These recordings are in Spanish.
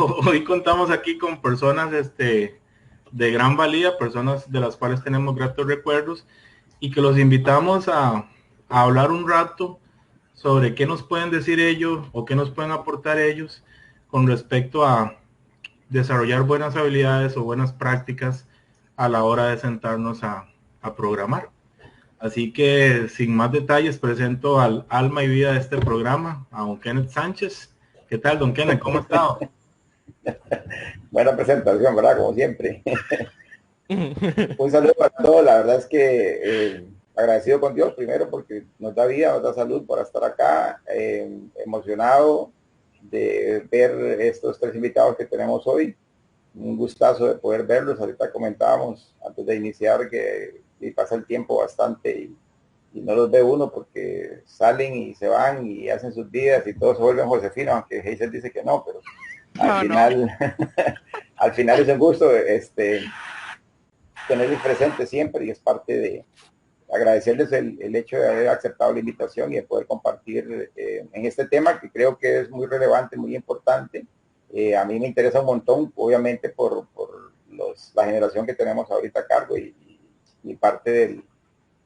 hoy contamos aquí con personas de gran valía, personas de las cuales tenemos gratos recuerdos y que los invitamos a hablar un rato sobre qué nos pueden decir ellos o qué nos pueden aportar ellos con respecto a desarrollar buenas habilidades o buenas prácticas a la hora de sentarnos a programar. Así que sin más detalles presento al alma y vida de este programa, a don Kenneth Sánchez. ¿Qué tal, don Kenneth? ¿Cómo ha estado? Buena presentación, ¿verdad? Como siempre. Un saludo para todos. La verdad es que agradecido con Dios primero porque nos da vida, nos da salud por estar acá. Emocionado de ver estos tres invitados que tenemos hoy. Un gustazo de poder verlos. Ahorita comentábamos antes de iniciar que pasa el tiempo bastante y no los ve uno porque salen y se van y hacen sus vidas y todos se vuelven Josefina, aunque Hazel dice que no, pero al final, al final es un gusto tenerlos presentes siempre y es parte de agradecerles el hecho de haber aceptado la invitación y de poder compartir en este tema que creo que es muy relevante, muy importante. A mí me interesa un montón, obviamente por la generación que tenemos ahorita a cargo y parte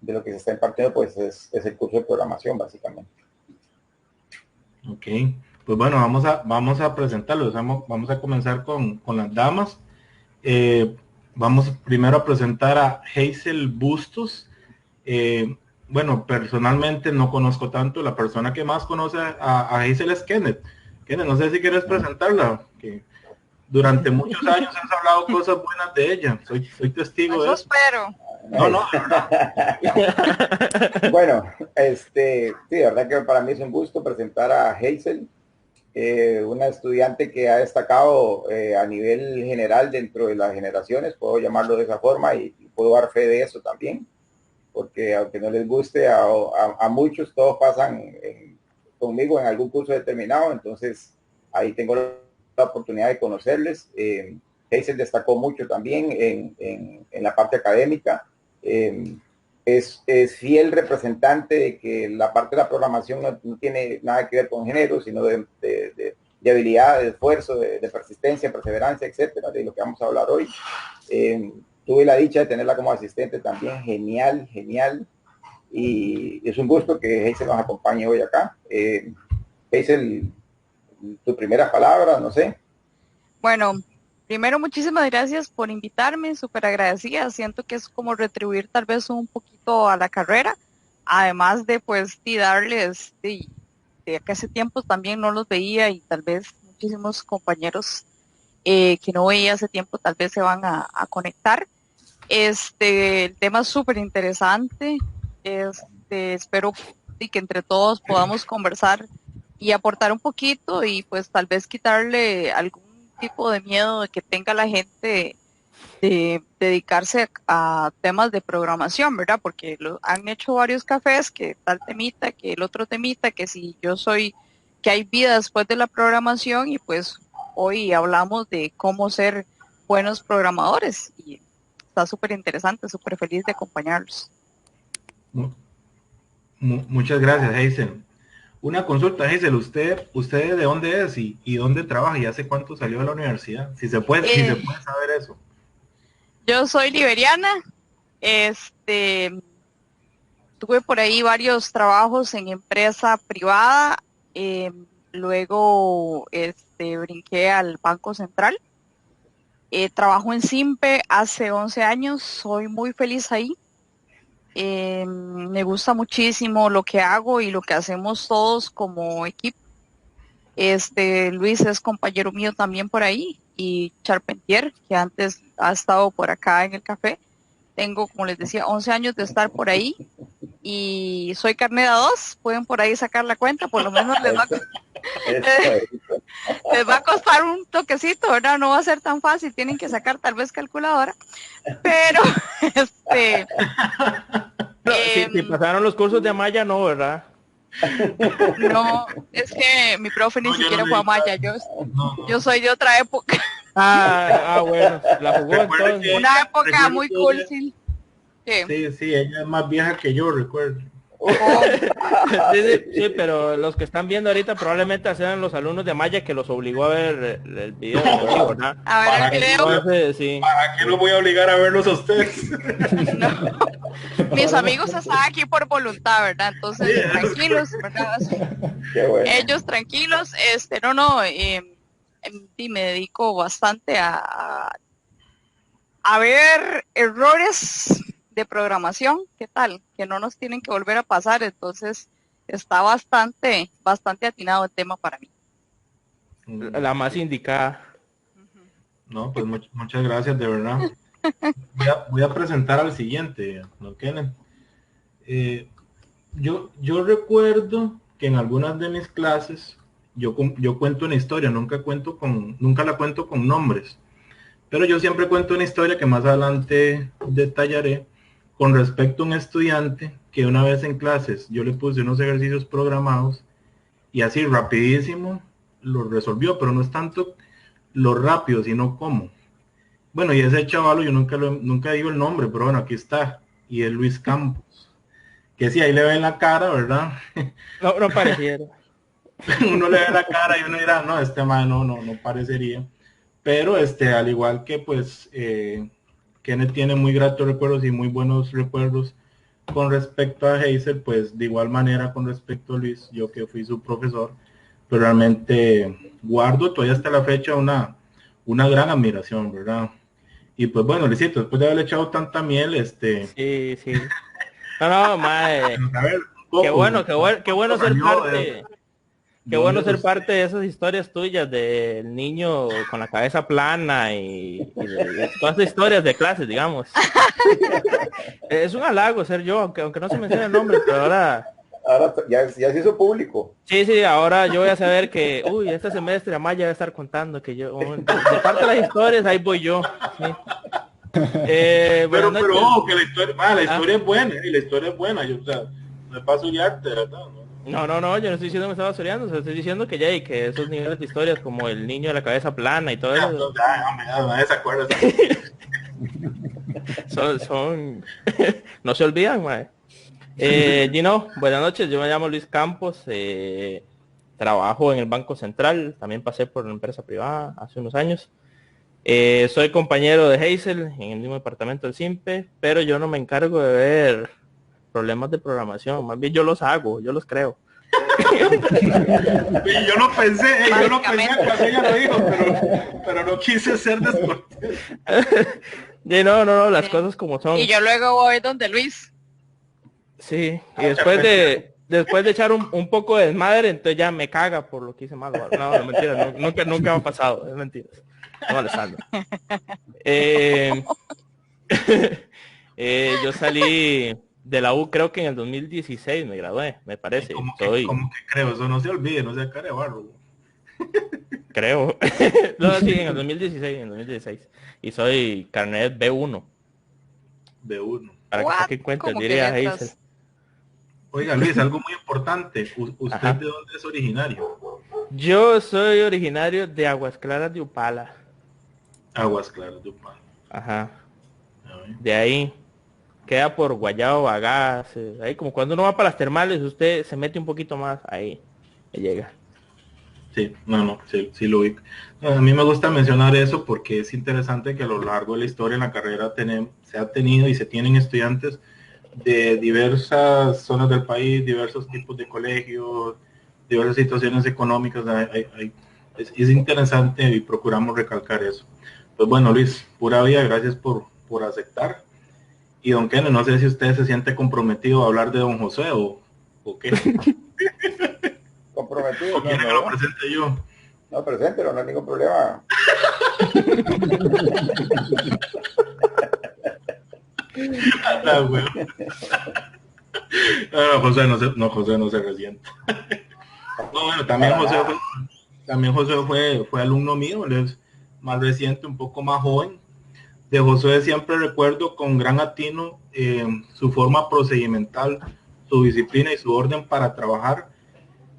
de lo que se está impartiendo pues es el curso de programación básicamente. Ok, pues bueno, vamos a presentarlos. Vamos a comenzar con las damas. Vamos primero a presentar a Hazel Bustos. Bueno, personalmente no conozco tanto. La persona que más conoce a Hazel es Kenneth. Kenneth, no sé si quieres presentarla. Que durante muchos años has hablado cosas buenas de ella. Soy testigo de eso. Espero. No, no. Bueno, sí, de verdad que para mí es un gusto presentar a Hazel, una estudiante que ha destacado a nivel general dentro de las generaciones, puedo llamarlo de esa forma y puedo dar fe de eso también, porque aunque no les guste a muchos, todos pasan conmigo en algún curso determinado, entonces ahí tengo la oportunidad de conocerles. Hazel destacó mucho también en la parte académica. Es fiel representante de que la parte de la programación no tiene nada que ver con género, sino de habilidad, de esfuerzo, de persistencia, perseverancia, etcétera, de lo que vamos a hablar hoy. Tuve la dicha de tenerla como asistente también, genial, genial, y es un gusto que Hazel nos acompañe hoy acá. Hazel, tu primera palabra, no sé. Bueno, primero muchísimas gracias por invitarme, súper agradecida. Siento que es como retribuir tal vez un poquito a la carrera, además de pues darles de que hace tiempo también no los veía y tal vez muchísimos compañeros que no veía hace tiempo tal vez se van a conectar. El tema es súper interesante. Espero que entre todos podamos conversar y aportar un poquito y pues tal vez quitarle algún tipo de miedo de que tenga la gente de dedicarse a temas de programación, ¿verdad? Porque han hecho varios cafés, que tal temita, que el otro temita, que si yo soy, que hay vida después de la programación y pues hoy hablamos de cómo ser buenos programadores y está súper interesante, súper feliz de acompañarlos. Muchas gracias, Hazel. Una consulta, Hazel, ¿usted de dónde es y dónde trabaja y hace cuánto salió de la universidad? Si se puede saber eso. Yo soy liberiana, tuve por ahí varios trabajos en empresa privada, luego brinqué al Banco Central, trabajo en Simpe hace 11 años, soy muy feliz ahí. Me gusta muchísimo lo que hago y lo que hacemos todos como equipo. Luis es compañero mío también por ahí y Charpentier, que antes ha estado por acá en el café. Tengo, como les decía, 11 años de estar por ahí y soy carne de 2. Pueden por ahí sacar la cuenta, por lo menos les va a costar un toquecito, ¿verdad? No va a ser tan fácil, tienen que sacar tal vez calculadora, pero si pasaron los cursos de Amaya, no, ¿verdad? No, es que mi profe ni siquiera fue Amaya, yo soy de otra época. Bueno, la jugó entonces. Una época muy cool, sí. Sí, ella es más vieja que yo, recuerdo. Sí, pero los que están viendo ahorita probablemente sean los alumnos de Maya que los obligó a ver el video, ¿verdad? A ver ¿Para el qué? video. Entonces, sí. ¿Para qué los voy a obligar a verlos a ustedes? No. Mis amigos están aquí por voluntad, ¿verdad? Entonces, Sí. tranquilos, ¿verdad? Qué bueno. Ellos tranquilos, y me dedico bastante a ver errores de programación, ¿qué tal? Que no nos tienen que volver a pasar, entonces está bastante atinado el tema para mí. La más indicada. No, pues muchas gracias, de verdad. Voy a presentar al siguiente, ¿no, Kenneth? Yo recuerdo que en algunas de mis clases yo cuento una historia, nunca la cuento con nombres, pero yo siempre cuento una historia que más adelante detallaré con respecto a un estudiante que una vez en clases yo le puse unos ejercicios programados y así rapidísimo lo resolvió, pero no es tanto lo rápido, sino cómo. Bueno, y ese chaval yo nunca digo el nombre, pero bueno, aquí está, y es Luis Campos, que sí, ahí le ven la cara, ¿verdad? No pareciera. Uno le ve la cara y uno dirá, no, este man no parecería. Pero al igual que pues Kenneth tiene muy gratos recuerdos y muy buenos recuerdos con respecto a Hazel, pues de igual manera con respecto a Luis, yo que fui su profesor, pero realmente guardo todavía hasta la fecha una gran admiración, ¿verdad? Y pues bueno, Luisito, después de haberle echado tanta miel, Sí. No, mae. a ver, un poco, Qué bueno ser salió parte. Qué dónde bueno ser es parte de esas historias tuyas del niño con la cabeza plana y de todas las historias de clases, digamos. Es un halago ser yo, aunque no se mencione el nombre, pero ahora... Ahora ya se hizo público. Sí, ahora yo voy a saber que, este semestre Amaya va a estar contando que yo, de parte de las historias, ahí voy yo. Sí. pero ojo, que la Ah. historia es buena, y la historia es buena, yo, o sea, no es para soñarte, ¿verdad? No, yo no estoy diciendo que me estaba soleando, estoy diciendo que ya y que esos niveles de historias como el niño de la cabeza plana y todo eso Nadie se acuerda. son no se olvidan, mae. Gino, buenas noches, yo me llamo Luis Campos, trabajo en el Banco Central, también pasé por una empresa privada hace unos años. Soy compañero de Hazel en el mismo departamento del SIMPE, pero yo no me encargo de ver problemas de programación, más bien yo los hago, yo los creo. Y yo no pensé cuando ella lo dijo, pero no quise ser descortés. No, las cosas como son. Y yo luego voy donde Luis. Sí, y después de echar un poco de desmadre, entonces ya me caga por lo que hice mal. No, mentira, nunca me ha pasado, es mentira. No molestando. Yo salí de la U creo que en el 2016 me gradué, me parece. Como que creo, eso no se olvide, no sea cara de barro. Creo. No, sí, en el 2016. Y soy carnet B1. B1. Para que encuentre, diría Hazel. Oiga, Luis, algo muy importante. ¿Usted Ajá. de dónde es originario? Yo soy originario de Aguas Claras de Upala. Aguas Claras de Upala. Ajá. De ahí. Queda por Guayabo, Bagás. Ahí como cuando uno va para las termales, usted se mete un poquito más, ahí llega. Sí, sí lo vi. A mí me gusta mencionar eso porque es interesante que a lo largo de la historia en la carrera se ha tenido y se tienen estudiantes de diversas zonas del país, diversos tipos de colegios, diversas situaciones económicas. Es interesante y procuramos recalcar eso. Pues bueno, Luis, pura vida, gracias por aceptar. Y don Kenneth, no sé si usted se siente comprometido a hablar de don José o qué. Comprometido. ¿O quiere que lo presente yo? No, preséntelo, no hay ningún problema. José no se resiente. No, bueno, también José fue alumno mío, él es más reciente, un poco más joven. De José siempre recuerdo con gran atino su forma procedimental, su disciplina y su orden para trabajar,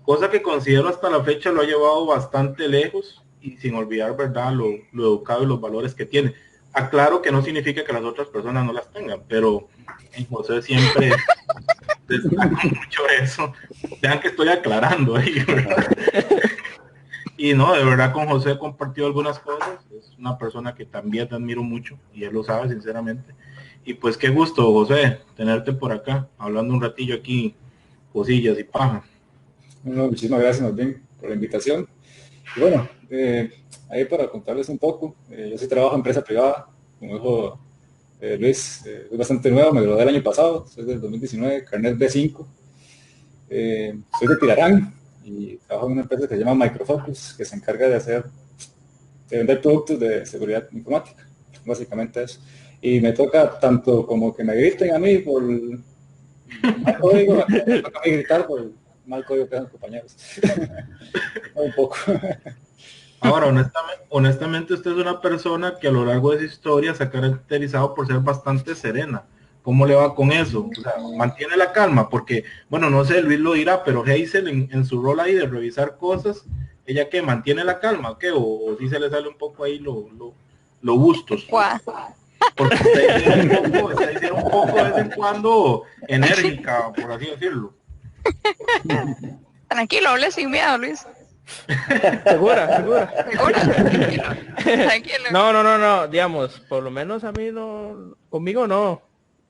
cosa que considero hasta la fecha lo ha llevado bastante lejos y sin olvidar, ¿verdad?, lo educado y los valores que tiene. Aclaro que no significa que las otras personas no las tengan, pero en José siempre destaco mucho eso. Vean que estoy aclarando ahí, ¿verdad? Y no, de verdad con José he compartido algunas cosas. Es una persona que también te admiro mucho y él lo sabe sinceramente. Y pues qué gusto, José, tenerte por acá, hablando un ratillo aquí, cosillas y paja. No, muchísimas gracias más bien por la invitación. Y bueno, ahí para contarles un poco, yo sí trabajo en empresa privada, como dijo Luis, soy bastante nuevo, me gradué el año pasado, soy del 2019, carnet B5, soy de Tirarán y trabajo en una empresa que se llama Microfocus, que se encarga de vender productos de seguridad informática, básicamente eso. Y me toca tanto como que me griten a mí por mal código, me toca a mí gritar por mal código que hacen compañeros. Un poco. Ahora, honestamente, usted es una persona que a lo largo de su historia se ha caracterizado por ser bastante serena. ¿Cómo le va con eso? O sea, mantiene la calma, porque, bueno, no sé, Luis lo dirá, pero Hazel en su rol ahí de revisar cosas, ¿ella qué? ¿Mantiene la calma? ¿Qué? ¿O sí se le sale un poco ahí lo bustos? Porque está diciendo un poco de vez en cuando enérgica, por así decirlo. Tranquilo, hable sin miedo, Luis. Segura. Tranquilo. No, digamos, por lo menos a mí no, conmigo no,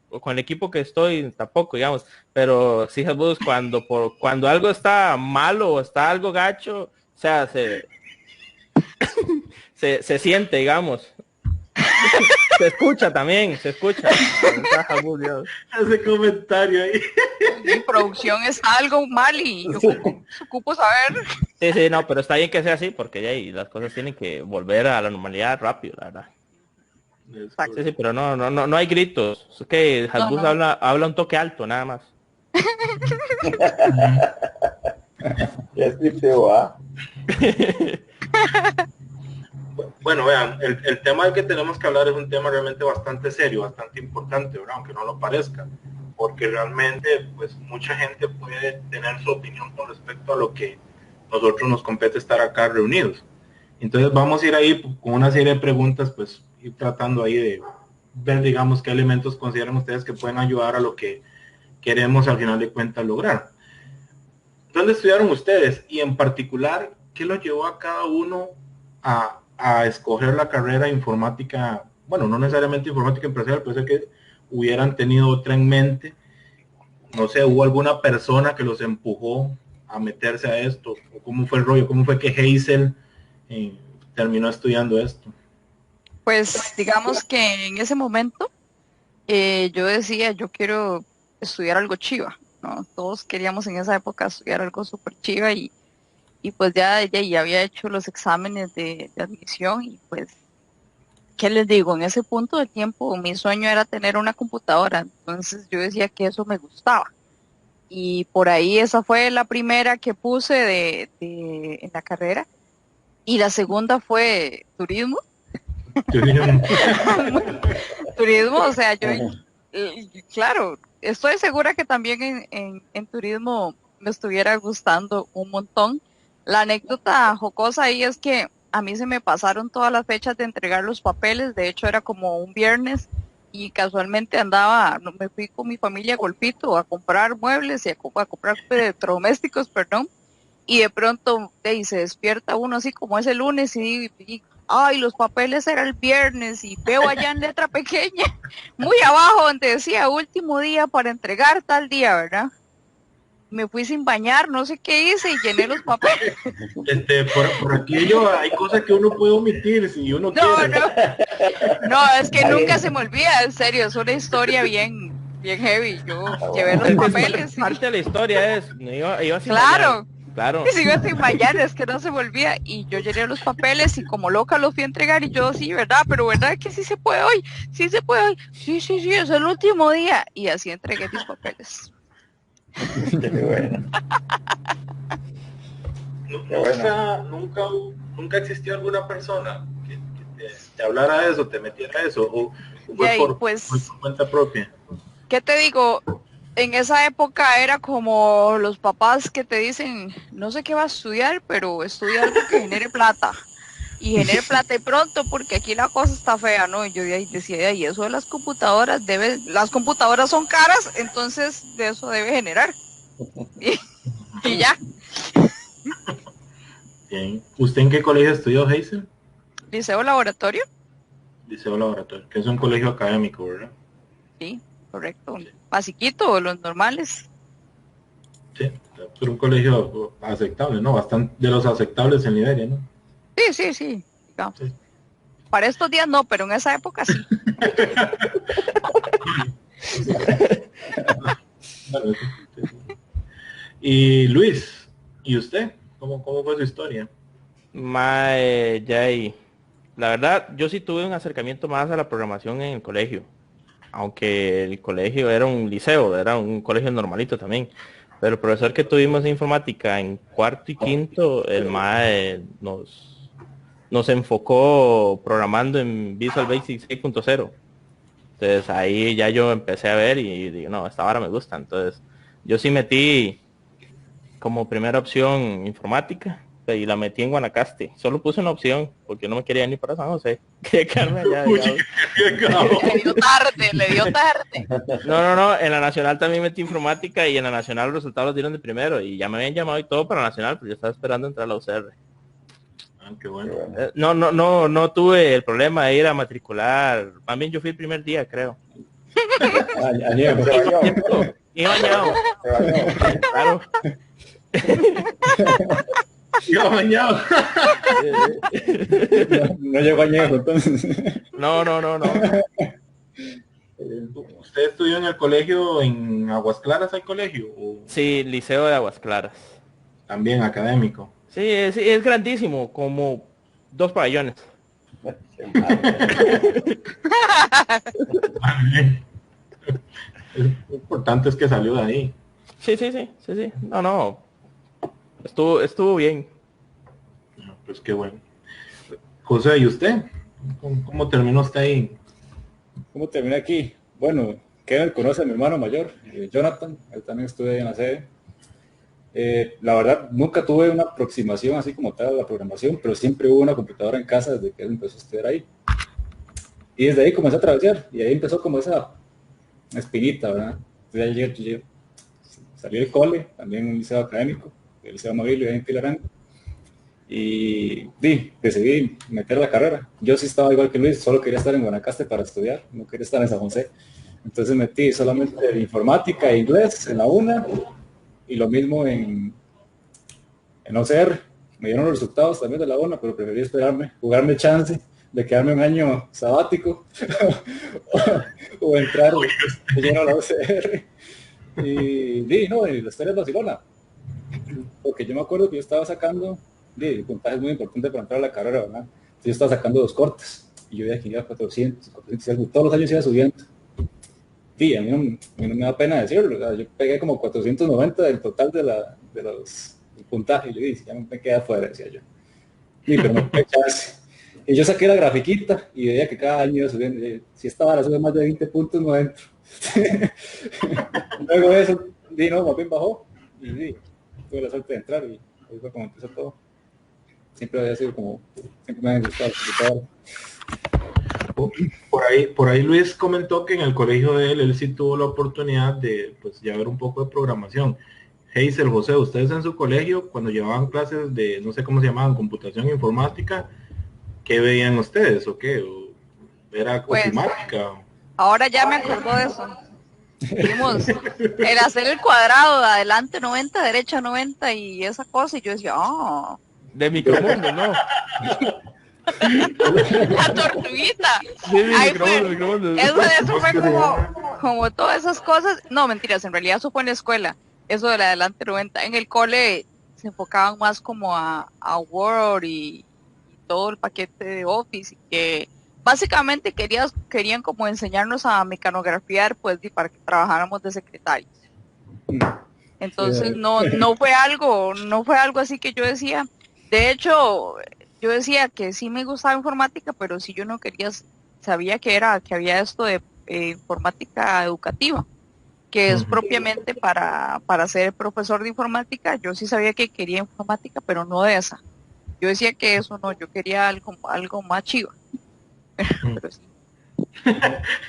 o con el equipo que estoy tampoco, digamos, pero sí, Jesús, cuando algo está malo o está algo gacho, o sea, se siente, digamos. Se escucha también, se escucha. Ese comentario ahí. Mi producción está algo mal y ocupo saber. Sí, no, pero está bien que sea así, porque ya ahí las cosas tienen que volver a la normalidad rápido, la verdad. Sí, pero no hay gritos. Es que Hasbus habla un toque alto, nada más. Es tipo, Bueno, vean, el tema del que tenemos que hablar es un tema realmente bastante serio, bastante importante, ¿verdad? Aunque no lo parezca, porque realmente pues mucha gente puede tener su opinión con respecto a lo que nosotros nos compete estar acá reunidos. Entonces vamos a ir ahí con una serie de preguntas, pues ir tratando ahí de ver, digamos, qué elementos consideran ustedes que pueden ayudar a lo que queremos al final de cuentas lograr. ¿Dónde estudiaron ustedes? Y en particular, ¿qué los llevó a cada uno a escoger la carrera informática? Bueno, no necesariamente informática empresarial, puede ser que hubieran tenido otra en mente. No sé, ¿hubo alguna persona que los empujó a meterse a esto? ¿O cómo fue el rollo? ¿Cómo fue que Hazel terminó estudiando esto? Pues digamos que en ese momento yo decía, yo quiero estudiar algo chiva, ¿no? Todos queríamos en esa época estudiar algo súper chiva y pues ya había hecho los exámenes de admisión y pues, ¿qué les digo? En ese punto del tiempo mi sueño era tener una computadora, entonces yo decía que eso me gustaba. Y por ahí esa fue la primera que puse en la carrera. Y la segunda fue turismo. Turismo, o sea, claro, estoy segura que también en turismo me estuviera gustando un montón. La anécdota jocosa ahí es que a mí se me pasaron todas las fechas de entregar los papeles, de hecho era como un viernes y casualmente me fui con mi familia a Golfito a comprar muebles y a comprar electrodomésticos, perdón, y de pronto se despierta uno así como es el lunes y ay, los papeles era el viernes y veo allá en letra pequeña, muy abajo donde decía último día para entregar tal día, ¿verdad? Me fui sin bañar, no sé qué hice y llené los papeles. Por aquello hay cosas que uno puede omitir si uno quiere. No, es que nunca se me olvida, en serio, es una historia bien heavy. Yo llevé los papeles. Parte de la historia es, iba sin claro. bañar. Claro. Y sigo sin bañar, es que no se me olvida. Y yo llené los papeles y como loca los fui a entregar y yo sí, ¿verdad? Pero ¿verdad que sí se puede hoy? Sí se puede hoy. Sí, es el último día. Y así entregué mis papeles. Nunca existió alguna persona que te hablara de eso, te metiera eso, o fue por cuenta propia. ¿Qué te digo? En esa época era como los papás que te dicen, no sé qué va a estudiar, pero estudia algo que genere plata. y genere plata y pronto, porque aquí la cosa está fea, ¿no? Y yo de ahí decía, y eso de las computadoras, las computadoras son caras, entonces de eso debe generar. Y ya. Bien. ¿Usted en qué colegio estudió, Hazel? Liceo Laboratorio. Liceo Laboratorio, que es un colegio académico, ¿verdad? Sí, correcto. Basiquito, los normales. Sí, pero un colegio aceptable, ¿no? Bastante de los aceptables en Liberia, ¿no? Sí, digamos. Sí. Para estos días no, pero en esa época sí. Y Luis, ¿y usted? ¿Cómo fue su historia? Mae, Jay, la verdad, yo sí tuve un acercamiento más a la programación en el colegio. Aunque el colegio era un liceo, era un colegio normalito también. Pero el profesor que tuvimos de informática en cuarto y quinto, el mae nos enfocó programando en Visual Basic 6.0. Entonces ahí ya yo empecé a ver y digo, no, esta vara me gusta. Entonces yo sí metí como primera opción informática y la metí en Guanacaste. Solo puse una opción porque no me quería ni para San José. Quería quedarme allá. Le dio tarde. No, en la nacional también metí informática y en la nacional los resultados los dieron de primero y ya me habían llamado y todo para la nacional, pero yo estaba esperando entrar a la UCR. Ah, qué bueno. No tuve el problema de ir a matricular. También yo fui el primer día, creo. Añejo. Se bañó. Iba bañado. Se bañó. Claro. Yo bañado. No llegó añejo, entonces. No. ¿Usted estudió en el colegio en Aguas Claras, hay colegio? ¿O Sí, Liceo de Aguas Claras. también académico? Sí, es grandísimo, como 2 pabellones. Lo importante es que salió de ahí. Sí. No. Estuvo bien. Pues qué bueno. José, ¿y usted? ¿Cómo terminó usted ahí? ¿Cómo terminé aquí? Bueno, Kevin conoce a mi hermano mayor, Jonathan, él también estudia ahí en la sede. La verdad, nunca tuve una aproximación así como tal a la programación, pero siempre hubo una computadora en casa desde que él empezó a estudiar ahí. Y desde ahí comencé a trabajar, y ahí empezó como esa espinita, ¿verdad? Entonces, yo salí del cole, también en un liceo académico, el Liceo Movilio, ahí en Pilarán, y decidí meter la carrera. Yo sí estaba igual que Luis, solo quería estar en Guanacaste para estudiar, no quería estar en San José. Entonces metí solamente informática e inglés en la una, y lo mismo en OCR. Me dieron los resultados también de la una, pero preferí esperarme, jugarme chance de quedarme un año sabático o entrar de lleno a la OCR. Y la historia es Barcelona, porque yo me acuerdo que yo estaba sacando, el puntaje es muy importante para entrar a la carrera, ¿verdad? Entonces yo estaba sacando 2 cortes, y yo de aquí a 400 y algo, todos los años iba subiendo. A mí no me da pena decirlo, ¿verdad? Yo pegué como 490 del total de los puntajes, yo dije, ya me quedé afuera, decía yo. Pero no tuve chance. Y yo saqué la grafiquita y veía que cada año iba subiendo. Si esta vara sube más de 20 puntos, no entro. Luego de eso, más bien bajó. Y tuve la suerte de entrar y ahí fue como empezó todo. Siempre había sido siempre me había gustado el Por ahí Luis comentó que en el colegio de él sí tuvo la oportunidad de pues ya ver un poco de programación. Hazel, José, ustedes en su colegio, cuando llevaban clases de, no sé cómo se llamaban, computación informática, ¿qué veían ustedes o qué? ¿O era Pues, ofimática? ahora ya me acuerdo de eso. Vimos el hacer el cuadrado, adelante 90, derecha 90 y esa cosa, y yo decía, De Micromundo, ¿no? la tortuguita. Ahí fue. Eso fue como todas esas cosas. No, mentiras, en realidad eso fue en la escuela. Eso del adelante 90. En el cole se enfocaban más como a Word y todo el paquete de Office, y que básicamente querían como enseñarnos a mecanografiar, pues, y para que trabajáramos de secretarios. Entonces no fue algo así que yo decía. De hecho, yo decía que sí me gustaba informática, pero si yo no quería, sabía que había esto de informática educativa, que es propiamente para ser profesor de informática. Yo sí sabía que quería informática, pero no de esa. Yo decía que eso no, yo quería algo más chiva. Pero sí.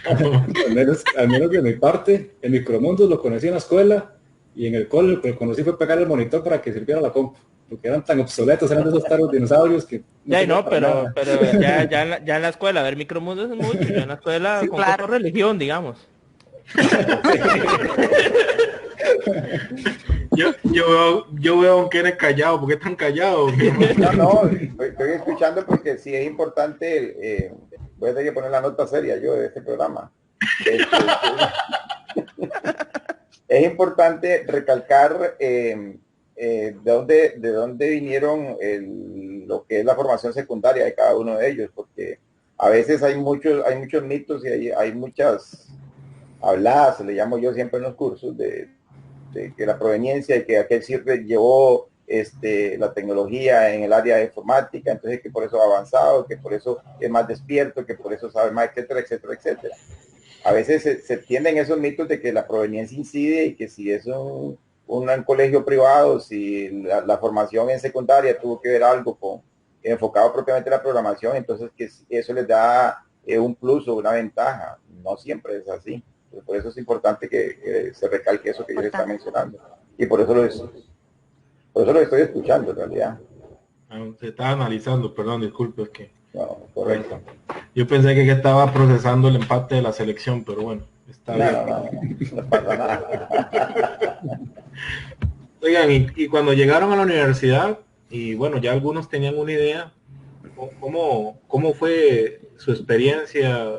Al menos de mi parte, en Micromundos lo conocí en la escuela y en el cole lo que conocí fue pegar el monitor para que sirviera la compu, porque eran tan obsoletos, eran de esos taros dinosaurios que Ya, servían no, para nada. pero ya en la escuela, ver Micromundos es mucho, yo en la escuela Sí, con claro. poco religión, digamos. Yo veo a un Kenneth callado, ¿por qué tan callado? No, estoy escuchando porque sí es importante, voy a tener que poner la nota seria yo de este programa. Es importante recalcar de dónde vinieron lo que es la formación secundaria de cada uno de ellos, porque a veces hay muchos mitos y hay muchas habladas, le llamo yo siempre en los cursos, de que la proveniencia y que aquel siempre llevó la tecnología en el área de informática, entonces que por eso ha avanzado, que por eso es más despierto, que por eso sabe más, etcétera, etcétera, etcétera. A veces se tienden esos mitos de que la proveniencia incide y que si es un colegio privado, si la formación en secundaria tuvo que ver algo enfocado propiamente en la programación, entonces que eso les da un plus o una ventaja. No siempre es así. Entonces, por eso es importante que se recalque eso que yo les está mencionando. Y por eso lo estoy escuchando en realidad. Se estaba analizando, perdón, disculpe, es que... No, correcto. Yo pensé que estaba procesando el empate de la selección, pero bueno, está bien. No pasa nada. Oigan, y cuando llegaron a la universidad, y bueno, ya algunos tenían una idea, ¿cómo fue su experiencia,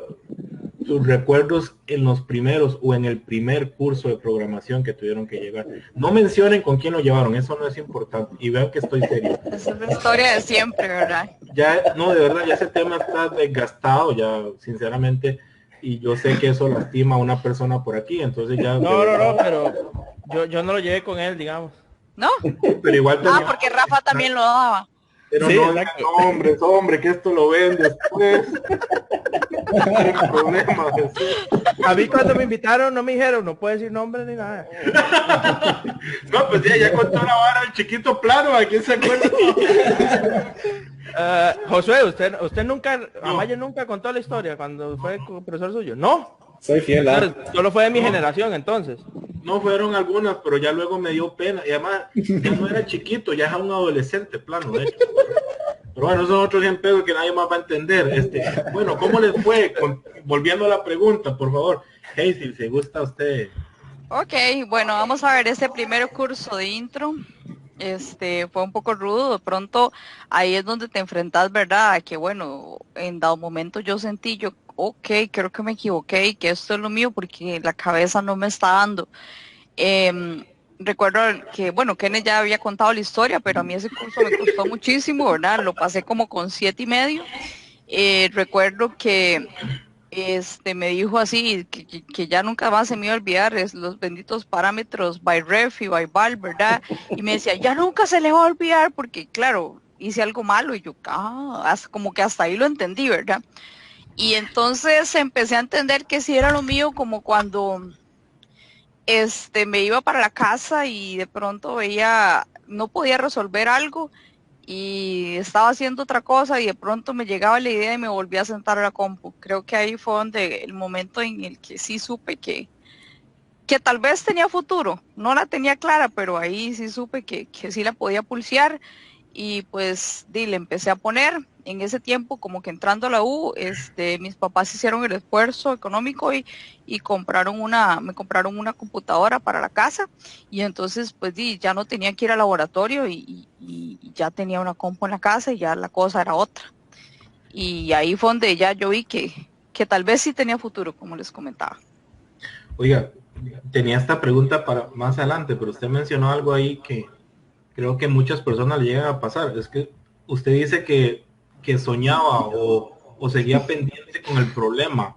sus recuerdos en los primeros o en el primer curso de programación que tuvieron que llegar? No mencionen con quién lo llevaron, eso no es importante, y vean que estoy serio. Esa es la historia de siempre, ¿verdad? Ya, no, de verdad, ya ese tema está desgastado, ya, sinceramente, y yo sé que eso lastima a una persona por aquí, entonces ya... No, pero yo no lo llevé con él, digamos. ¿No? Pero igual tenía... Porque Rafa también lo daba. Pero Sí, no, exacto. hombre, que esto lo ven después. Sin problema, Jesús. A mí cuando me invitaron no me dijeron, no puede decir nombre ni nada. No, pues ya contó la vara el chiquito plano, ¿a quién se acuerda? Josué, usted nunca, Amaya nunca contó la historia cuando fue profesor suyo. No. Soy fiel. Solo fue de mi generación entonces. No, fueron algunas, pero ya luego me dio pena. Y además, ya no era chiquito, ya era un adolescente plano, de hecho. Pero bueno, son otros 100 pesos que nadie más va a entender. Bueno, ¿cómo les fue? Volviendo a la pregunta, por favor. Hazel, si gusta usted. Ok, bueno, vamos a ver ese primer curso de intro. Fue un poco rudo, de pronto ahí es donde te enfrentas, ¿verdad? A que bueno, en dado momento yo sentí, ok, creo que me equivoqué y que esto es lo mío porque la cabeza no me está dando. Recuerdo que, bueno, Kenneth ya había contado la historia, pero a mí ese curso me costó muchísimo, ¿verdad? Lo pasé como con 7.5. Recuerdo que me dijo así, que ya nunca más se me iba a olvidar los benditos parámetros by ref y by val, ¿verdad? Y me decía, ya nunca se le va a olvidar porque, claro, hice algo malo y yo, como que hasta ahí lo entendí, ¿verdad? Y entonces empecé a entender que sí era lo mío, como cuando me iba para la casa y de pronto veía, no podía resolver algo y estaba haciendo otra cosa y de pronto me llegaba la idea y me volví a sentar a la compu. Creo que ahí fue donde el momento en el que sí supe que tal vez tenía futuro. No la tenía clara, pero ahí sí supe que sí la podía pulsear y pues le empecé a poner. En ese tiempo, como que entrando a la U, mis papás hicieron el esfuerzo económico y me compraron una computadora para la casa y entonces pues ya no tenía que ir al laboratorio y ya tenía una compu en la casa y ya la cosa era otra. Y ahí fue donde ya yo vi que tal vez sí tenía futuro, como les comentaba. Oiga, tenía esta pregunta para más adelante, pero usted mencionó algo ahí que creo que muchas personas le llegan a pasar. Es que usted dice que soñaba o seguía pendiente con el problema.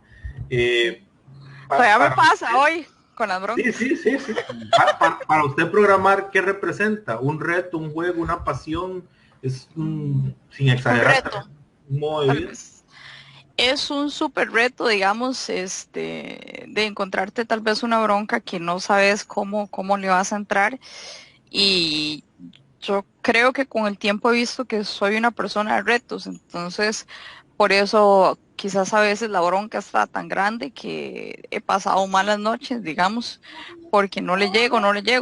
Todavía me pasa hoy con las broncas. Sí. Para usted programar, ¿qué representa? ¿Un reto, un juego, una pasión? Es sin exagerar. Un reto. Un modo de vida. Es un súper reto, digamos, de encontrarte tal vez una bronca que no sabes cómo le vas a entrar. Y yo creo que con el tiempo he visto que soy una persona de retos, entonces por eso quizás a veces la bronca está tan grande que he pasado malas noches, digamos, porque no le llego,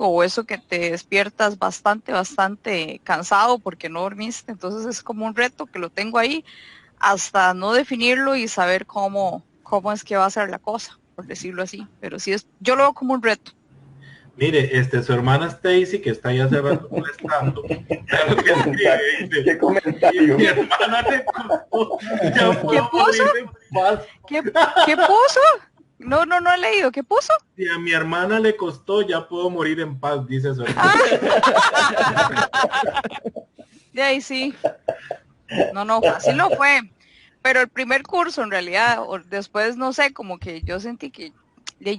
o eso que te despiertas bastante cansado porque no dormiste, entonces es como un reto que lo tengo ahí hasta no definirlo y saber cómo es que va a ser la cosa, por decirlo así, pero sí yo lo veo como un reto. Mire, su hermana Stacy, que está ahí hace rato molestando, vea lo que escribe, dice, ¿Qué comentario? mi hermana le costó, ya puedo puso? morir en paz. ¿Qué puso? No he leído. ¿Qué puso? Si a mi hermana le costó, ya puedo morir en paz, dice su hermana. De ahí sí. No, fácil no fue. Pero el primer curso, en realidad, después, no sé, como que yo sentí que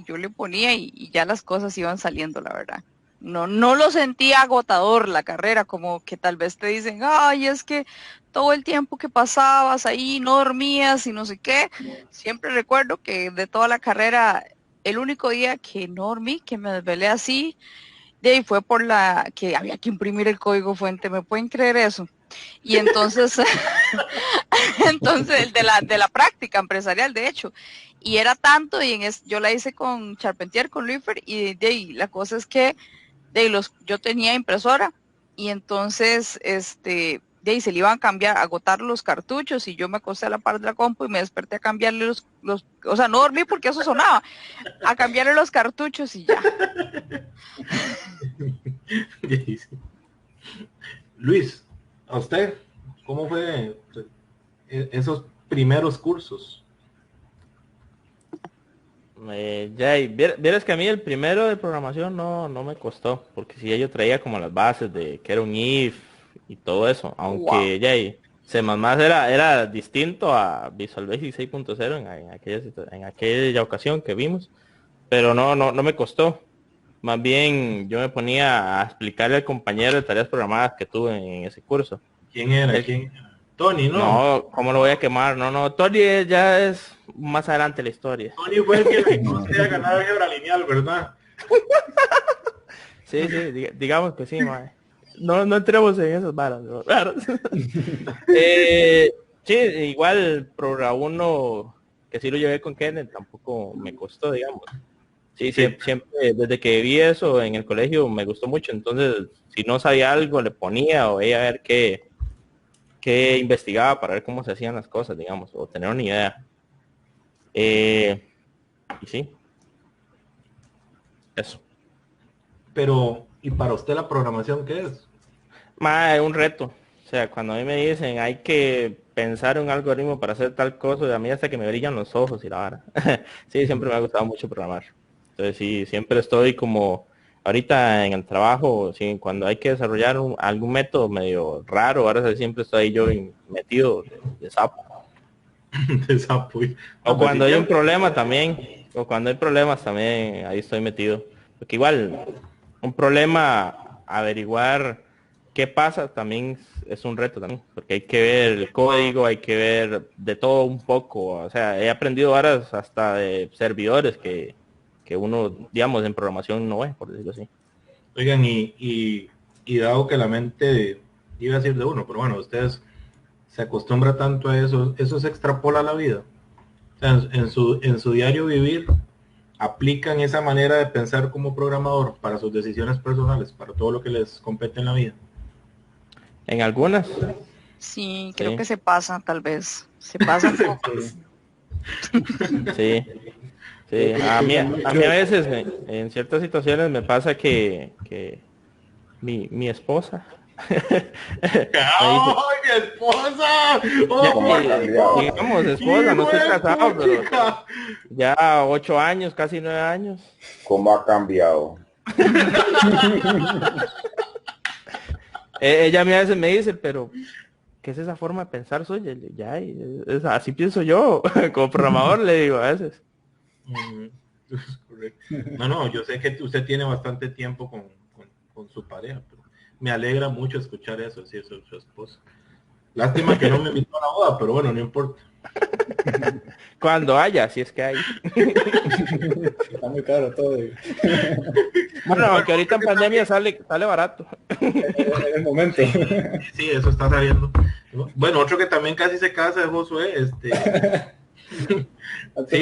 yo le ponía y ya las cosas iban saliendo, la verdad. No lo sentí agotador la carrera, como que tal vez te dicen, ay, es que todo el tiempo que pasabas ahí no dormías y no sé qué. Siempre recuerdo que de toda la carrera, el único día que no dormí, que me desvelé así, de ahí fue por la que había que imprimir el código fuente. ¿Me pueden creer eso? Y entonces, entonces el de la práctica empresarial, de hecho, y era tanto, yo la hice con Charpentier, con Lifer, y de ahí la cosa es que yo tenía impresora, y entonces de ahí se le iban a cambiar, a agotar los cartuchos, y yo me acosté a la par de la compu y me desperté a cambiarle o sea, no dormí porque eso sonaba, a cambiarle los cartuchos y ya. Luis, ¿a usted cómo fue esos primeros cursos? Vieras que a mí el primero de programación no me costó, porque si yo traía como las bases de que era un if y todo eso, aunque Wow. C++ era distinto a Visual Basic 6.0 en aquella ocasión que vimos, pero no me costó. Más bien yo me ponía a explicarle al compañero de tareas programadas que tuve en ese curso. ¿Quién era? Él, ¿Quién era? Tony, ¿no? no, ¿cómo lo voy a quemar? No, Tony ya es más adelante la historia. Tony fue el que le ayudó a usted a ganar álgebra lineal, ¿verdad? Sí, digamos que sí, mae. No entremos en esas varas, ¿no? Sí, igual Programa 1, que sí lo llevé con Kenneth, tampoco me costó, digamos. Sí, Sí. siempre, desde que vi eso en el colegio me gustó mucho, entonces si no sabía algo le ponía o veía a ver qué investigaba para ver cómo se hacían las cosas, digamos, o tener una idea. Y sí, eso. Pero, ¿y para usted la programación qué es? Más un reto. O sea, cuando a mí me dicen hay que pensar un algoritmo para hacer tal cosa, a mí hasta que me brillan los ojos y la vara. Sí, siempre me ha gustado mucho programar. Entonces sí, siempre estoy como ahorita en el trabajo, sí, cuando hay que desarrollar algún método medio raro, ahora sí, siempre estoy yo metido de sapo. De sapo. O No, pues sí, cuando hay un cierto. problema también, o cuando hay problemas también, ahí estoy metido. Porque igual, un problema, averiguar qué pasa también es un reto también, porque hay que ver el código, hay que ver de todo un poco. O sea, he aprendido ahora hasta de servidores que uno, digamos, en programación no ve, por decirlo así. Oigan, y dado que la mente, iba a decir de uno, pero bueno, ustedes se acostumbra tanto a eso, eso se extrapola a la vida. O sea, en su diario vivir, aplican esa manera de pensar como programador para sus decisiones personales, para todo lo que les compete en la vida. En algunas, Sí, creo que sí, se pasa, tal vez. Se pasa un poco. sí. Creo Sí, que a mí, depende a mí a mucho. veces en ciertas situaciones me pasa que mi esposa me dice, ¡Ay, mi esposa! ya, ¿Cómo ha cambiado? digamos esposa, no ¡Hijo estoy de casado, pero puchica! ya 8 años, casi 9 años. ¿Cómo ha cambiado? Ella a mí a veces me dice, pero ¿qué es esa forma de pensar suya? Y le digo, ya, así pienso yo, como programador le digo a veces. Mm, es correcto. No, yo sé que usted tiene bastante tiempo con su pareja, pero me alegra mucho escuchar eso, sí, su esposa. Lástima que no me invitó a la boda, pero bueno, no importa. Cuando haya, si es que hay. Está muy caro todo. Bueno, aunque ahorita en pandemia sale barato. En el momento. Sí, eso está saliendo. Bueno, otro que también casi se casa es Josué, sí,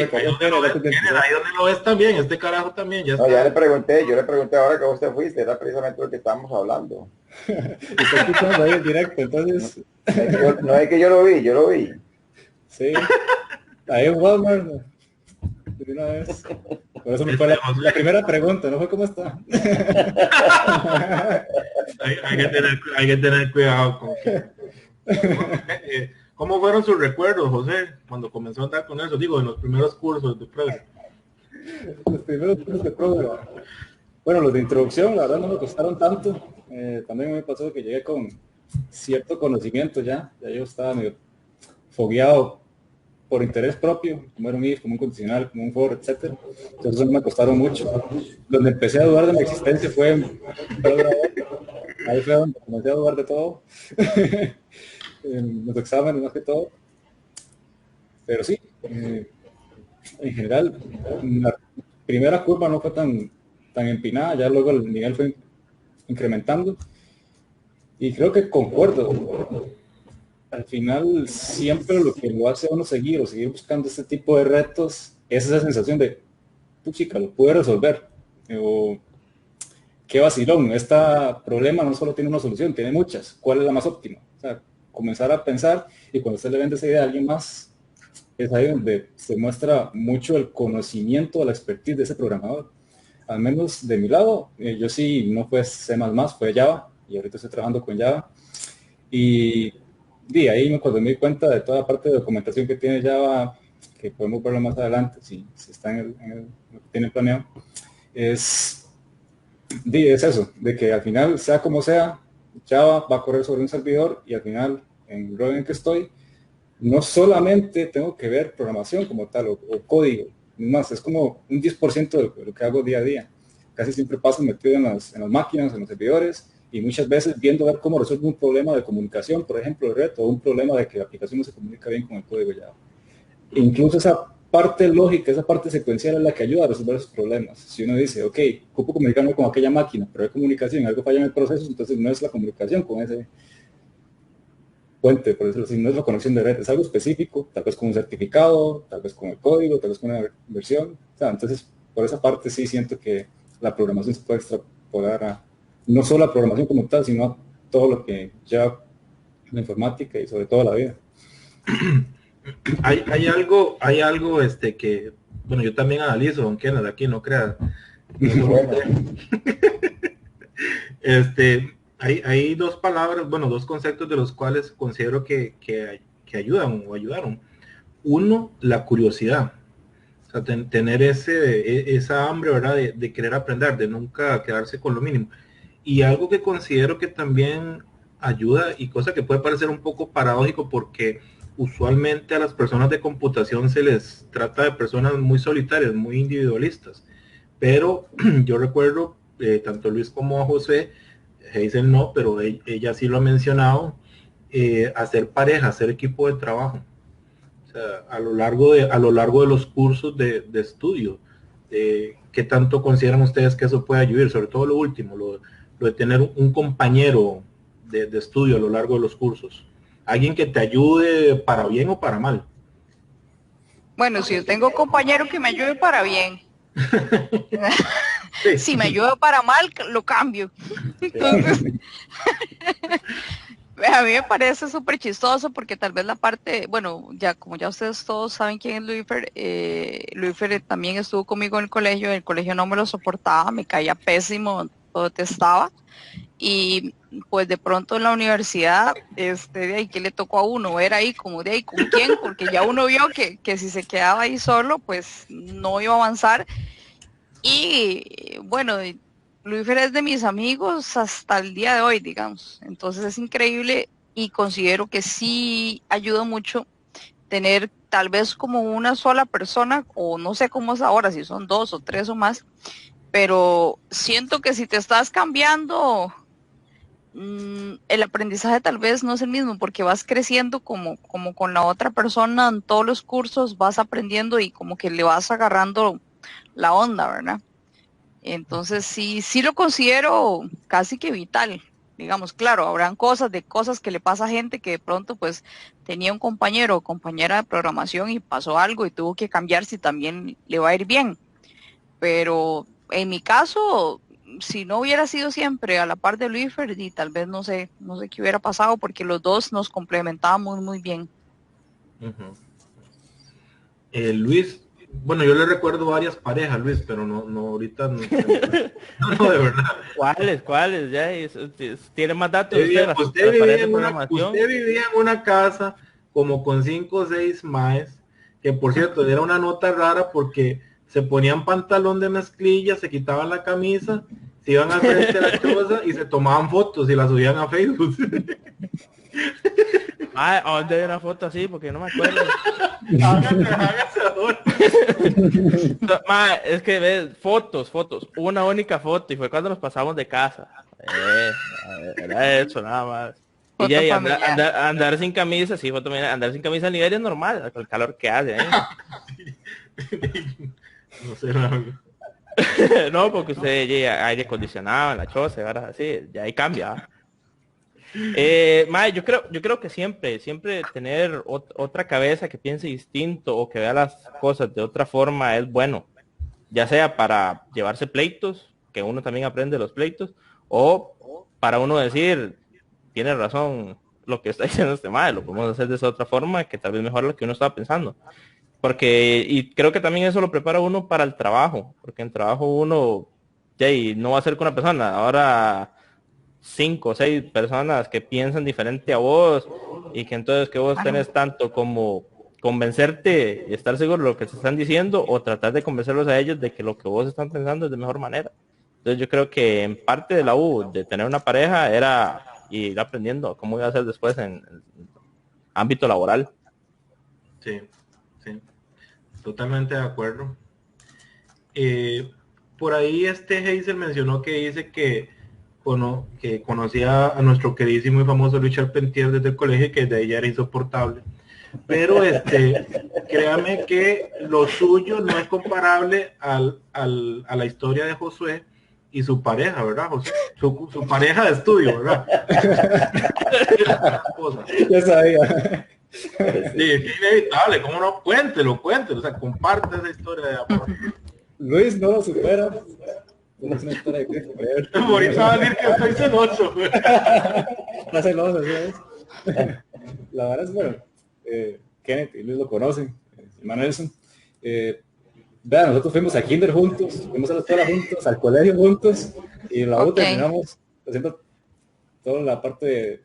ahí donde lo ves, ahí donde lo ves también, este carajo también, ya No, está. yo le pregunté ahora que usted fuiste, era precisamente lo que estábamos hablando. Está escuchando ahí en directo, entonces. No es que yo lo vi, yo lo vi. Sí. Ahí en Walmart. De una vez. Por eso me fue la primera pregunta, ¿no fue cómo está? Hay que tener cuidado con ¿cómo fueron sus recuerdos, José, cuando comenzó a andar con eso? Digo, en los primeros cursos de prueba. Los primeros cursos de prueba. Bueno, los de introducción, la verdad no me costaron tanto. También me pasó que llegué con cierto conocimiento ya yo estaba medio fogueado por interés propio, como era un IF, como un condicional, como un for, etcétera. Entonces eso no me costaron mucho. Donde empecé a dudar de mi existencia fue en ahí fue donde comencé a dudar de todo. En los exámenes más que todo. Pero sí, en general, la primera curva no fue tan empinada, ya luego el nivel fue incrementando. Y creo que concuerdo. Al final, siempre lo que lo hace a uno seguir buscando este tipo de retos es esa sensación de, puchica, lo pude resolver. O qué vacilón, este problema no solo tiene una solución, tiene muchas. ¿Cuál es la más óptima? O sea, comenzar a pensar, y cuando usted le vende esa idea a alguien más, es ahí donde se muestra mucho el conocimiento, la expertise de ese programador. Al menos de mi lado, yo sí no fue C++, fue Java, y ahorita estoy trabajando con Java. Y ahí cuando me di cuenta de toda la parte de documentación que tiene Java, que podemos verlo más adelante, si está en lo que tiene planeado, es eso, de que al final, sea como sea, Java va a correr sobre un servidor, y al final, en el rol en que estoy, no solamente tengo que ver programación como tal, o código, más, es como un 10% de lo que hago día a día. Casi siempre paso metido en las máquinas, en los servidores, y muchas veces viendo ver cómo resuelve un problema de comunicación, por ejemplo, de red, o un problema de que la aplicación no se comunica bien con el código Java. E incluso esa parte lógica, esa parte secuencial es la que ayuda a resolver esos problemas. Si uno dice, ok, ocupo comunicarme con aquella máquina, pero hay comunicación, algo falla en el proceso, entonces no es la comunicación con ese puente, por decirlo así, no es la conexión de red, es algo específico, tal vez con un certificado, tal vez con el código, tal vez con una versión. O sea, entonces, por esa parte sí siento que la programación se puede extrapolar a no solo la programación como tal, sino a todo lo que lleva la informática y sobre todo la vida. Hay algo que, bueno, yo también analizo, don Kenneth, aquí no creas. Hay dos palabras, bueno, dos conceptos de los cuales considero que ayudan o ayudaron. Uno, la curiosidad. O sea, tener esa hambre, ¿verdad? De querer aprender, de nunca quedarse con lo mínimo. Y algo que considero que también ayuda, y cosa que puede parecer un poco paradójico, porque usualmente a las personas de computación se les trata de personas muy solitarias, muy individualistas. Pero yo recuerdo, tanto Luis como a José, Hazel no, pero ella sí lo ha mencionado, hacer pareja, hacer equipo de trabajo. O sea, a lo largo de los cursos de estudio, ¿qué tanto consideran ustedes que eso puede ayudar? Sobre todo lo último, lo de tener un compañero de estudio a lo largo de los cursos. Alguien que te ayude para bien o para mal. Bueno, si yo tengo compañero que me ayude para bien. Sí. Si me ayuda para mal, lo cambio. Entonces, a mí me parece súper chistoso porque tal vez la parte, bueno, ya como ya ustedes todos saben quién es Luifer, Luifer también estuvo conmigo en el colegio no me lo soportaba, me caía pésimo, lo detestaba, y pues de pronto en la universidad, de ahí que le tocó a uno ver ahí como de ahí con quién, porque ya uno vio que si se quedaba ahí solo, pues no iba a avanzar. Y bueno, Luifer es de mis amigos hasta el día de hoy, digamos. Entonces es increíble y considero que sí ayuda mucho tener tal vez como una sola persona, o no sé cómo es ahora, si son dos o tres o más, pero siento que si te estás cambiando el aprendizaje tal vez no es el mismo porque vas creciendo como con la otra persona en todos los cursos, vas aprendiendo y como que le vas agarrando la onda, ¿verdad? Entonces sí lo considero casi que vital. Digamos, claro, habrán cosas que le pasa a gente que de pronto pues tenía un compañero o compañera de programación y pasó algo y tuvo que cambiar si también le va a ir bien. Pero en mi caso, si no hubiera sido siempre a la par de Luifer, y tal vez no sé qué hubiera pasado porque los dos nos complementábamos muy bien. Ujú. Luis, bueno, yo le recuerdo varias parejas, Luis, pero no ahorita no, no, de verdad. ¿Cuáles? Ya, tiene más datos usted, Usted las paredes vivía de en programación. usted vivía en una casa como con 5 o 6 maes, que por cierto era una nota rara porque se ponían pantalón de mezclilla, se quitaban la camisa, se iban al frente de la choza y se tomaban fotos y las subían a Facebook. Ah, ¿a dónde hay una foto así? Porque no me acuerdo. Hágase ahora. No, ma, es que ves, fotos, una única foto y fue cuando nos pasamos de casa. Era eso, nada más. Y ya, Foto y familiar. andar sin camisa, sí, foto, mira, andar sin camisa al nivel es normal, con el calor que hace, ¿eh? No sé, no. No, porque usted llega aire acondicionado en la choza, ahora así, ya ahí cambia. ¿Ah? Yo creo que siempre tener otra cabeza que piense distinto o que vea las cosas de otra forma es bueno, ya sea para llevarse pleitos, que uno también aprende los pleitos, o para uno decir, tiene razón lo que está diciendo este mae, lo podemos hacer de esa otra forma, que tal vez mejor lo que uno estaba pensando. Porque, y creo que también eso lo prepara uno para el trabajo, porque en trabajo uno, ya, y no va a ser con una persona, ahora 5 o 6 personas que piensan diferente a vos y que entonces que vos Claro. tenés tanto como convencerte y estar seguro de lo que te están diciendo o tratar de convencerlos a ellos de que lo que vos están pensando es de mejor manera. Entonces yo creo que en parte de la U de tener una pareja era ir aprendiendo cómo iba a ser después en el ámbito laboral. Sí, sí, totalmente de acuerdo. Eh, por ahí Hazel mencionó que dice que conocía a nuestro queridísimo y famoso Luis Charpentier desde el colegio y que de ella era insoportable. Pero créame que lo suyo no es comparable a la historia de Josué y su pareja, ¿verdad, José? Su pareja de estudio, ¿verdad? Ya sabía. Sí, es que es inevitable, ¿cómo no? Cuéntelo, o sea, comparte esa historia de amor. Luis no lo supera. Es una historia de Cristo, creer. Ahorita va a decir que estoy celoso. No celoso, ¿sabes? La verdad es, bueno, Kenneth y Luis lo conocen, hermano Nelson. Vean, nosotros fuimos a kinder juntos, fuimos a la escuela juntos, al colegio juntos, y la U Ok. terminamos haciendo toda la parte de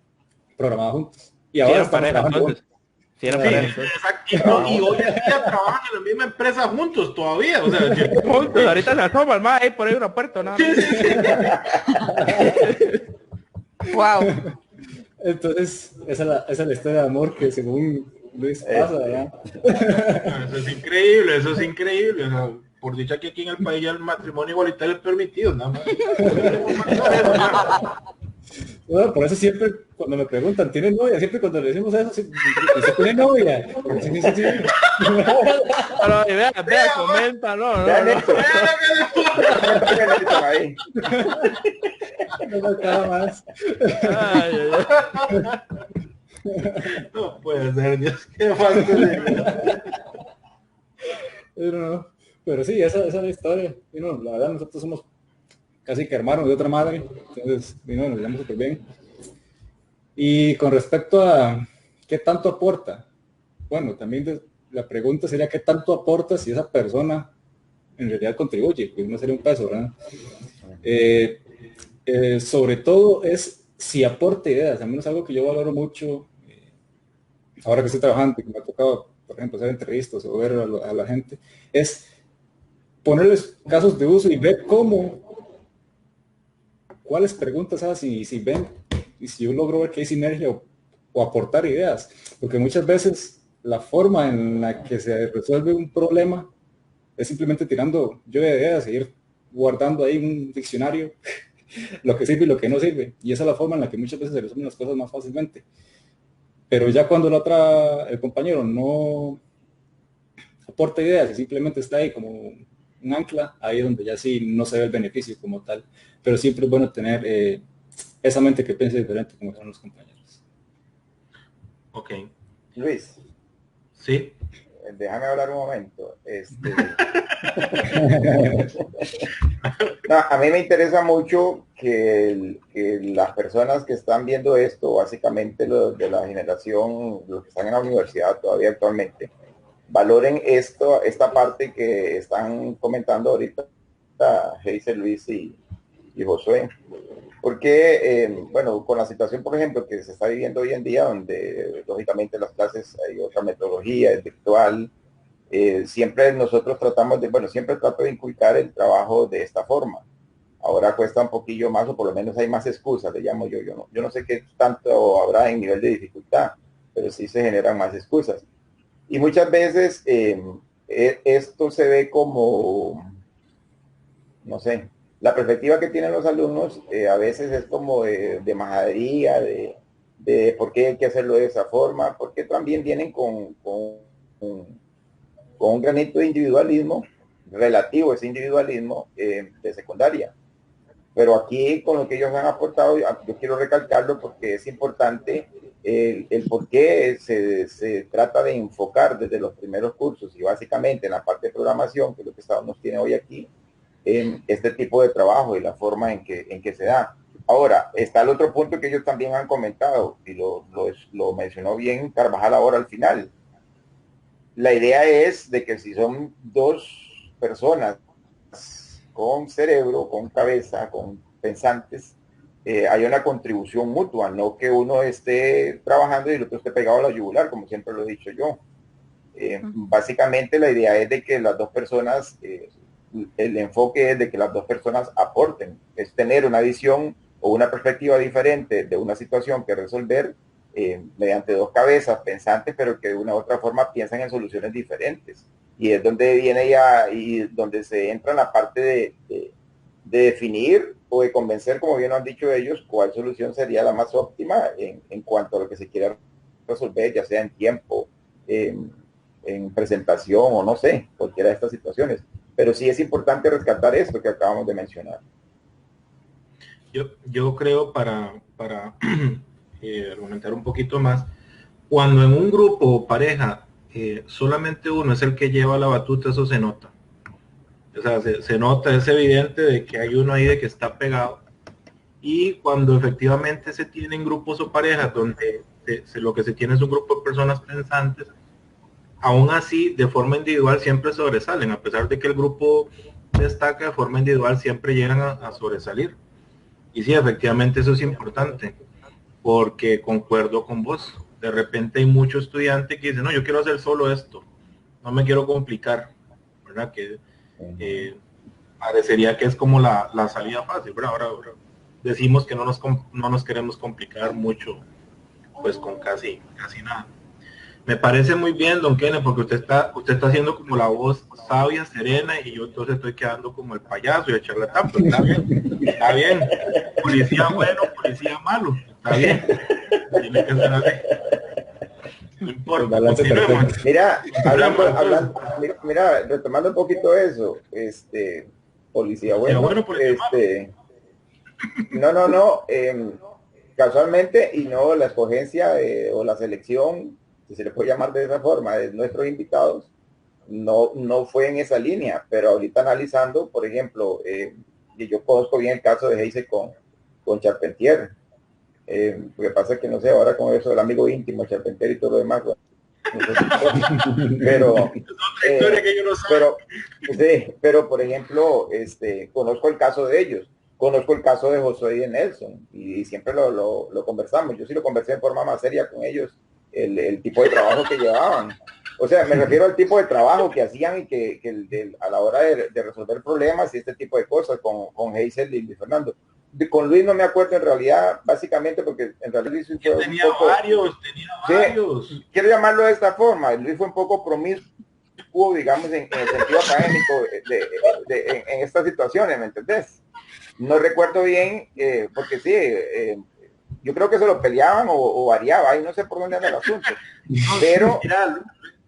programada juntos. Y Si ahora eran estamos pareja trabajando entonces. juntos. Si eran Sí, pareja entonces. exacto. Y hoy en día trabajan en la misma empresa juntos todavía. O sea, Juntos, ahorita se asoma el mae ahí por ahí una puerta, nada más. Wow. Entonces, esa es la historia de amor que según Luis pasa, ¿ya? eso es increíble, eso es increíble. O sea, por dicha que aquí en el país ya el matrimonio igualitario es permitido, nada más. Bueno, por eso siempre cuando me preguntan, ¿tienes novia? Siempre cuando le decimos eso, ¿usted tiene novia? Sí, sí, sí. No, y vea, comenta, no. Ahí. No faltaba más. Ay. No puede ser, Dios, qué falta de... Pero sí, esa es la historia. Y no, la verdad, nosotros somos casi que hermanos de otra madre, entonces, y no, nos llevamos súper bien. Y con respecto a qué tanto aporta, bueno, también la pregunta sería qué tanto aporta si esa persona en realidad contribuye, pues no sería un peso, ¿verdad? Sobre todo es si aporta ideas, a mí es algo que yo valoro mucho, ahora que estoy trabajando y que me ha tocado, por ejemplo, hacer entrevistas o ver a la gente, es ponerles casos de uso y ver cuáles preguntas hacen y si ven, y si yo logro ver que hay sinergia o aportar ideas, porque muchas veces la forma en la que se resuelve un problema es simplemente tirando lluvia de ideas, seguir guardando ahí un diccionario lo que sirve y lo que no sirve. Y esa es la forma en la que muchas veces se resuelven las cosas más fácilmente. Pero ya cuando el compañero no aporta ideas y simplemente está ahí como un ancla, ahí es donde ya sí no se ve el beneficio como tal. Pero siempre es bueno tener esa mente que piense diferente, como son los compañeros. Ok. Luis. Sí. Déjame hablar un momento. No, a mí me interesa mucho que las personas que están viendo esto, básicamente los de la generación, los que están en la universidad todavía actualmente, valoren esta parte que están comentando ahorita Hazel, Luis y Josué. Porque, bueno, con la situación, por ejemplo, que se está viviendo hoy en día, donde lógicamente las clases hay otra metodología, es virtual, siempre nosotros tratamos de, bueno, siempre trato de inculcar el trabajo de esta forma. Ahora cuesta un poquillo más, o por lo menos hay más excusas, le llamo yo. Yo no sé qué tanto habrá en nivel de dificultad, pero sí se generan más excusas. Y muchas veces esto se ve como, no sé, la perspectiva que tienen los alumnos a veces es como de majadería, de por qué hay que hacerlo de esa forma, porque también vienen con un granito de individualismo relativo, ese individualismo de secundaria. Pero aquí con lo que ellos han aportado, yo quiero recalcarlo porque es importante el por qué se trata de enfocar desde los primeros cursos y básicamente en la parte de programación, que es lo que nos tiene hoy aquí, en este tipo de trabajo y la forma en que se da. Ahora, está el otro punto que ellos también han comentado y lo mencionó bien Carvajal ahora al final. La idea es de que si son dos personas con cerebro, con cabeza, con pensantes, hay una contribución mutua, no que uno esté trabajando y el otro esté pegado a la yugular, como siempre lo he dicho yo. Básicamente la idea es de que las dos personas, el enfoque es de que las dos personas aporten, es tener una visión o una perspectiva diferente de una situación que resolver mediante dos cabezas pensantes, pero que de una u otra forma piensan en soluciones diferentes. Y es donde viene ya y donde se entra en la parte de definir o de convencer, como bien lo han dicho ellos, cuál solución sería la más óptima en cuanto a lo que se quiera resolver, ya sea en tiempo, en presentación o no sé, cualquiera de estas situaciones. Pero sí es importante rescatar esto que acabamos de mencionar. Yo creo para argumentar un poquito más, cuando en un grupo o pareja solamente uno es el que lleva la batuta, eso se nota. O sea, se nota, es evidente de que hay uno ahí de que está pegado. Y cuando efectivamente se tienen grupos o parejas donde lo que se tiene es un grupo de personas pensantes, aún así de forma individual siempre sobresalen, a pesar de que el grupo destaca, de forma individual siempre llegan a sobresalir. Y sí, efectivamente eso es importante, porque concuerdo con vos. De repente hay mucho estudiante que dice, no, yo quiero hacer solo esto, no me quiero complicar, ¿verdad? Que parecería que es como la salida fácil, ¿verdad? Ahora decimos que no nos queremos complicar mucho, pues con casi nada. Me parece muy bien, don Kenneth, porque usted está haciendo como la voz sabia, serena, y yo entonces estoy quedando como el payaso y el charlatán, pero está bien. Policía bueno, policía malo, está bien. Tiene que ser así. No importa, continuemos. Mira, mira, retomando un poquito eso, policía bueno, policía no, casualmente, y no la escogencia o la selección, si se le puede llamar de esa forma, de nuestros invitados, no fue en esa línea, pero ahorita analizando, por ejemplo, y yo conozco bien el caso de Heise con Charpentier. Lo que pasa es que no sé, ahora con eso del amigo íntimo, Charpentier y todo lo demás, bueno, pero por ejemplo, conozco el caso de ellos, conozco el caso de Josué y de Nelson, y siempre lo conversamos. Yo sí lo conversé de forma más seria con ellos, el tipo de trabajo que llevaban. O sea, me refiero al tipo de trabajo que hacían y que a la hora de resolver problemas y este tipo de cosas con Hazel y Fernando. Con Luis no me acuerdo en realidad, básicamente porque en realidad Luis fue tenía varios. Quiero llamarlo de esta forma. Luis fue un poco promiscuo, digamos, en el sentido académico en estas situaciones, ¿me entendés? No recuerdo bien, porque sí, yo creo que se lo peleaban o variaba, ahí no sé por dónde anda el asunto. Pero, Mira,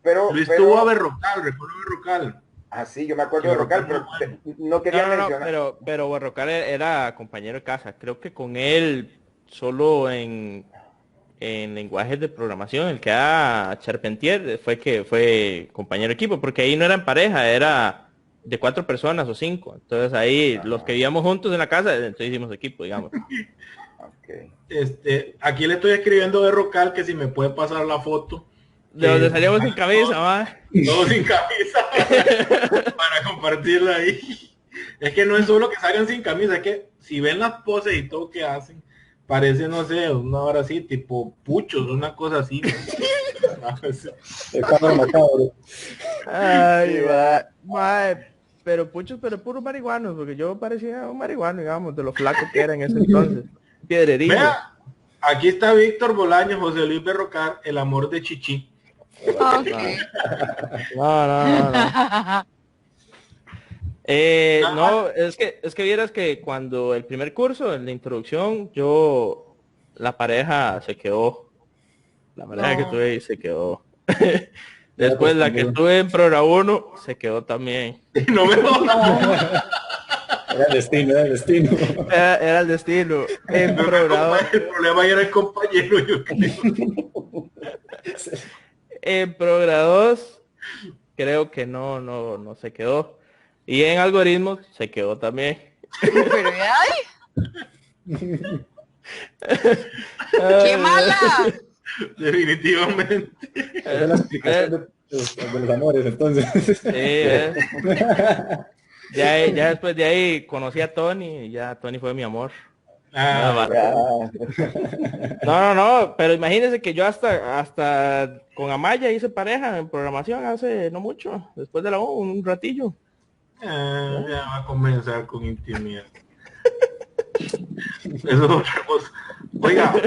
pero, Luis pero, tuvo a Berrocal, recuerdo a Berrocal. así yo me Que acuerdo de Berrocal Rocal, muy pero bueno. no quería mencionar. Pero Berrocal era compañero de casa. Creo que con él solo en lenguajes de programación, el que era Charpentier fue compañero de equipo, porque ahí no eran pareja, era de 4 personas o 5. Entonces ahí los que vivíamos juntos en la casa, entonces hicimos equipo, digamos. Okay. Aquí le estoy escribiendo a Berrocal que si me puede pasar la foto. De donde salíamos sin camisa, va. Todos sin camisa para compartirla ahí. Es que no es solo que salgan sin camisa, es que si ven las poses y todo que hacen, parece, no sé, una hora así, tipo puchos, una cosa así. El cámara macabro. Ay, pero puchos, pero puros marihuanos, porque yo parecía un marihuano, digamos, de lo flaco que era en ese entonces. Piedrerillo. Vea, aquí está Víctor Bolaño, José Luis Berrocal, el amor de Chichi. Ok. No. No, es que vieras que cuando el primer curso, en la introducción, la pareja se quedó. La pareja que No. tuve ahí se quedó. Ya Después la que correspondió. tuve en programa 1 se quedó también. No me jodas. Era el destino, era el destino. Era el destino. En programa, El problema ya era el compañero, yo creo. en programa 2 creo que no se quedó. Y en algoritmos se quedó también. Pero ¡qué mala! Definitivamente. Esa es la explicación de los amores, entonces. Ya después de ahí conocí a Tony y ya Tony fue mi amor. No, pero imagínense que yo hasta con Amaya hice pareja en programación hace no mucho, después de la U, un ratillo. Ya va a comenzar con intimidad. Eso es otra cosa. Oiga,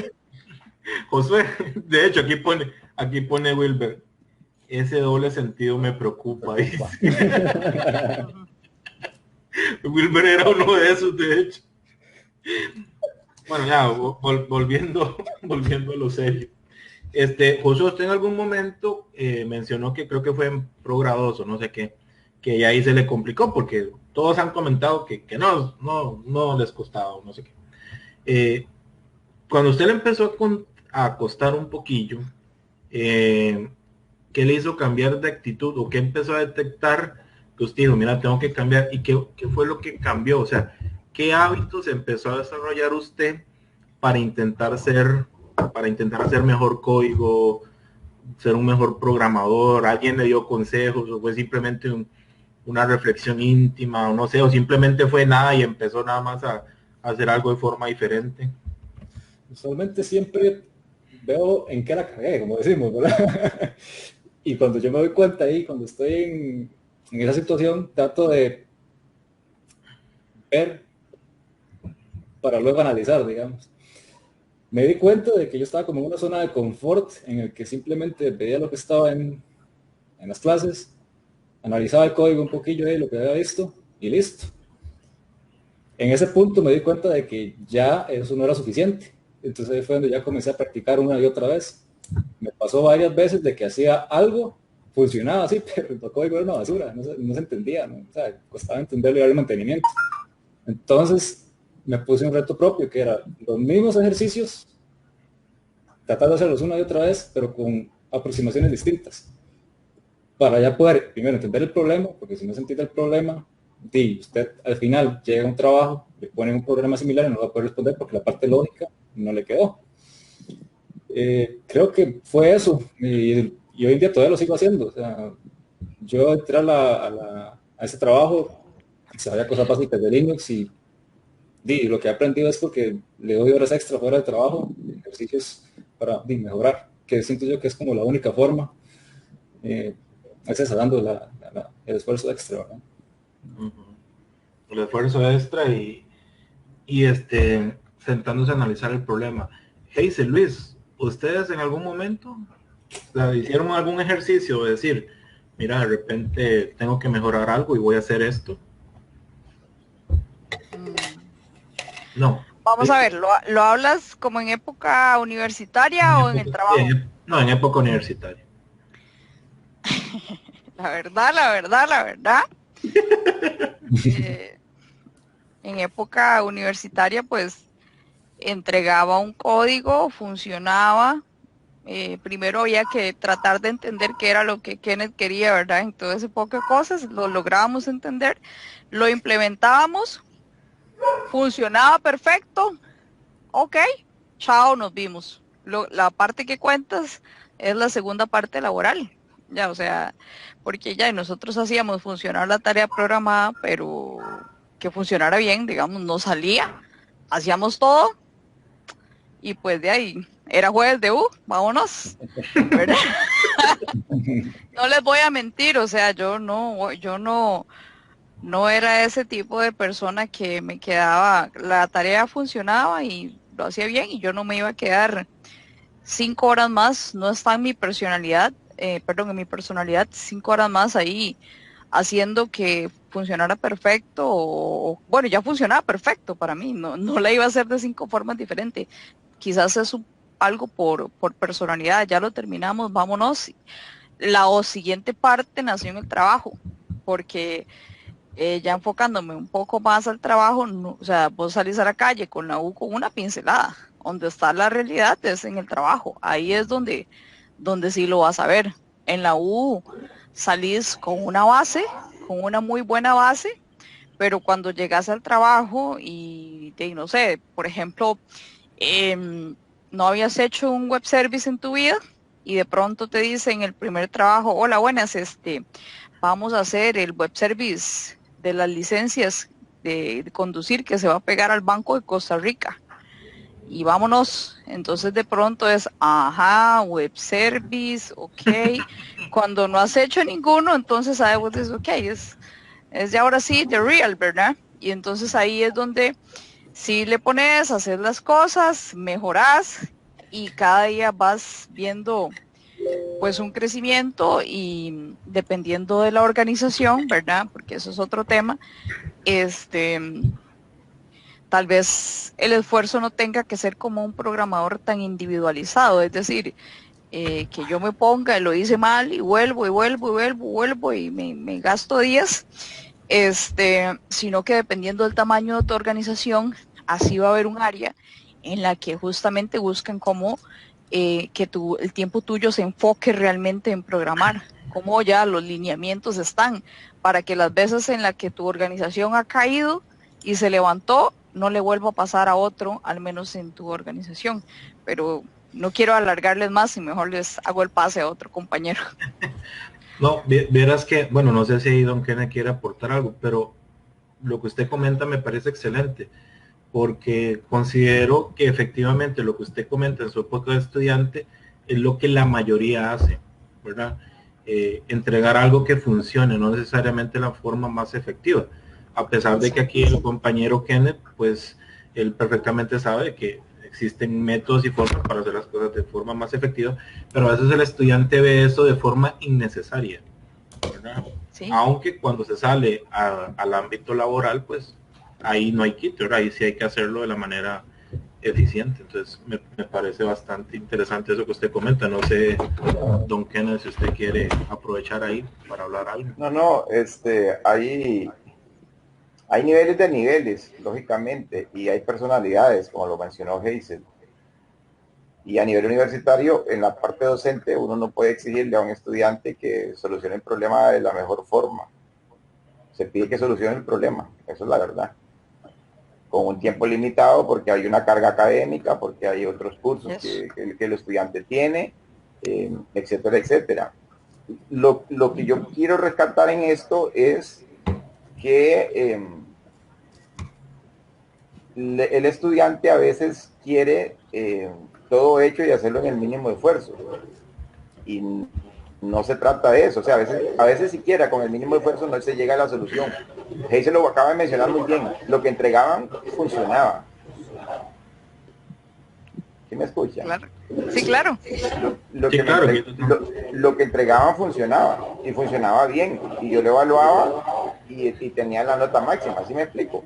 Josué, de hecho aquí pone Wilber, ese doble sentido me preocupa. Dice. Wilber era uno de esos, de hecho. Bueno, ya, volviendo a lo serio. Josué, usted en algún momento mencionó que creo que fue en progrado o no sé qué, que ya ahí se le complicó porque todos han comentado que no les costaba, no sé qué. Cuando usted le empezó a costar un poquillo, ¿qué le hizo cambiar de actitud o qué empezó a detectar que usted dijo, mira, tengo que cambiar? ¿Y qué fue lo que cambió? O sea, ¿qué hábitos empezó a desarrollar usted para intentar hacer mejor código, ser un mejor programador? ¿Alguien le dio consejos o fue simplemente una reflexión íntima o no sé, o simplemente fue nada y empezó nada más a hacer algo de forma diferente? Usualmente siempre veo en qué la cagué, como decimos, ¿verdad? Y cuando yo me doy cuenta ahí, cuando estoy en esa situación, trato de ver para luego analizar, digamos. Me di cuenta de que yo estaba como en una zona de confort en el que simplemente veía lo que estaba en las clases, analizaba el código un poquillo ahí, lo que había visto, y listo. En ese punto me di cuenta de que ya eso no era suficiente. Entonces ahí fue donde ya comencé a practicar una y otra vez. Me pasó varias veces de que hacía algo, funcionaba así, pero el código era una basura, no se entendía, ¿no? O sea, costaba entenderlo y darle mantenimiento. Entonces me puse un reto propio, que era los mismos ejercicios, tratar de hacerlos una y otra vez, pero con aproximaciones distintas, para ya poder primero entender el problema, porque si no se entiende el problema, usted al final llega a un trabajo, le ponen un problema similar y no va a poder responder porque la parte lógica no le quedó. Creo que fue eso, y hoy en día todavía lo sigo haciendo. O sea, yo entré a ese trabajo, sabía cosas básicas de Linux y lo que he aprendido es porque le doy horas extra fuera de trabajo, ejercicios para mejorar, que siento yo que es como la única forma, accesando el esfuerzo extra, ¿verdad? El esfuerzo extra y sentándose a analizar el problema. Hazel, Luis, ¿ustedes en algún momento hicieron algún ejercicio de decir, mira, de repente tengo que mejorar algo y voy a hacer esto? No. Vamos a ver, ¿lo hablas como en época universitaria o en el trabajo? No, en época universitaria. La verdad. eh, en época universitaria, pues, entregaba un código, funcionaba. Primero había que tratar de entender qué era lo que Kenneth quería, ¿verdad? En todo ese poco de cosas, lo lográbamos entender, lo implementábamos, funcionaba perfecto, ok, chao, nos vimos. La parte que cuentas es la segunda parte laboral, ya, o sea, porque ya nosotros hacíamos funcionar la tarea programada, pero que funcionara bien, digamos, no salía, hacíamos todo y pues de ahí era jueves de vámonos, ¿verdad? No les voy a mentir, o sea, yo no era ese tipo de persona que me quedaba, la tarea funcionaba y lo hacía bien y yo no me iba a quedar 5 horas más, no está en mi personalidad, en mi personalidad, 5 horas más ahí haciendo que funcionara perfecto, bueno, ya funcionaba perfecto para mí, no la iba a hacer de 5 formas diferentes, quizás es algo por personalidad, ya lo terminamos, vámonos. Siguiente parte nació en el trabajo, porque ya enfocándome un poco más al trabajo, o sea, vos salís a la calle con la U con una pincelada, donde está la realidad es en el trabajo, ahí es donde sí lo vas a ver. En la U salís con una base, con una muy buena base, pero cuando llegas al trabajo y no sé, por ejemplo, no habías hecho un web service en tu vida y de pronto te dicen el primer trabajo, hola, buenas, vamos a hacer el web service de las licencias de conducir que se va a pegar al Banco de Costa Rica. Y vámonos, entonces de pronto es, ajá, web service, ok. Cuando no has hecho ninguno, entonces ahí vos dices, ok, es de ahora sí, the real, ¿verdad? Y entonces ahí es donde si le pones a hacer las cosas, mejoras y cada día vas viendo pues un crecimiento y dependiendo de la organización, ¿verdad? Porque eso es otro tema, este, tal vez el esfuerzo no tenga que ser como un programador tan individualizado, es decir, que yo me ponga, lo hice mal y vuelvo y vuelvo y vuelvo, vuelvo y me gasto días, sino que dependiendo del tamaño de tu organización, así va a haber un área en la que justamente buscan cómo que el tiempo tuyo se enfoque realmente en programar, cómo ya los lineamientos están, para que las veces en las que tu organización ha caído y se levantó, no le vuelva a pasar a otro, al menos en tu organización. Pero no quiero alargarles más y mejor les hago el pase a otro compañero. No, vieras que, bueno, no sé si ahí Don Kenneth quiere aportar algo, pero lo que usted comenta me parece excelente, porque considero que efectivamente lo que usted comenta en su época de estudiante es lo que la mayoría hace, ¿verdad? Entregar algo que funcione, no necesariamente la forma más efectiva, a pesar de que aquí el compañero Kenneth, pues, él perfectamente sabe que existen métodos y formas para hacer las cosas de forma más efectiva, pero a veces el estudiante ve eso de forma innecesaria, ¿verdad? Sí. Aunque cuando se sale al ámbito laboral, pues ahí no hay quito, ¿verdad? Ahí sí hay que hacerlo de la manera eficiente. Entonces me parece bastante interesante eso que usted comenta. No sé, Don Kenneth, si usted quiere aprovechar ahí para hablar algo. No, hay niveles de niveles, lógicamente, y hay personalidades, como lo mencionó Hazel. Y a nivel universitario, en la parte docente, uno no puede exigirle a un estudiante que solucione el problema de la mejor forma. Se pide que solucione el problema, eso es la verdad. Con un tiempo limitado, porque hay una carga académica, porque hay otros cursos que el estudiante tiene, etcétera, etcétera. Lo que yo quiero rescatar en esto es que el estudiante a veces quiere todo hecho y hacerlo en el mínimo esfuerzo. Y no se trata de eso. O sea, a veces siquiera con el mínimo esfuerzo no se llega a la solución. Hazel lo acaba de mencionar muy bien. Lo que entregaban funcionaba. ¿Sí me escuchan? Claro. Sí, claro. Lo que entregaban funcionaba y funcionaba bien. Y yo lo evaluaba y tenía la nota máxima. ¿Sí me explico?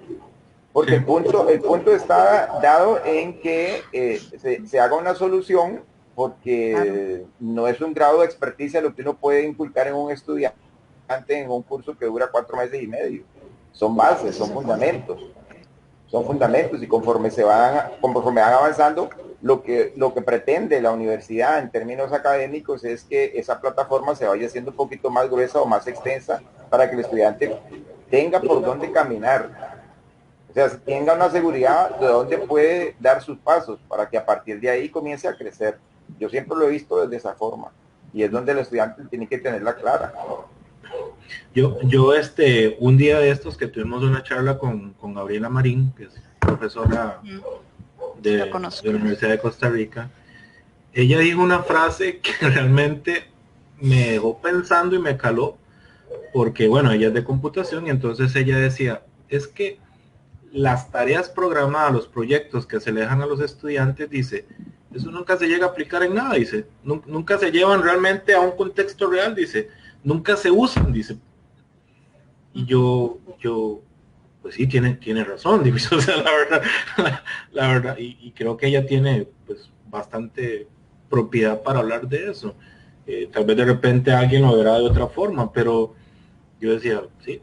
Porque Sí. el punto está dado en que se haga una solución, porque no es un grado de experticia lo que uno puede inculcar en un estudiante en un curso que dura 4 meses y medio. Son bases, son fundamentos y conforme van avanzando, lo que pretende la universidad en términos académicos es que esa plataforma se vaya haciendo un poquito más gruesa o más extensa para que el estudiante tenga por dónde caminar. O sea, tenga una seguridad de dónde puede dar sus pasos para que a partir de ahí comience a crecer. Yo siempre lo he visto desde esa forma y es donde el estudiante tiene que tenerla clara. Yo un día de estos que tuvimos una charla con Gabriela Marín, que es profesora de la Universidad de Costa Rica, ella dijo una frase que realmente me dejó pensando y me caló, porque bueno, ella es de computación y entonces ella decía, es que las tareas programadas, los proyectos que se le dejan a los estudiantes, dice, eso nunca se llega a aplicar en nada, dice, nunca se llevan realmente a un contexto real, dice, nunca se usan, dice. Y yo, pues sí, tiene razón, digo, o sea, la verdad, y creo que ella tiene, pues, bastante propiedad para hablar de eso. Tal vez de repente alguien lo verá de otra forma, pero yo decía, sí,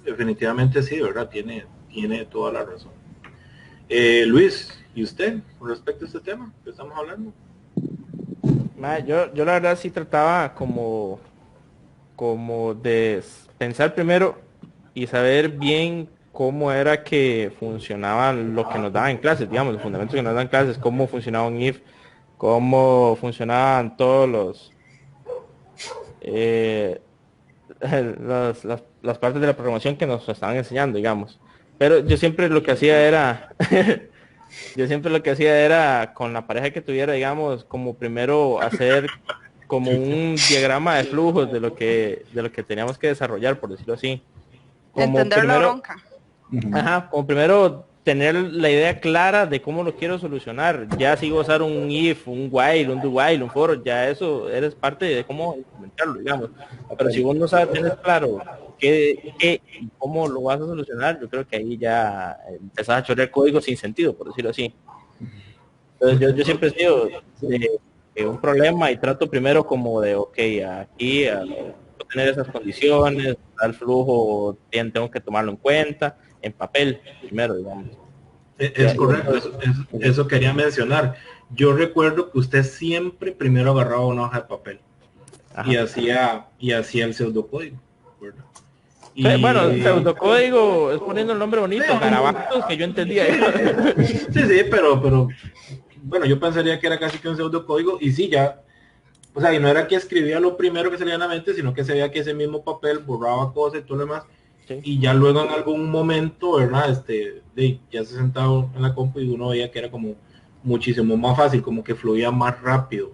definitivamente sí, ¿verdad? Tiene toda la razón. Luis, ¿y usted con respecto a este tema que estamos hablando? Yo la verdad sí trataba como de pensar primero y saber bien cómo era que funcionaba lo que nos daban en clases, digamos, los fundamentos que nos dan en clases, cómo funcionaba un if, cómo funcionaban todos los las partes de la programación que nos estaban enseñando, digamos. Pero yo siempre lo que hacía era con la pareja que tuviera, digamos, como primero hacer como un diagrama de flujos de lo que teníamos que desarrollar, por decirlo así. Como Entender la primero, bronca. como primero tener la idea clara de cómo lo quiero solucionar. Ya si usar un if, un while, un do while, un for, ya eso eres parte de cómo implementarlo, digamos. Pero si vos no sabes, tienes claro qué y cómo lo vas a solucionar, yo creo que ahí ya empezás a chorear código sin sentido, por decirlo así. Entonces yo siempre he sido de un problema y trato primero como de, ok, aquí tener esas condiciones, tal flujo, tengo que tomarlo en cuenta, en papel primero, digamos. Es correcto, eso quería mencionar. Yo recuerdo que usted siempre primero agarraba una hoja de papel. Ajá. y hacía el pseudocódigo, ¿verdad? Bueno, el pseudocódigo es poniendo el nombre bonito, garabatos que yo entendía. Sí, pero bueno, yo pensaría que era casi que un pseudocódigo y sí, ya, o sea, y no era que escribía lo primero que salía en la mente, sino que se veía que ese mismo papel borraba cosas y todo lo demás. Sí. Y ya luego en algún momento, ¿verdad? Ya se sentaba en la compu y uno veía que era como muchísimo más fácil, como que fluía más rápido.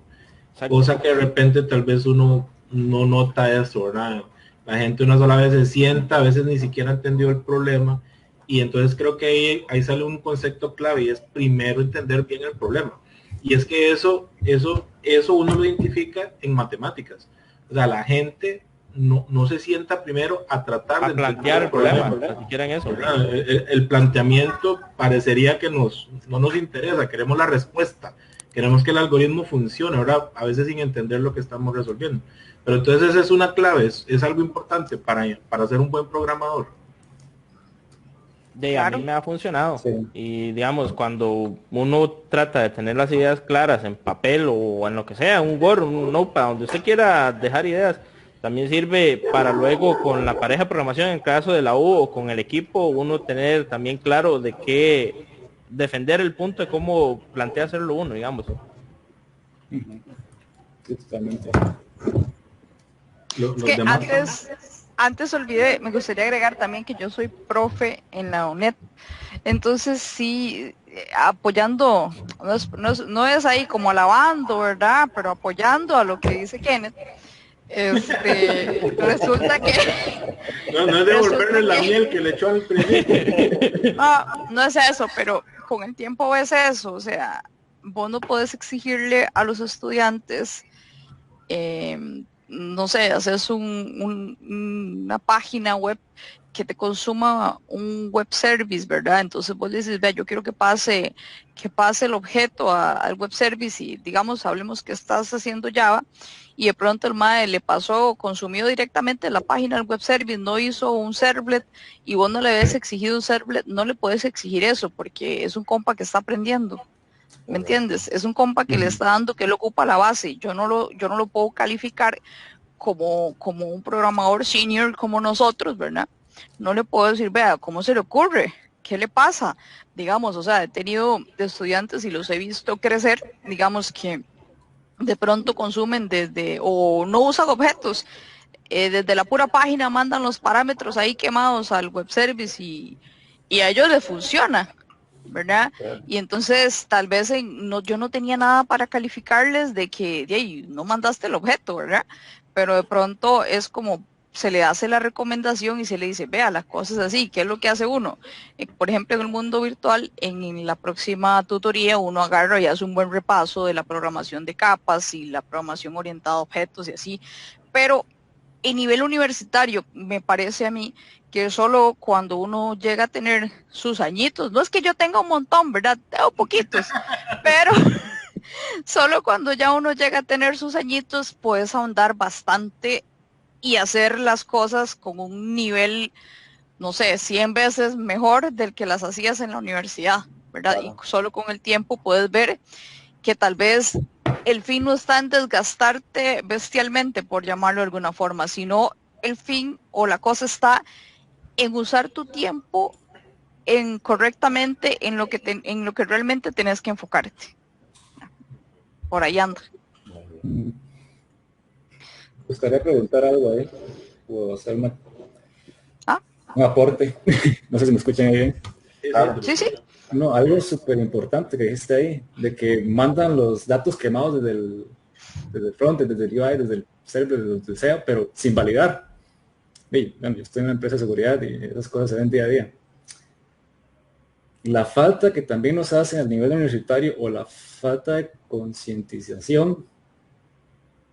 Exacto. Cosa que de repente tal vez uno no nota eso, ¿verdad? La gente una sola vez se sienta, a veces ni siquiera entendió el problema, y entonces creo que ahí sale un concepto clave y es primero entender bien el problema. Y es que eso uno lo identifica en matemáticas. O sea, la gente no se sienta primero a tratar de plantear el problema, si quieren eso. El planteamiento parecería que no nos interesa, queremos la respuesta, queremos que el algoritmo funcione, ahora a veces sin entender lo que estamos resolviendo. Pero entonces esa es una clave, es algo importante para ser un buen programador. A mí me ha funcionado. Sí. Y digamos, cuando uno trata de tener las ideas claras en papel o en lo que sea, un Word, un Notepad, donde usted quiera dejar ideas, también sirve para luego con la pareja de programación, en el caso de la U o con el equipo, uno tener también claro de qué defender el punto de cómo plantea hacerlo uno, digamos. Sí, totalmente. Es que antes olvidé, me gustaría agregar también que yo soy profe en la UNED, entonces sí, apoyando, no es ahí como alabando, ¿verdad? Pero apoyando a lo que dice Kenneth, resulta que... No es devolverle la miel que le echó al principio. No es eso, pero con el tiempo es eso, o sea, vos no podés exigirle a los estudiantes no sé, haces una página web que te consuma un web service, ¿verdad? Entonces vos le dices, vea, yo quiero que pase el objeto al web service y digamos, hablemos que estás haciendo Java y de pronto el MAE le pasó, consumió directamente la página del web service, no hizo un servlet y vos no le habías exigido un servlet, no le puedes exigir eso porque es un compa que está aprendiendo. ¿Me entiendes? Es un compa que le está dando, que le ocupa la base. Yo no lo puedo calificar como un programador senior como nosotros, ¿verdad? No le puedo decir, vea, ¿cómo se le ocurre? ¿Qué le pasa? Digamos, o sea, he tenido estudiantes y los he visto crecer, digamos que de pronto consumen o no usan objetos, desde la pura página mandan los parámetros ahí quemados al web service y a ellos les funciona, ¿verdad? Y entonces tal vez yo no tenía nada para calificarles de que no mandaste el objeto, ¿verdad? Pero de pronto es como se le hace la recomendación y se le dice, vea, las cosas así, ¿qué es lo que hace uno? Por ejemplo, en el mundo virtual, en la próxima tutoría uno agarra y hace un buen repaso de la programación de capas y la programación orientada a objetos y así, pero en nivel universitario, me parece a mí que solo cuando uno llega a tener sus añitos, no es que yo tenga un montón, ¿verdad? Tengo poquitos, pero solo cuando ya uno llega a tener sus añitos, puedes ahondar bastante y hacer las cosas con un nivel, no sé, 100 veces mejor del que las hacías en la universidad, ¿verdad? Claro. Y solo con el tiempo puedes ver que tal vez el fin no está en desgastarte bestialmente, por llamarlo de alguna forma, sino el fin o la cosa está en usar tu tiempo correctamente en lo que realmente tenés que enfocarte. Por ahí anda. Me gustaría preguntar algo ahí, o hacer un aporte. No sé si me escuchan ahí bien. Sí, sí. No, algo súper importante que dijiste ahí, de que mandan los datos quemados desde el front, desde el UI, desde el server, desde donde sea, pero sin validar. Bueno, yo estoy en una empresa de seguridad y esas cosas se ven día a día. La falta que también nos hacen a nivel universitario o la falta de concientización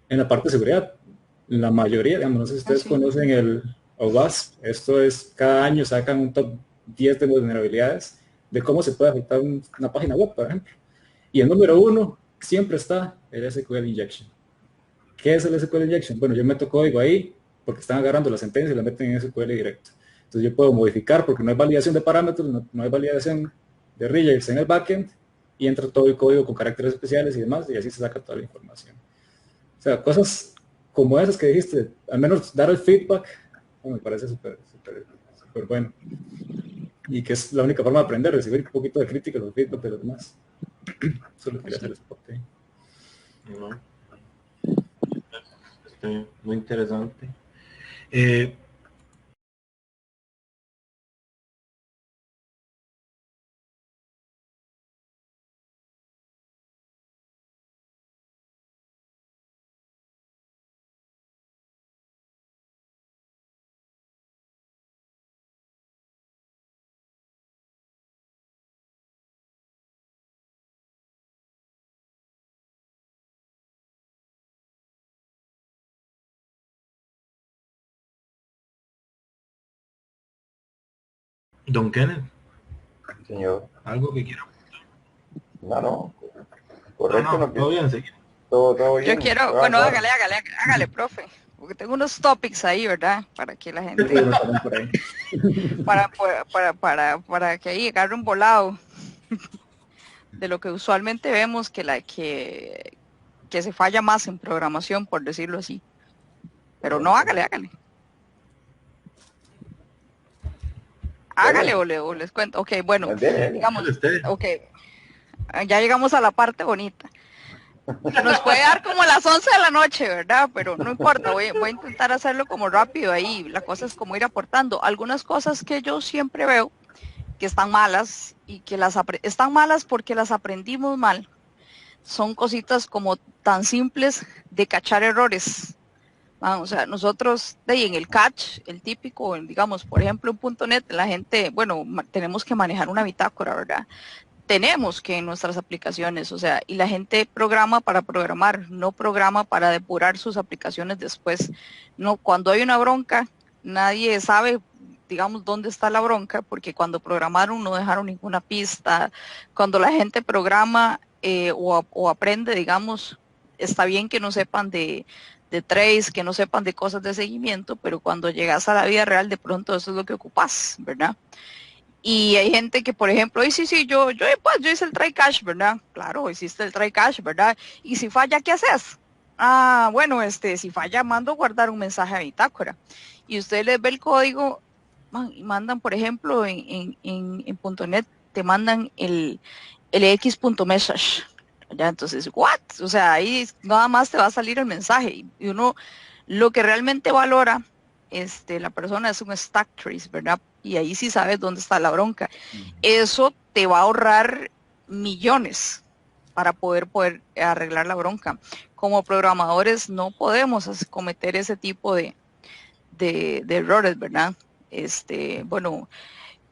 en la parte de seguridad. La mayoría, digamos, no sé si ustedes conocen el OWASP, esto es, cada año sacan un top 10 de vulnerabilidades de cómo se puede afectar una página web, por ejemplo. Y el número 1 siempre está el SQL Injection. ¿Qué es el SQL Injection? Bueno, yo meto código ahí porque están agarrando la sentencia y la meten en SQL directo. Entonces yo puedo modificar porque no hay validación de parámetros, no hay validación de rejects en el backend y entra todo el código con caracteres especiales y demás y así se saca toda la información. O sea, cosas como esas que dijiste, al menos dar el feedback, me parece súper bueno. Y que es la única forma de aprender, recibir un poquito de crítica o feedback de los demás. Solo quería hacer ese aporte. Muy interesante. Don Kenneth. Señor. ¿Algo que quiera? No. Correcto. No, todo bien, sí. Todo bien. Yo quiero, bueno, hágale, profe. Porque tengo unos topics ahí, ¿verdad? Para que la gente... para que ahí agarre un volado de lo que usualmente vemos que se falla más en programación, por decirlo así. Pero no, hágale. Hágale o les cuento. Ok, bueno, digamos, ok, ya llegamos a la parte bonita. Nos puede dar como a las 11 de la noche, ¿verdad? Pero no importa, voy a intentar hacerlo como rápido ahí. La cosa es como ir aportando. Algunas cosas que yo siempre veo que están malas y que están malas porque las aprendimos mal. Son cositas como tan simples de cachar errores. O sea, nosotros en el catch, el típico, digamos, por ejemplo, en .NET, la gente, bueno, tenemos que manejar una bitácora, ¿verdad? tenemos que en nuestras aplicaciones, o sea, y la gente programa para programar, no programa para depurar sus aplicaciones después. No, cuando hay una bronca, nadie sabe, digamos, dónde está la bronca, porque cuando programaron no dejaron ninguna pista. Cuando la gente programa o aprende, digamos, está bien que no sepan de trace, que no sepan de cosas de seguimiento, pero cuando llegas a la vida real, de pronto eso es lo que ocupas, ¿verdad? Y hay gente que, por ejemplo, yo hice el try catch, ¿verdad? Claro, hiciste el try catch, ¿verdad? Y si falla, ¿qué haces? Ah, bueno, si falla, mando guardar un mensaje a bitácora. Y usted les ve el código, y mandan, por ejemplo, en .NET, te mandan el x.message. ¿Ya? Entonces, ¿what? O sea, ahí nada más te va a salir el mensaje. Y uno, lo que realmente valora la persona es un stack trace, ¿verdad? Y ahí sí sabes dónde está la bronca. Eso te va a ahorrar millones para poder arreglar la bronca. Como programadores no podemos cometer ese tipo de errores, ¿verdad? Bueno,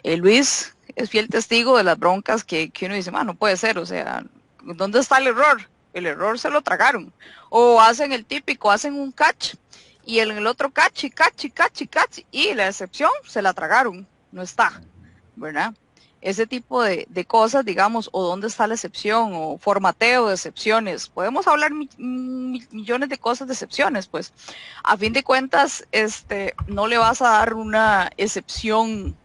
Luis es fiel testigo de las broncas que uno dice, no puede ser, o sea, ¿dónde está el error? El error se lo tragaron. O hacen el típico, hacen un catch, y en el otro catch, y la excepción se la tragaron, no está, ¿verdad? Ese tipo de cosas, digamos, o dónde está la excepción, o formateo de excepciones. Podemos hablar millones de cosas de excepciones, pues. A fin de cuentas, no le vas a dar una excepción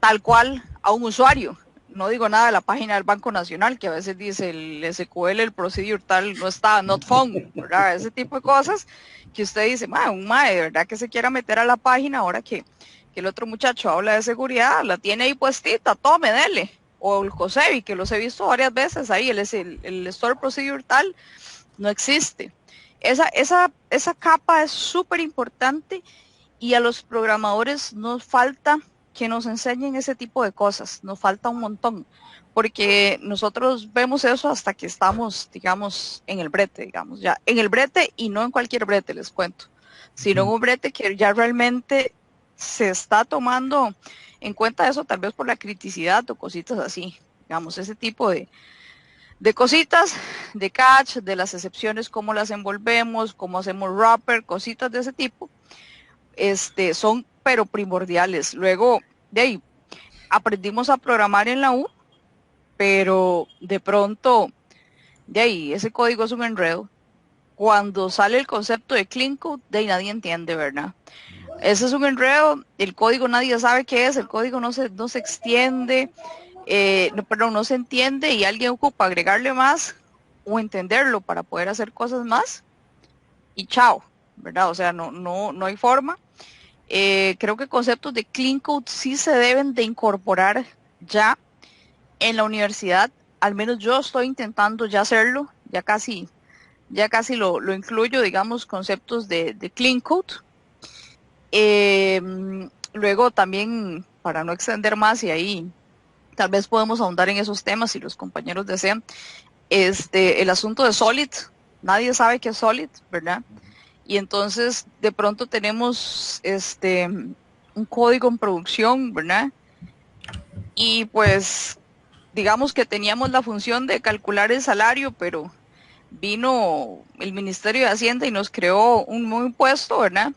tal cual a un usuario. No digo nada de la página del Banco Nacional, que a veces dice el SQL, el procedure tal, no está, not found, ¿verdad? Ese tipo de cosas que usted dice, un mae, de verdad que se quiera meter a la página ahora que el otro muchacho habla de seguridad, la tiene ahí puestita, tome, dele. O el COSEBI, que los he visto varias veces ahí, el store procedure tal, no existe. Esa capa es súper importante, y a los programadores nos falta que nos enseñen ese tipo de cosas, nos falta un montón, porque nosotros vemos eso hasta que estamos, digamos, en el brete, digamos, ya, en el brete, y no en cualquier brete, les cuento, sino en un brete que ya realmente se está tomando en cuenta eso, tal vez por la criticidad o cositas así, digamos, ese tipo de cositas, de catch, de las excepciones, cómo las envolvemos, cómo hacemos wrapper, cositas de ese tipo, son pero primordiales. Luego, de ahí, aprendimos a programar en la U, pero de pronto, de ahí, ese código es un enredo. Cuando sale el concepto de clean code, de ahí nadie entiende, ¿verdad? Ese es un enredo, el código nadie sabe qué es, el código no se extiende, no se entiende, y alguien ocupa agregarle más o entenderlo para poder hacer cosas más, y chao, ¿verdad? O sea, no hay forma. Creo que conceptos de clean code sí se deben de incorporar ya en la universidad. Al menos yo estoy intentando ya hacerlo, ya casi lo incluyo, digamos, conceptos de clean code. Luego también, para no extender más, y ahí tal vez podemos ahondar en esos temas si los compañeros desean, el asunto de Solid. Nadie sabe qué es Solid, ¿verdad? Y entonces de pronto tenemos un código en producción, ¿verdad? Y pues digamos que teníamos la función de calcular el salario, pero vino el Ministerio de Hacienda y nos creó un nuevo impuesto, ¿verdad?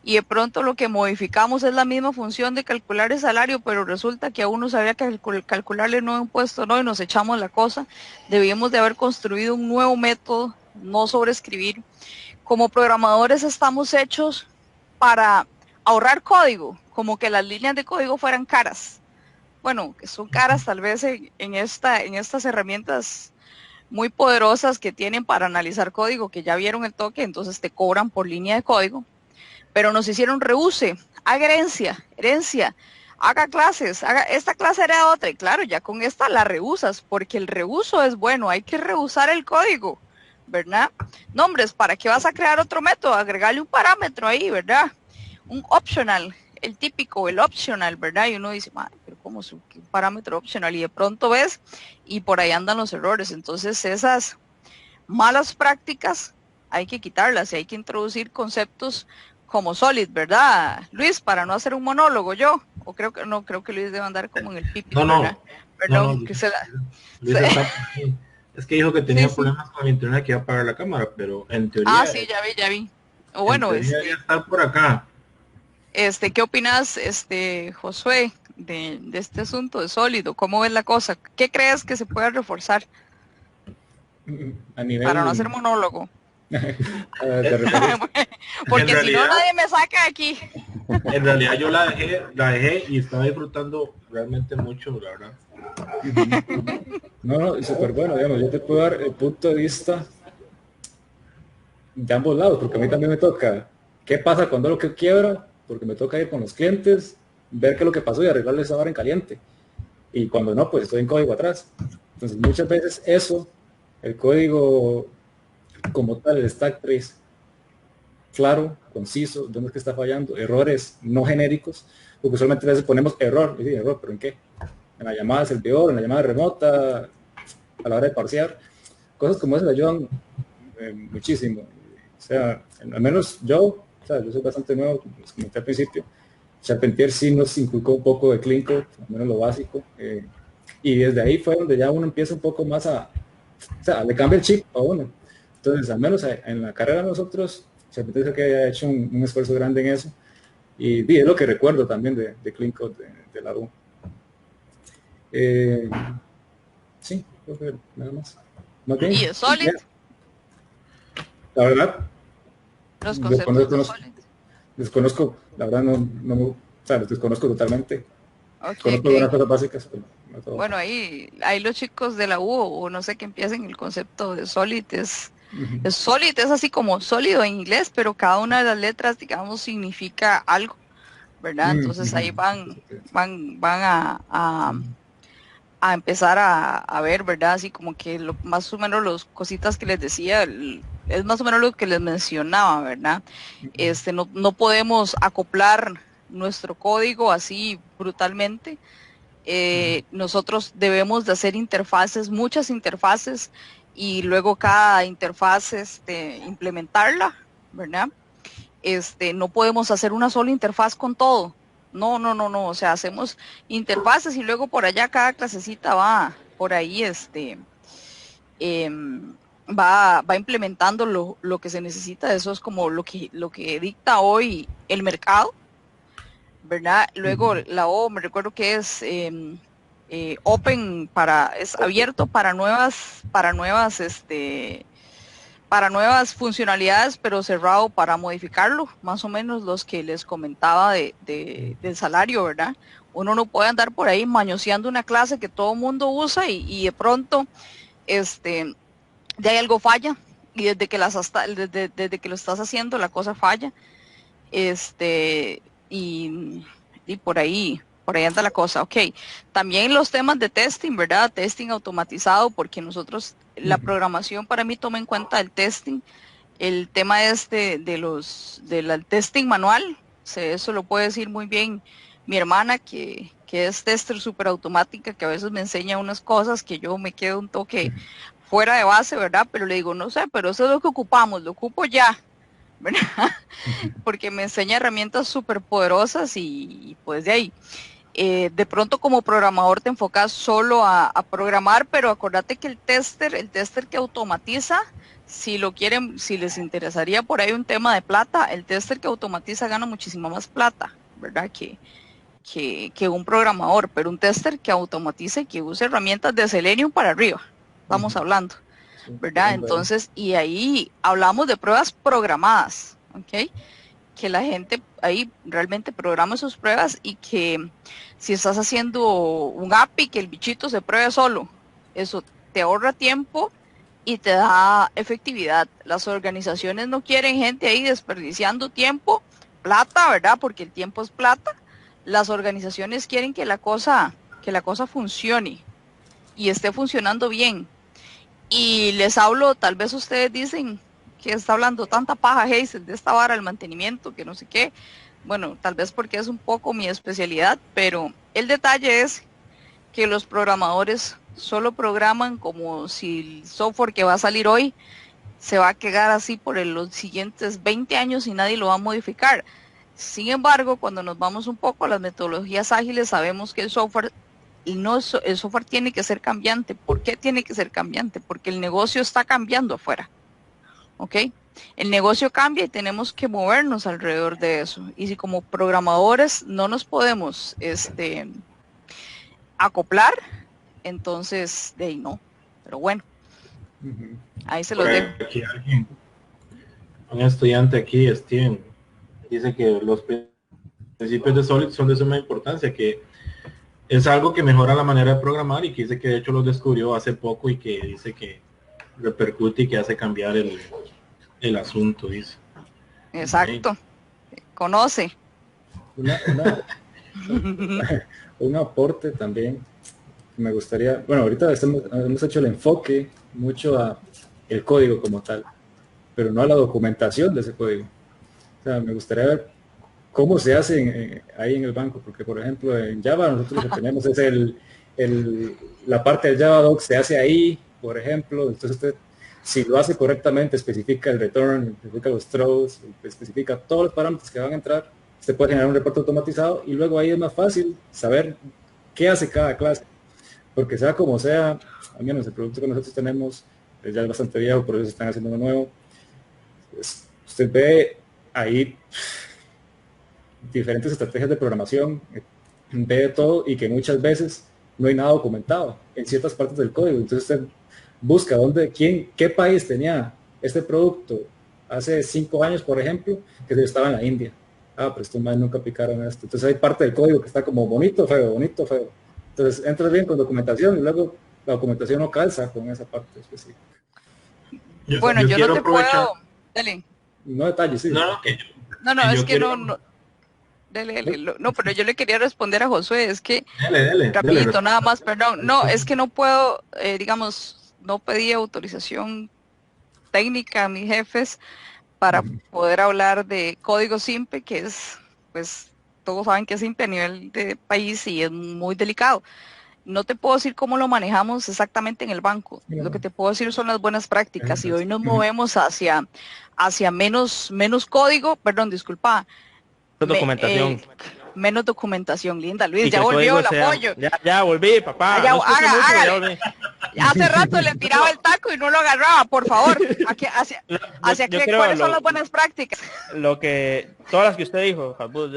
Y de pronto lo que modificamos es la misma función de calcular el salario, pero resulta que a uno sabía calcularle el nuevo impuesto, ¿no? Y nos echamos la cosa. Debíamos de haber construido un nuevo método, no sobreescribir. Como programadores estamos hechos para ahorrar código, como que las líneas de código fueran caras. Bueno, que son caras tal vez en estas herramientas muy poderosas que tienen para analizar código, que ya vieron el toque, entonces te cobran por línea de código. Pero nos hicieron reuse, haga herencia, haga clases, esta clase era otra, y claro, ya con esta la reusas, porque el reuso es bueno, hay que reusar el código, ¿verdad? Nombres, ¿para qué vas a crear otro método? Agregarle un parámetro ahí, ¿verdad? Un optional, el típico, el optional, ¿verdad? Y uno dice, pero ¿cómo es un parámetro optional? Y de pronto ves, y por ahí andan los errores. Entonces esas malas prácticas hay que quitarlas, y hay que introducir conceptos como Solid, ¿verdad, Luis? Para no hacer un monólogo yo, o creo que Luis debe andar como en el pipi, No, ¿verdad? Perdón, no, que se la... Luis está por ahí. Es que dijo que tenía Sí. problemas con el internet, que iba a apagar la cámara, pero en Ah, teoría, sí, ya vi. O en bueno, teoría ya está por acá. ¿qué opinas, Josué, de este asunto de sólido? ¿Cómo ves la cosa? ¿Qué crees que se pueda reforzar A para no hacer nivel monólogo? de referir. En Porque si no, realidad, nadie me saca de aquí. en realidad yo la dejé y estaba disfrutando realmente mucho, la verdad. No, no, y súper bueno, digamos, yo te puedo dar el punto de vista de ambos lados, porque a mí también me toca, ¿qué pasa cuando lo que quiebra? Porque me toca ir con los clientes, ver qué es lo que pasó y arreglarles esa vara en caliente. Y cuando no, pues estoy en código atrás. Entonces muchas veces eso, el código como tal, el stack trace, claro, conciso, dónde es que está fallando, errores no genéricos, porque usualmente a veces ponemos error, y error, ¿pero en qué? En la llamada de servidor, en la llamada remota, a la hora de parsear, cosas como esas ayudan muchísimo. O sea, al menos yo soy bastante nuevo, como les comenté al principio. Charpentier sí nos inculcó un poco de clean code, al menos lo básico, y desde ahí fue donde ya uno empieza un poco más o sea, le cambia el chip a uno. Entonces, al menos en la carrera de nosotros, Charpentier creo que haya hecho un esfuerzo grande en eso, y es lo que recuerdo también de clean code de la U. Sí, creo que nada más. Más bien, Y de Solid, la verdad, los conceptos de Solid. desconozco, la verdad o sea, los desconozco totalmente. Ok, Conozco algunas ok. cosas básicas, pero no todo. Bueno, ahí los chicos de la U, o no sé, que empiecen el concepto de Solid, es Solid, es así como sólido en inglés, pero cada una de las letras, digamos, significa algo, ¿verdad? Entonces ahí van a empezar a ver, ¿verdad? Así como que más o menos las cositas que les decía, es más o menos lo que les mencionaba, ¿verdad? No podemos acoplar nuestro código así brutalmente. Nosotros debemos de hacer interfaces, muchas interfaces, y luego cada interfaz implementarla, ¿verdad? No podemos hacer una sola interfaz con todo. No, o sea, hacemos interfaces y luego por allá cada clasecita va por ahí, va implementando lo que se necesita. Eso es como lo que dicta hoy el mercado, ¿verdad? Luego la O, me recuerdo que es open, es abierto para nuevas funcionalidades, pero cerrado para modificarlo, más o menos los que les comentaba del salario, ¿verdad? Uno no puede andar por ahí mañoseando una clase que todo el mundo usa y de pronto de ahí algo falla, y desde que lo estás haciendo la cosa falla, y, y por ahí anda la cosa. Ok, también los temas de testing, ¿verdad? Testing automatizado, porque nosotros, la programación para mí toma en cuenta el testing. El tema del testing manual, eso lo puede decir muy bien mi hermana, que es tester súper automática, que a veces me enseña unas cosas que yo me quedo un toque fuera de base, ¿verdad? Pero le digo, no sé, pero eso es lo que ocupamos, lo ocupo ya, ¿verdad? Porque me enseña herramientas súper poderosas y pues de ahí. De pronto como programador te enfocas solo a programar, pero acordate que el tester que automatiza, si lo quieren, si les interesaría por ahí un tema de plata, el tester que automatiza gana muchísima más plata, ¿verdad? Que un programador, pero un tester que automatice y que use herramientas de Selenium para arriba, estamos hablando, ¿verdad? Entonces, y ahí hablamos de pruebas programadas, ¿ok? Que la gente ahí realmente programa sus pruebas, y que si estás haciendo un API, que el bichito se pruebe solo. Eso te ahorra tiempo y te da efectividad. Las organizaciones no quieren gente ahí desperdiciando tiempo, plata, ¿verdad? Porque el tiempo es plata. Las organizaciones quieren que la cosa funcione y esté funcionando bien. Y les hablo, tal vez ustedes dicen que está hablando tanta paja Hazel de esta vara, el mantenimiento, que no sé qué. Bueno, tal vez porque es un poco mi especialidad, pero el detalle es que los programadores solo programan como si el software que va a salir hoy se va a quedar así por los siguientes 20 años y nadie lo va a modificar. Sin embargo, cuando nos vamos un poco a las metodologías ágiles, sabemos que el software y no, el software tiene que ser cambiante. ¿Por qué tiene que ser cambiante? Porque el negocio está cambiando afuera, ¿ok? El negocio cambia y tenemos que movernos alrededor de eso. Y si como programadores no nos podemos acoplar, entonces de ahí no. Pero bueno, ahí se los dejo. Aquí alguien, un estudiante aquí, Steven, dice que los principios de Solid son de suma importancia, que es algo que mejora la manera de programar y que dice que de hecho lo descubrió hace poco y que dice que repercute y que hace cambiar el asunto, dice. Exacto. Okay. Conoce. Un aporte también. Me gustaría, bueno, ahorita hemos hecho el enfoque mucho a el código como tal, pero no a la documentación de ese código. O sea, me gustaría ver cómo se hace ahí en el banco, porque por ejemplo en Java nosotros lo que tenemos es la parte del Java Doc se hace ahí, por ejemplo, entonces usted si lo hace correctamente especifica el return, especifica los throws, especifica todos los parámetros que van a entrar, usted puede generar un reporte automatizado y luego ahí es más fácil saber qué hace cada clase, porque sea como sea, al menos el producto que nosotros tenemos ya es bastante viejo, por eso están haciendo uno nuevo. Pues, usted ve ahí diferentes estrategias de programación, ve de todo y que muchas veces no hay nada documentado en ciertas partes del código. Entonces usted busca qué país tenía este producto hace 5 años, por ejemplo, que estaba en la India. Pero estos más nunca aplicaron esto. Entonces hay parte del código que está como bonito, feo, bonito, feo. Entonces entras bien con documentación y luego la documentación no calza con esa parte específica. Bueno, yo no te puedo... Dale. No detalles, sí. No, es que no. Dale. No, pero yo le quería responder a Josué, es que rapidito, nada más, perdón. No, es que no puedo, digamos, no pedí autorización técnica a mis jefes para poder hablar de código simple, que es, pues, todos saben que es simple a nivel de país y es muy delicado. No te puedo decir cómo lo manejamos exactamente en el banco. Lo que te puedo decir son las buenas prácticas y hoy nos movemos hacia menos código, perdón, disculpa. Documentación. Menos documentación, linda. Luis, ya volvió el apoyo. Ya volví, papá. Ya volví. Hace rato le tiraba el taco y no lo agarraba, por favor. ¿Cuáles son las buenas prácticas? Todas las que usted dijo, Jabuz,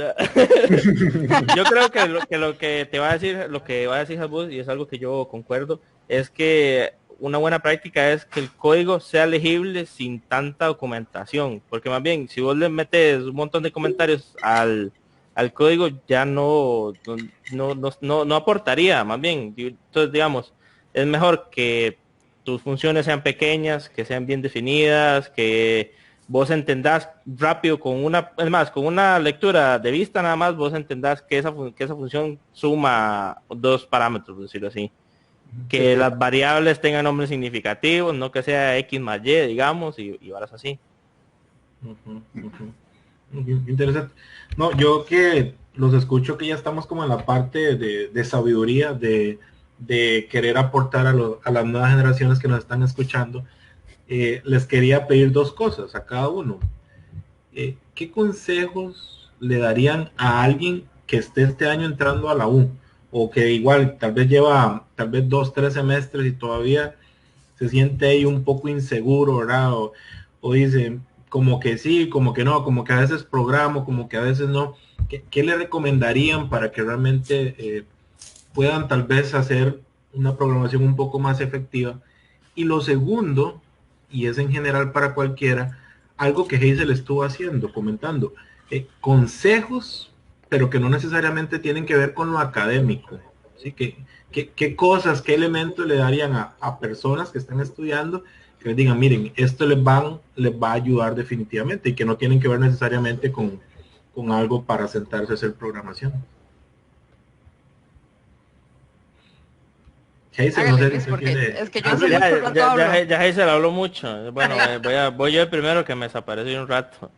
yo creo que lo que va a decir Jabuz, y es algo que yo concuerdo, es que una buena práctica es que el código sea legible sin tanta documentación, porque más bien, si vos le metes un montón de comentarios al código, ya no aportaría, más bien. Entonces, digamos, es mejor que tus funciones sean pequeñas, que sean bien definidas, que vos entendás rápido con una lectura de vista nada más, vos entendás que esa función suma 2 parámetros, decirlo así. Que las variables tengan nombres significativos, no que sea X más Y, digamos, y varas así. Interesante. No, yo que los escucho que ya estamos como en la parte de sabiduría, de querer aportar a las nuevas generaciones que nos están escuchando, les quería pedir 2 cosas a cada uno. ¿Qué consejos le darían a alguien que esté este año entrando a la U? O que igual tal vez lleva 2-3 semestres y todavía se siente ahí un poco inseguro, ¿verdad? O dice como que sí, como que no, como que a veces programo, como que a veces no. ¿Qué le recomendarían para que realmente puedan tal vez hacer una programación un poco más efectiva? Y lo segundo, y es en general para cualquiera, algo que Hazel estuvo haciendo, comentando, consejos, pero que no necesariamente tienen que ver con lo académico. ¿Sí? ¿Qué cosas, qué elementos le darían a personas que están estudiando que les digan, miren, esto les va a ayudar definitivamente y que no tienen que ver necesariamente con algo para sentarse a hacer programación? Hazel, no sé si es que yo hace mucho rato hablo. Ya Hazel habló mucho. Bueno, voy yo el primero, que me desapareció un rato.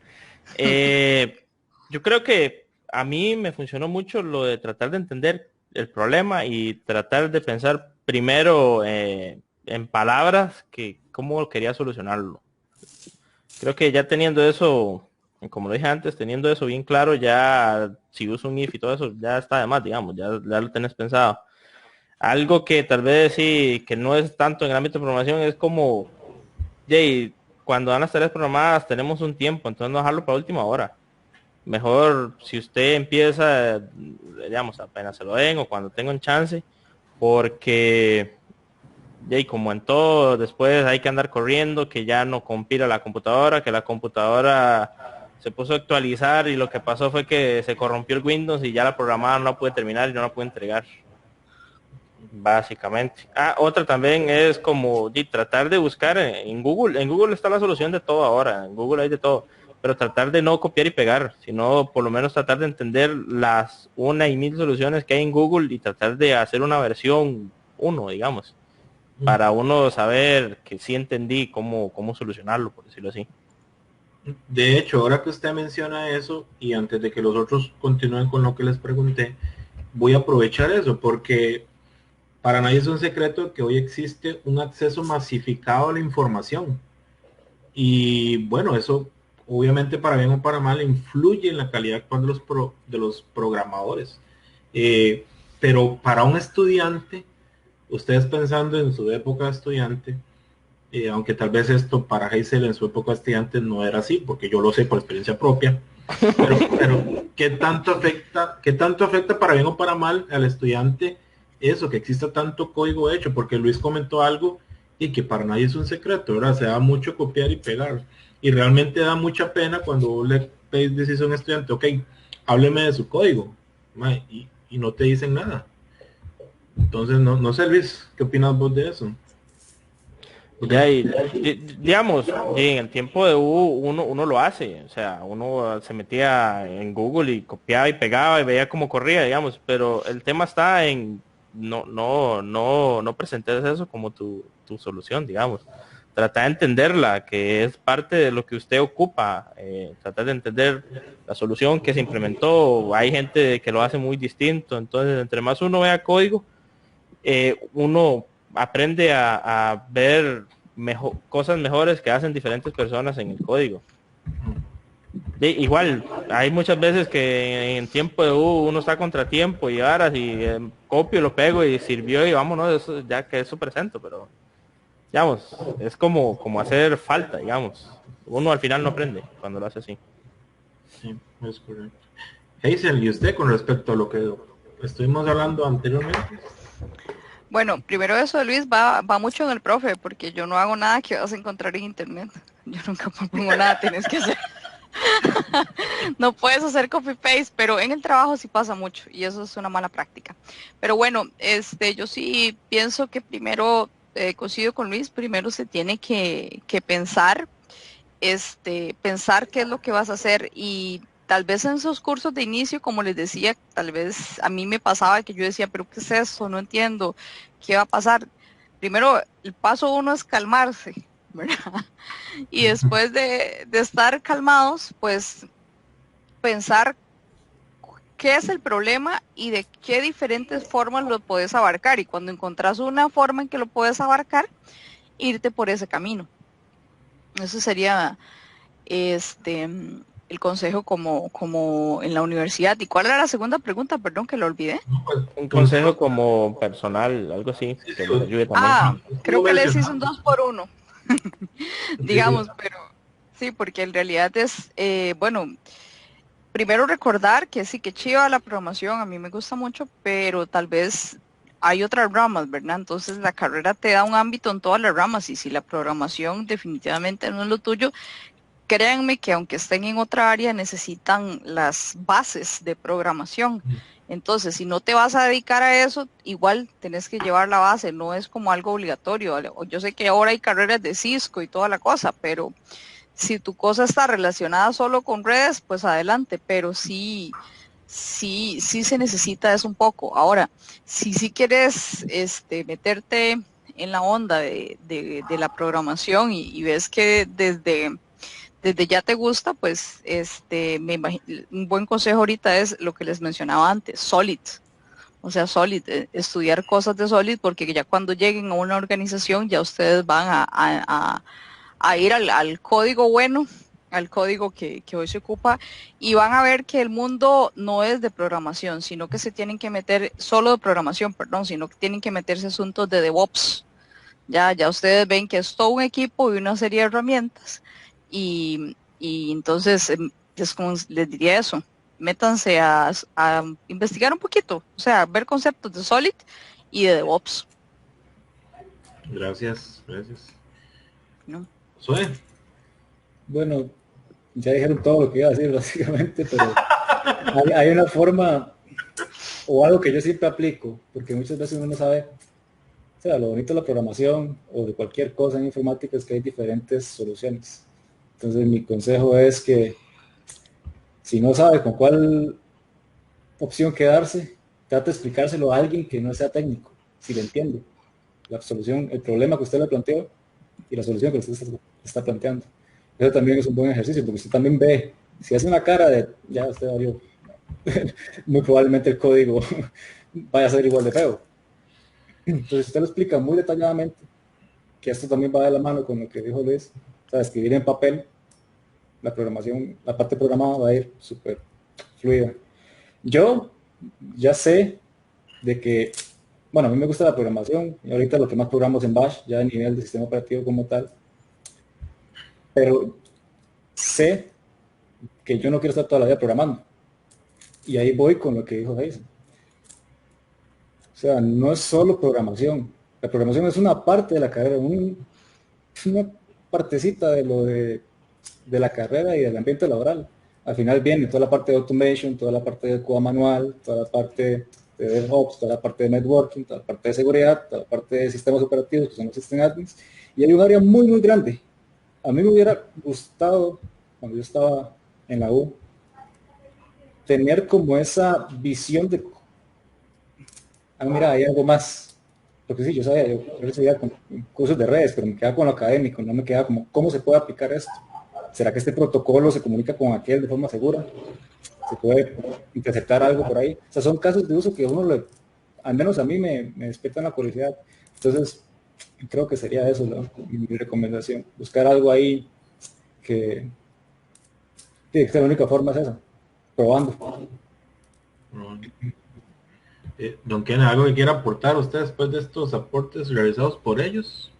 Yo creo que a mí me funcionó mucho lo de tratar de entender el problema y tratar de pensar primero en palabras que cómo quería solucionarlo. Creo que ya teniendo eso, como lo dije antes, teniendo eso bien claro, ya si uso un if y todo eso, ya está de más, digamos, ya lo tenés pensado. Algo que tal vez sí, que no es tanto en el ámbito de programación, es como, Jay, cuando dan las tareas programadas tenemos un tiempo, entonces no dejarlo para última hora. Mejor si usted empieza, digamos, apenas se lo den o cuando tenga un chance, porque y como en todo, después hay que andar corriendo, que ya no compila la computadora, que la computadora se puso a actualizar y lo que pasó fue que se corrompió el Windows y ya la programada no la pude terminar y no la pude entregar. Básicamente. Otra también es como tratar de buscar en Google. En Google está la solución de todo ahora. En Google hay de todo. Pero tratar de no copiar y pegar, sino por lo menos tratar de entender las una y mil soluciones que hay en Google y tratar de hacer una versión uno, digamos, para uno saber que sí entendí cómo solucionarlo, por decirlo así. De hecho, ahora que usted menciona eso, y antes de que los otros continúen con lo que les pregunté, voy a aprovechar eso, porque para nadie es un secreto que hoy existe un acceso masificado a la información. Y bueno, eso obviamente para bien o para mal influye en la calidad actual de los programadores. Pero para un estudiante, ustedes pensando en su época de estudiante, aunque tal vez esto para Hazel en su época de estudiante no era así, porque yo lo sé por experiencia propia, pero qué tanto afecta para bien o para mal al estudiante eso, que exista tanto código hecho? Porque Luis comentó algo y que para nadie es un secreto, ¿verdad? Se da mucho copiar y pegar. Y realmente da mucha pena cuando vos le decís a un estudiante, ok, hábleme de su código, y no te dicen nada. Entonces, no sé, Luis, ¿qué opinas vos de eso? Ya, digamos, en el tiempo de U uno lo hace, o sea, uno se metía en Google y copiaba y pegaba y veía cómo corría, digamos, pero el tema está en no presentes eso como tu solución, digamos. Trata de entenderla, que es parte de lo que usted ocupa, tratar de entender la solución que se implementó. Hay gente que lo hace muy distinto, entonces entre más uno vea código, uno aprende a ver cosas mejores que hacen diferentes personas en el código. Igual, hay muchas veces que en tiempo de uno está contra tiempo y ahora si copio, lo pego y sirvió y vámonos, eso ya que eso presento, pero digamos, es como hacer falta, digamos. Uno al final no aprende cuando lo hace así. Sí, es correcto. Hazel, ¿y usted con respecto a lo que estuvimos hablando anteriormente? Bueno, primero eso de Luis va mucho en el profe, porque yo no hago nada que vas a encontrar en internet. Yo nunca pongo nada, tienes que hacer. No puedes hacer copy-paste, pero en el trabajo sí pasa mucho y eso es una mala práctica. Pero bueno, yo sí pienso que primero, coincido con Luis, primero se tiene que pensar, pensar qué es lo que vas a hacer y tal vez en esos cursos de inicio, como les decía, tal vez a mí me pasaba que yo decía, pero ¿qué es eso? No entiendo, ¿qué va a pasar? Primero, el paso uno es calmarse, ¿verdad? Y después de estar calmados, pues pensar qué es el problema y de qué diferentes formas lo puedes abarcar. Y cuando encontrás una forma en que lo puedes abarcar, irte por ese camino. Eso sería el consejo como en la universidad. ¿Y cuál era la segunda pregunta? Perdón que lo olvidé. No, pues, Un consejo como personal, algo así, que les ayude también. Creo que les hice un 2x1, digamos, Sí. pero sí, porque en realidad es, bueno, primero recordar que sí, que chiva la programación, a mí me gusta mucho, pero tal vez hay otras ramas, ¿verdad? Entonces la carrera te da un ámbito en todas las ramas y si la programación definitivamente no es lo tuyo, créanme que aunque estén en otra área necesitan las bases de programación. Entonces, si no te vas a dedicar a eso, igual tenés que llevar la base, no es como algo obligatorio. Yo sé que ahora hay carreras de Cisco y toda la cosa, pero si tu cosa está relacionada solo con redes, pues adelante, pero sí se necesita eso un poco. Ahora, si quieres meterte en la onda de la programación y ves que desde ya te gusta, pues un buen consejo ahorita es lo que les mencionaba antes, Solid. O sea, Solid, estudiar cosas de Solid, porque ya cuando lleguen a una organización ya ustedes van a ir al código bueno al código que hoy se ocupa y van a ver que el mundo no es de programación, sino que se tienen que meter, solo de programación, perdón, sino que tienen que meterse asuntos de DevOps. Ya ustedes ven que es todo un equipo y una serie de herramientas y entonces es como les diría eso, métanse a investigar un poquito, o sea, ver conceptos de Solid y de DevOps. Gracias. ¿No? Zoe. Bueno, ya dijeron todo lo que iba a decir básicamente, pero hay una forma o algo que yo siempre aplico, porque muchas veces uno no sabe, o sea, lo bonito de la programación o de cualquier cosa en informática es que hay diferentes soluciones. Entonces mi consejo es que si no sabe con cuál opción quedarse, trate de explicárselo a alguien que no sea técnico, si le entiende la solución, el problema que usted le planteó y la solución que usted está planteando. Eso también es un buen ejercicio, porque usted también ve, si hace una cara de, ya usted valió, muy probablemente el código vaya a ser igual de feo. Entonces usted lo explica muy detalladamente, que esto también va de la mano con lo que dijo Luis, o sea, escribir en papel, la programación, la parte programada va a ir súper fluida. Yo ya sé de que, bueno, a mí me gusta la programación, y ahorita lo que más programamos en Bash, ya a nivel de sistema operativo como tal, pero sé que yo no quiero estar toda la vida programando. Y ahí voy con lo que dijo Jason. O sea, no es solo programación. La programación es una parte de la carrera, una partecita de lo de la carrera y del ambiente laboral. Al final viene toda la parte de automation, toda la parte de cuba manual, toda la parte de DevOps, toda la parte de networking, toda la parte de seguridad, toda la parte de sistemas operativos, que son los system admins. Y hay un área muy, muy grande. A mí me hubiera gustado, cuando yo estaba en la U, tener como esa visión de, mira, hay algo más. Porque sí, yo sabía, yo recibía con cursos de redes, pero me quedaba con lo académico, no me quedaba como, ¿cómo se puede aplicar esto? ¿Será que este protocolo se comunica con aquel de forma segura? ¿Se puede interceptar algo por ahí? O sea, son casos de uso que uno, al menos a mí me despiertan la curiosidad. Entonces, creo que sería eso, ¿no? Mi recomendación. Buscar algo ahí que la única forma es esa, probando. Don Ken, ¿algo que quiera aportar usted después de estos aportes realizados por ellos?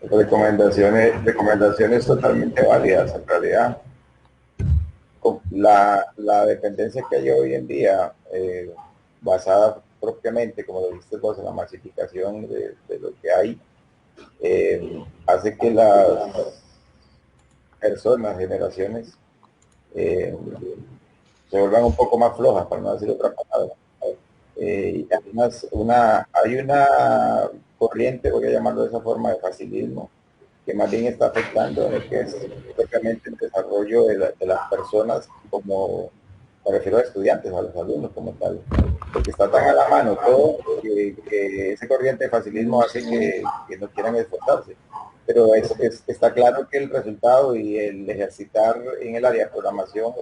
Recomendaciones totalmente válidas en realidad. La dependencia que hay hoy en día, basada propiamente, como lo dijiste vos, en la masificación de lo que hay, hace que las personas, generaciones, se vuelvan un poco más flojas, para no decir otra palabra. Y además hay una corriente, voy a llamarlo de esa forma, de facilismo, que más bien está afectando lo que es propiamente el desarrollo de las personas, como me refiero a estudiantes, a los alumnos como tal, porque está tan a la mano todo que ese corriente de facilismo hace que no quieran esforzarse. Pero está claro que el resultado y el ejercitar en el área de programación,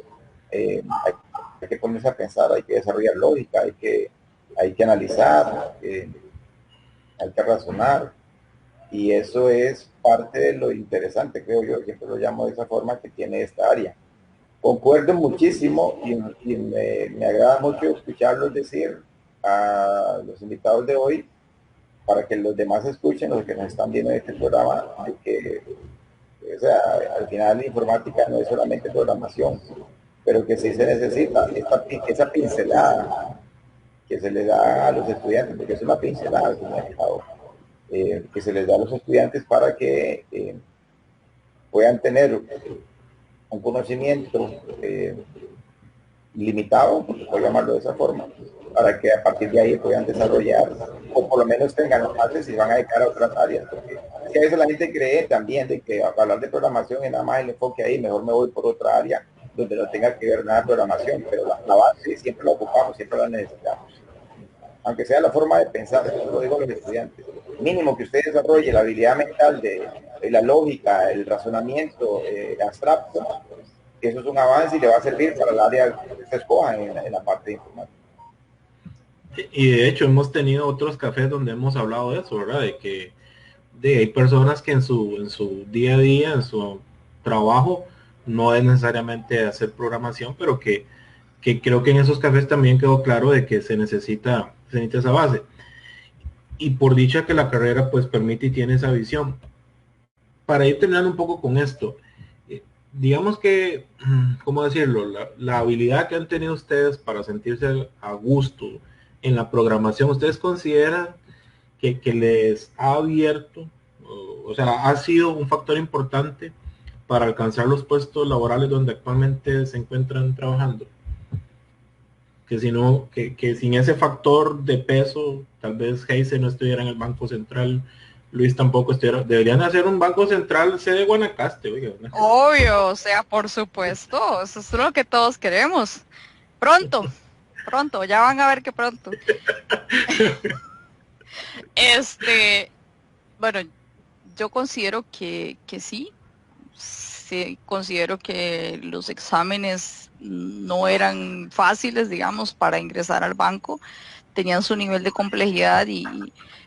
hay que ponerse a pensar, hay que desarrollar lógica, hay que analizar, hay que razonar, y eso es parte de lo interesante, creo yo, siempre lo llamo de esa forma, que tiene esta área. Concuerdo muchísimo y me agrada mucho escucharlos decir a los invitados de hoy, para que los demás escuchen, los que nos están viendo en este programa, de que, o sea, al final la informática no es solamente programación, pero que sí se necesita esa pincelada que se le da a los estudiantes, porque es una pincelada al fin y al cabo, que se les da a los estudiantes para que puedan tener un conocimiento limitado, voy a llamarlo de esa forma, para que a partir de ahí puedan desarrollar, o por lo menos tengan bases y van a dedicar a otras áreas, porque es que a veces la gente cree también de que hablar de programación es nada más el enfoque ahí, mejor me voy por otra área donde no tenga que ver nada de programación, pero la base siempre la ocupamos, siempre la necesitamos. Aunque sea la forma de pensar, eso lo digo a los estudiantes, mínimo que usted desarrolle la habilidad mental de la lógica, el razonamiento abstracto, que eso es un avance y le va a servir para el área que se escoja en la parte de informática. Y de hecho hemos tenido otros cafés donde hemos hablado de eso, ¿verdad? De que hay personas que en su día a día, en su trabajo no es necesariamente hacer programación, pero que creo que en esos cafés también quedó claro de que se necesita esa base. Y por dicha que la carrera pues permite y tiene esa visión. Para ir terminando un poco con esto, digamos que, ¿cómo decirlo? La habilidad que han tenido ustedes para sentirse a gusto en la programación, ¿ustedes consideran que les ha abierto, o sea, ha sido un factor importante para alcanzar los puestos laborales donde actualmente se encuentran trabajando? Que si no, que sin ese factor de peso, tal vez Heise no estuviera en el Banco Central, Luis tampoco estuviera. Deberían hacer un Banco Central sede Guanacaste, oiga, ¿no? Obvio, o sea, por supuesto, eso es lo que todos queremos. Pronto, pronto, ya van a ver que pronto. Bueno, yo considero que sí, considero que los exámenes no eran fáciles, digamos, para ingresar al banco, tenían su nivel de complejidad y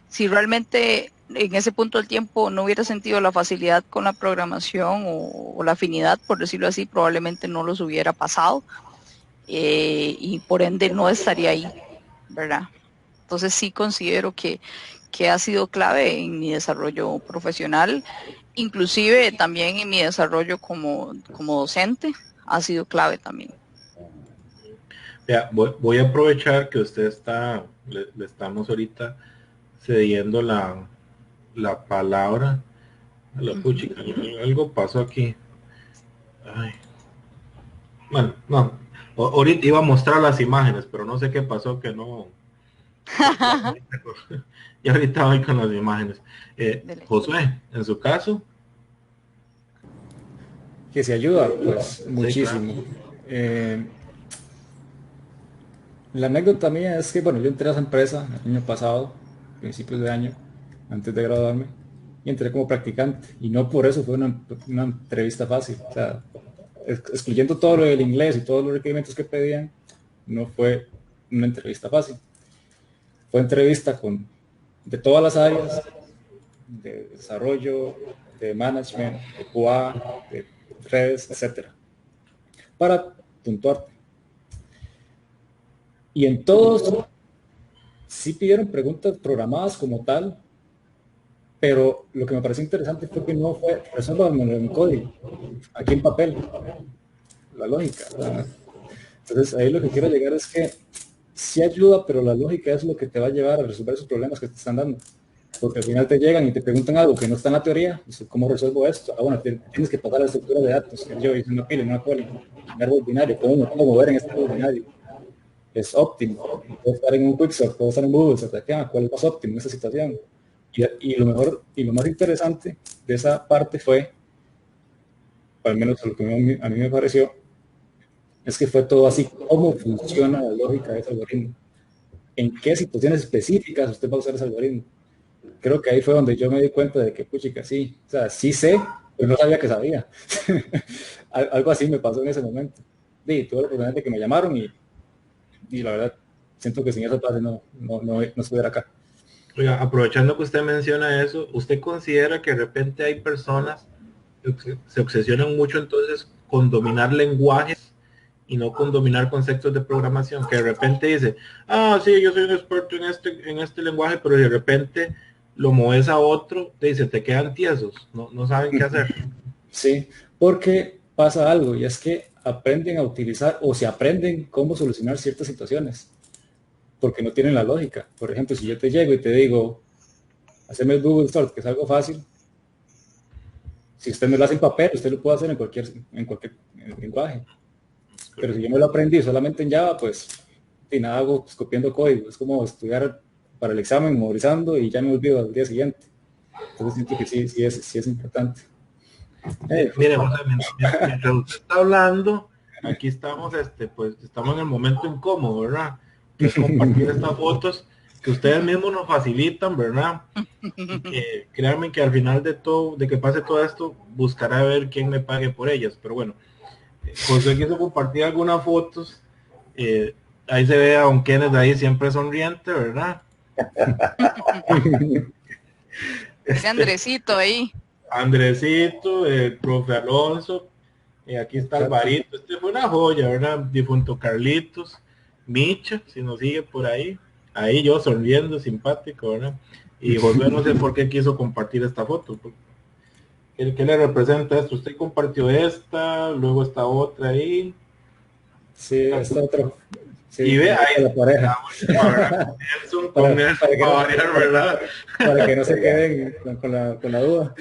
si realmente en ese punto del tiempo no hubiera sentido la facilidad con la programación o la afinidad, por decirlo así, probablemente no los hubiera pasado y por ende no estaría ahí, ¿verdad? Entonces sí considero que ha sido clave en mi desarrollo profesional, inclusive también en mi desarrollo como docente, ha sido clave también. Vea, voy a aprovechar que usted le estamos ahorita cediendo la palabra a la puchica. Algo pasó aquí. Ay. Bueno, no. Ahorita iba a mostrar las imágenes, pero no sé qué pasó que no. Y ahorita voy con las imágenes. Josué, en su caso. Que se ayuda, pues muchísimo. Sí, claro. La anécdota mía es que, bueno, yo entré a esa empresa el año pasado, principios de año, antes de graduarme, y entré como practicante. Y no por eso fue una entrevista fácil. O sea, excluyendo todo lo del inglés y todos los requerimientos que pedían, no fue una entrevista fácil. Fue entrevista de todas las áreas, de desarrollo, de management, de QA, de redes, etcétera, para puntuarte. Y en todos sí pidieron preguntas programadas como tal, pero lo que me pareció interesante fue que no fue resuélvame en código, aquí en papel, la lógica, ¿verdad? Entonces ahí lo que quiero llegar es que sí ayuda, pero la lógica es lo que te va a llevar a resolver esos problemas que te están dando. Porque al final te llegan y te preguntan algo que no está en la teoría, ¿cómo resuelvo esto? Ah, bueno, tienes que pasar a la estructura de datos. Yo hice una pila, una cola, un árbol binario, ¿cómo me puedo mover en este árbol binario? Es óptimo, puedo estar en un Quicksilver, puedo estar en Google, ¿cuál es más óptimo en esta situación? Y lo mejor y lo más interesante de esa parte fue, al menos lo que a mí me pareció, es que fue todo así, cómo funciona la lógica de ese algoritmo, en qué situaciones específicas usted va a usar ese algoritmo. Creo que ahí fue donde yo me di cuenta de que, puchica, sí, o sea, sí sé, pero no sabía que sabía. Algo así me pasó en ese momento. Y tuve la oportunidad de que me llamaron y la verdad, siento que sin esa clase no estuviera acá. Oiga, aprovechando que usted menciona eso, ¿usted considera que de repente hay personas que se obsesionan mucho entonces con dominar lenguajes y no con dominar conceptos de programación? Que de repente dice, sí, yo soy un experto en este lenguaje, pero de repente lo mueves a otro, te dice, te quedan tiesos, no saben qué hacer. Sí, porque pasa algo y es que aprenden a utilizar o se aprenden cómo solucionar ciertas situaciones porque no tienen la lógica. Por ejemplo, si yo te llego y te digo, haceme el Google Sort, que es algo fácil, si usted me lo hace en papel, usted lo puede hacer en cualquier lenguaje. Pero si yo me lo aprendí solamente en Java, pues y nada hago copiando código. Es como estudiar para el examen, memorizando y ya me olvido al día siguiente. Entonces siento que sí es importante. Mire, José, mientras usted está hablando, aquí estamos, pues estamos en el momento incómodo, ¿verdad? Que es compartir estas fotos que ustedes mismos nos facilitan, ¿verdad? Y que créanme que al final de todo, de que pase todo esto, buscará ver quién me pague por ellas. Pero bueno, José quiso compartir algunas fotos. Ahí se ve a Don Kenneth ahí siempre sonriente, ¿verdad? Ese Andresito ahí. Andresito, el profe Alonso, aquí está Alvarito, este fue una joya, ¿verdad? Difunto Carlitos, Micha, si nos sigue por ahí, ahí yo sonriendo, simpático, ¿verdad? Y José no sé por qué quiso compartir esta foto. ¿Qué le representa esto? Usted compartió esta, luego esta otra ahí. Sí, esta otra. Sí, y ve ahí la pareja. Nelson con Nelson para variar, ¿verdad? Para que no se queden con la duda.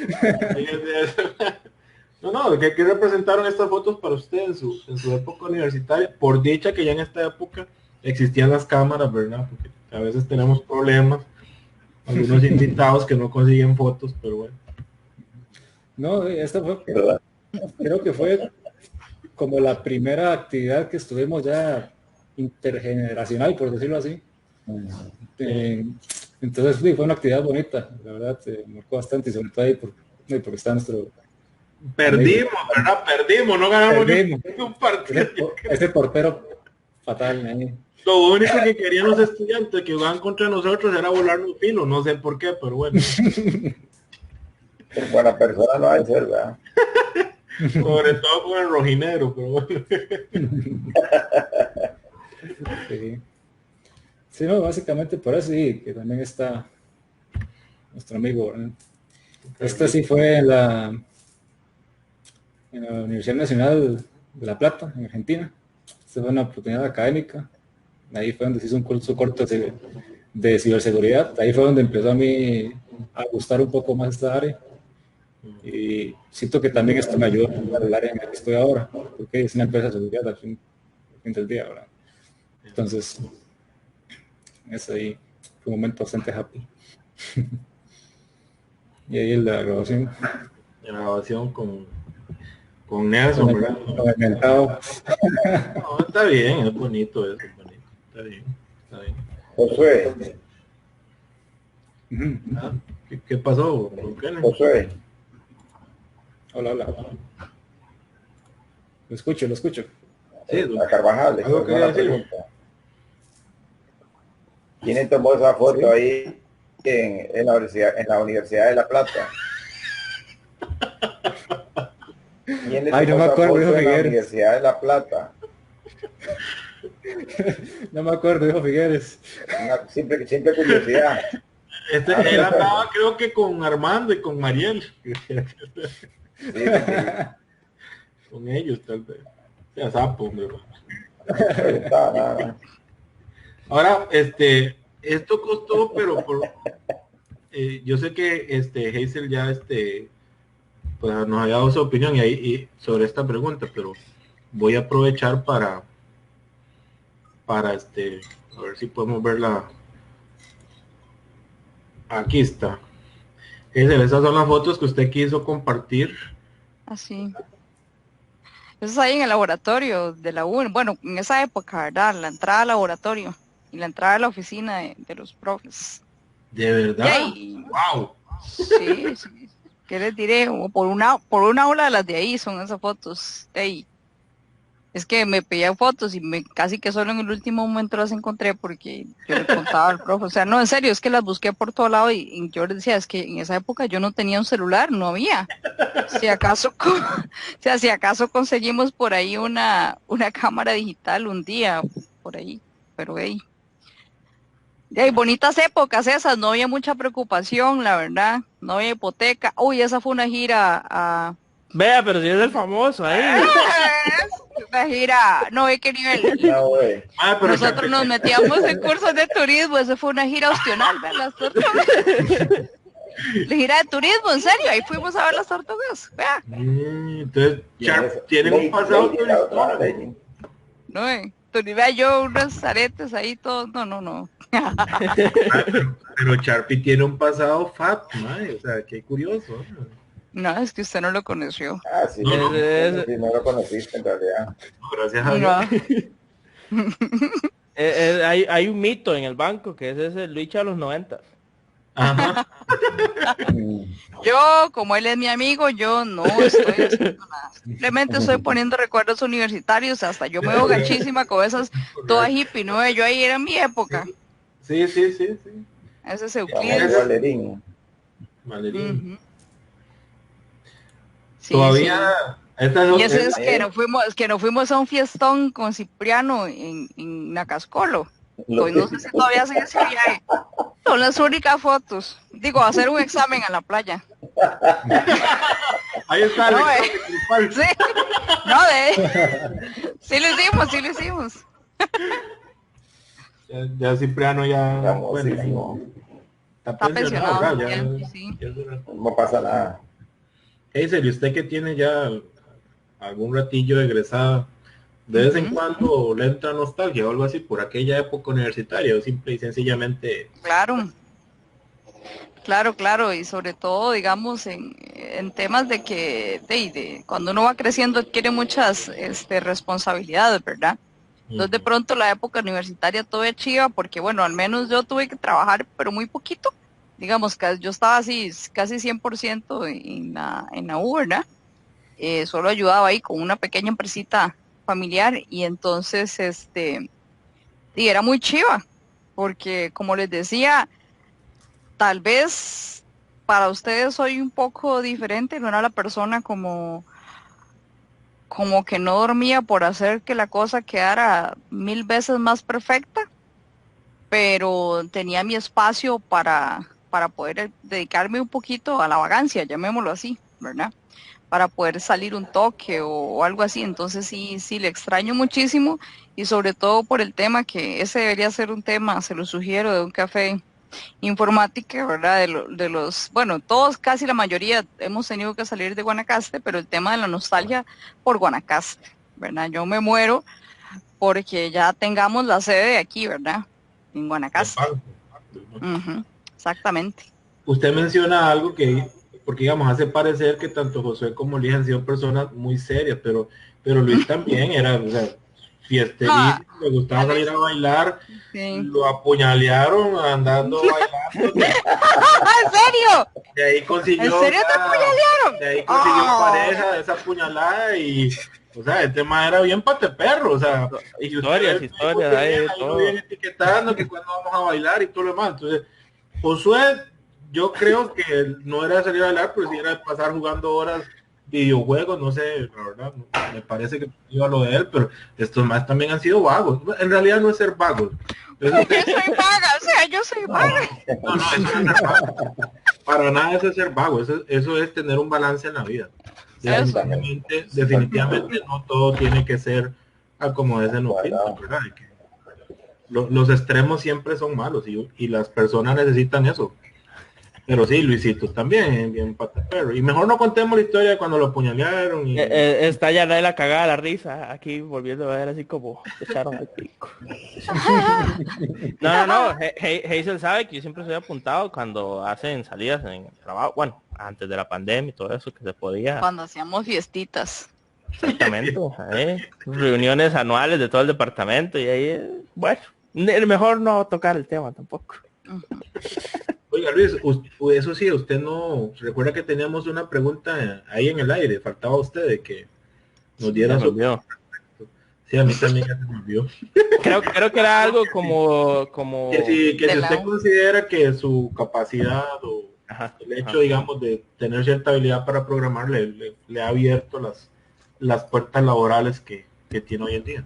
No, ¿qué representaron estas fotos para usted en su época universitaria? Por dicha que ya en esta época existían las cámaras, ¿verdad? Porque a veces tenemos problemas, algunos invitados que no consiguen fotos, pero bueno. No, esta fue, creo que fue como la primera actividad que estuvimos ya intergeneracional, por decirlo así. Entonces fue una actividad bonita, la verdad, me marcó bastante, y sobre todo ahí porque está nuestro... Perdimos, ¿verdad? Perdimos, no ganamos un partido. Ese portero fatal, ahí. Lo único que querían los estudiantes que jugaban contra nosotros era volarnos fino, no sé por qué, pero bueno. Por buena persona no hay ser, ¿verdad? Sobre todo con el rojinero, pero bueno. Sí, no, básicamente por eso sí, que también está nuestro amigo, ¿verdad? Esta sí fue en la Universidad Nacional de La Plata, en Argentina. Esta fue una oportunidad académica. Ahí fue donde se hizo un curso corto de ciberseguridad. Ahí fue donde empezó a mí a gustar un poco más esta área. Y siento que también esto me ayudó a el área en la que estoy ahora, porque es una empresa de seguridad al fin del día, ¿verdad? Entonces, eso ahí fue un momento bastante happy. Y ahí la grabación. La grabación con Nelson, ¿verdad? Con el mentado. No, está bien, es bonito eso, es bonito. Está bien. Josué. ¿Qué pasó? Josué. Hola. Lo escucho. Sí, a Carvajal. ¿Algo que decir? ¿Quién tomó esa foto ahí en la Universidad de La Plata? Ay, no me acuerdo, dijo en la Figueres. Universidad de La Plata? No me acuerdo, dijo Figueres. Una simple curiosidad. Él andaba creo que con Armando y con Mariel. Sí. Con ellos tal vez. Sea sapo, hombre. Ahora, esto costó, pero yo sé que Hazel ya pues nos había dado su opinión y sobre esta pregunta, pero voy a aprovechar para a ver si podemos verla. Aquí está. Esas son las fotos que usted quiso compartir. Así. Eso es ahí en el laboratorio de la UN. Bueno, en esa época, ¿verdad? La entrada al laboratorio y la entrada a la oficina de los profes. ¿De verdad? ¡Wow! Sí. ¿Qué les diré? Por una aula de las de ahí son esas fotos. Hey. Es que me pedían fotos y casi que solo en el último momento las encontré porque yo le contaba al profe. O sea, no, en serio, es que las busqué por todo lado y yo les decía, es que en esa época yo no tenía un celular, no había. Si acaso conseguimos por ahí una cámara digital un día, por ahí, pero hey. Hay bonitas épocas esas, no había mucha preocupación, la verdad, no había hipoteca. Uy, esa fue una gira a... Vea, pero si es el famoso ahí. Una gira, no ve qué nivel. No, güey. Pero nosotros nos metíamos en cursos de turismo, eso fue una gira opcional, ¿verdad? Las tortugas. La gira de turismo, en serio, ahí fuimos a ver las tortugas, vea. Entonces, tienen un pasado turístico. No, vea yo unos aretes ahí todos, no. Pero Sharpie tiene un pasado fat, ¿no? O sea, qué curioso. No, es que usted no lo conoció. Sí, No lo conociste en realidad. Gracias a Dios. Hay un mito en el banco que es ese Lucha a los 90. Ajá. Yo, como él es mi amigo, yo no estoy haciendo nada. Simplemente estoy poniendo recuerdos universitarios. Hasta yo me veo gachísima con esas toda hippie, ¿no? Yo ahí era en mi época. Sí. Ese es Euclides. Valerín. Valerín. Sí, Todavía, y ese es que nos fuimos a un fiestón con Cipriano en Nacascolo. Pues no sé si todavía sigue ese viaje. Son las únicas fotos. Digo, hacer un examen a la playa. ahí está el No, examen grupal. Sí, no, sí lo hicimos. Ya Cipriano ya, Famosísimo. está pensionado, pensionado, ¿verdad? sí. No pasa nada. Hazel, ¿y usted que tiene ya algún ratillo egresada? De vez en cuando le entra nostalgia o algo así por aquella época universitaria, o simple y sencillamente. Claro, y sobre todo, digamos, en temas de que cuando uno va creciendo adquiere muchas responsabilidades, ¿verdad? Entonces de pronto la época universitaria todo es chiva, porque bueno, al menos yo tuve que trabajar, pero muy poquito. Digamos que yo estaba así casi 100% en la U, ¿verdad? Solo ayudaba ahí con una pequeña empresita familiar y entonces y era muy chiva, porque como les decía, tal vez para ustedes soy un poco diferente, no era la persona como que no dormía por hacer que la cosa quedara 1000 veces más perfecta, pero tenía mi espacio para poder dedicarme un poquito a la vagancia, llamémoslo así, ¿verdad? Para poder salir un toque o algo así. Entonces sí, le extraño muchísimo y sobre todo por el tema que ese debería ser un tema, se lo sugiero, de un café informática, ¿verdad? Bueno, todos, casi la mayoría hemos tenido que salir de Guanacaste, pero el tema de la nostalgia por Guanacaste, ¿verdad? Yo me muero porque ya tengamos la sede aquí, ¿verdad? En Del Guanacaste. banco. Exactamente. Usted menciona algo que, porque digamos, hace parecer que tanto Josué como Luis han sido personas muy serias, pero Luis también era, o sea, Ah, fiesterísimo, le gustaba salir a bailar, sí. lo apuñalearon andando bailando, ¿En serio? de ahí ¿En consiguió serio te apuñalearon? de ahí consiguió Ah. pareja de esa puñalada y, o sea, el tema era bien pate perro, o sea, y usted ve Historias, el Facebook historias, que hay bien, de ahí lo vienen todo. etiquetando, que cuando vamos a bailar y todo lo demás. Entonces, Josué, yo creo que no era de salir a bailar, pero sí era de pasar jugando horas videojuegos, no sé, la verdad, me parece que iba lo de él, pero estos más también han sido vagos. En realidad no es ser vagos. Yo soy vaga, o sea, yo soy vaga. No, eso no es ser vago. Para nada eso es ser vago, eso es tener un balance en la vida. Eso. Definitivamente no todo tiene que ser a como es en los filtros, ¿verdad? Los extremos siempre son malos y las personas necesitan eso. Pero sí, Luisito también, bien pata perro. Y mejor no contemos la historia de cuando lo apuñalearon y Está ya la cagada de la risa, aquí volviendo a ver así como te echaron al pico. No, Hazel sabe que yo siempre soy apuntado cuando hacen salidas en el trabajo, bueno, antes de la pandemia y todo eso que se podía. Cuando hacíamos fiestitas. Exactamente, reuniones anuales de todo el departamento y ahí, bueno, mejor no tocar el tema tampoco. Oiga Luis, eso sí, usted no recuerda que teníamos una pregunta ahí en el aire, faltaba usted de que nos diera Ya me su. olvidó. Sí, a mí también ya se me olvidó. Creo que era algo como Que si usted considera que su capacidad o ajá, el hecho, digamos, de tener cierta habilidad para programar le ha abierto las puertas laborales que tiene hoy en día.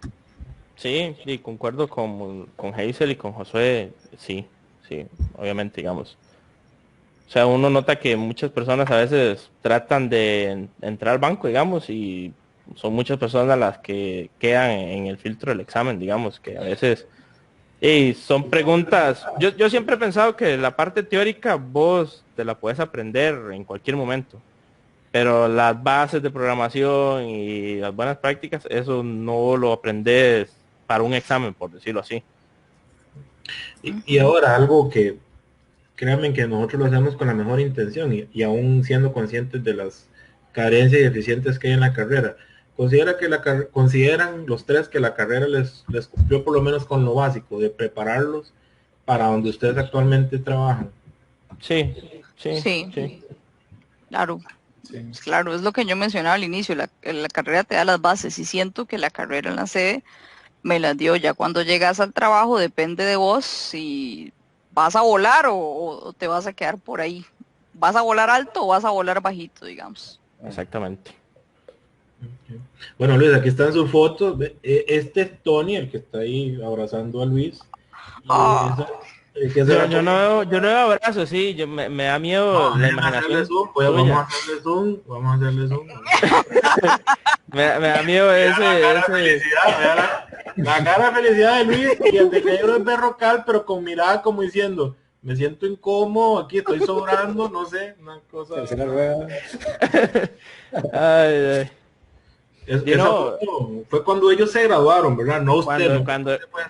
sí, concuerdo con Hazel y con Josué, sí, obviamente, digamos. O sea, uno nota que muchas personas a veces tratan de entrar al banco, digamos, y son muchas personas las que quedan en el filtro del examen, digamos, que a veces son preguntas. Yo siempre he pensado que la parte teórica vos te la puedes aprender en cualquier momento, pero las bases de programación y las buenas prácticas, eso no lo aprendes para un examen, por decirlo así. Y ahora algo que créanme que nosotros lo hacemos con la mejor intención y aún siendo conscientes de las carencias y deficiencias que hay en la carrera. Consideran los tres que la carrera les cumplió por lo menos con lo básico, de prepararlos para donde ustedes actualmente trabajan. Sí. Claro. Sí. Claro, es lo que yo mencionaba al inicio, la carrera te da las bases y siento que la carrera en la sede me las dio. Ya cuando llegas al trabajo depende de vos si vas a volar o te vas a quedar por ahí. ¿Vas a volar alto o vas a volar bajito, digamos? Exactamente. Bueno, Luis, aquí están sus fotos. Este es Tony, el que está ahí abrazando a Luis. Yo no veo abrazos, sí, me da miedo No, la déjame hacerle imaginación zoom, tuya. vamos a hacerle zoom. Me da miedo Mira la cara de ese. felicidad, mira la cara de felicidad de Luis, y el de Cairo es berrocal, pero con mirada como diciendo, me siento incómodo, aquí estoy sobrando, no sé, una cosa. Tercera rueda. Ay, ay. Esa foto fue cuando ellos se graduaron, ¿verdad? No usted.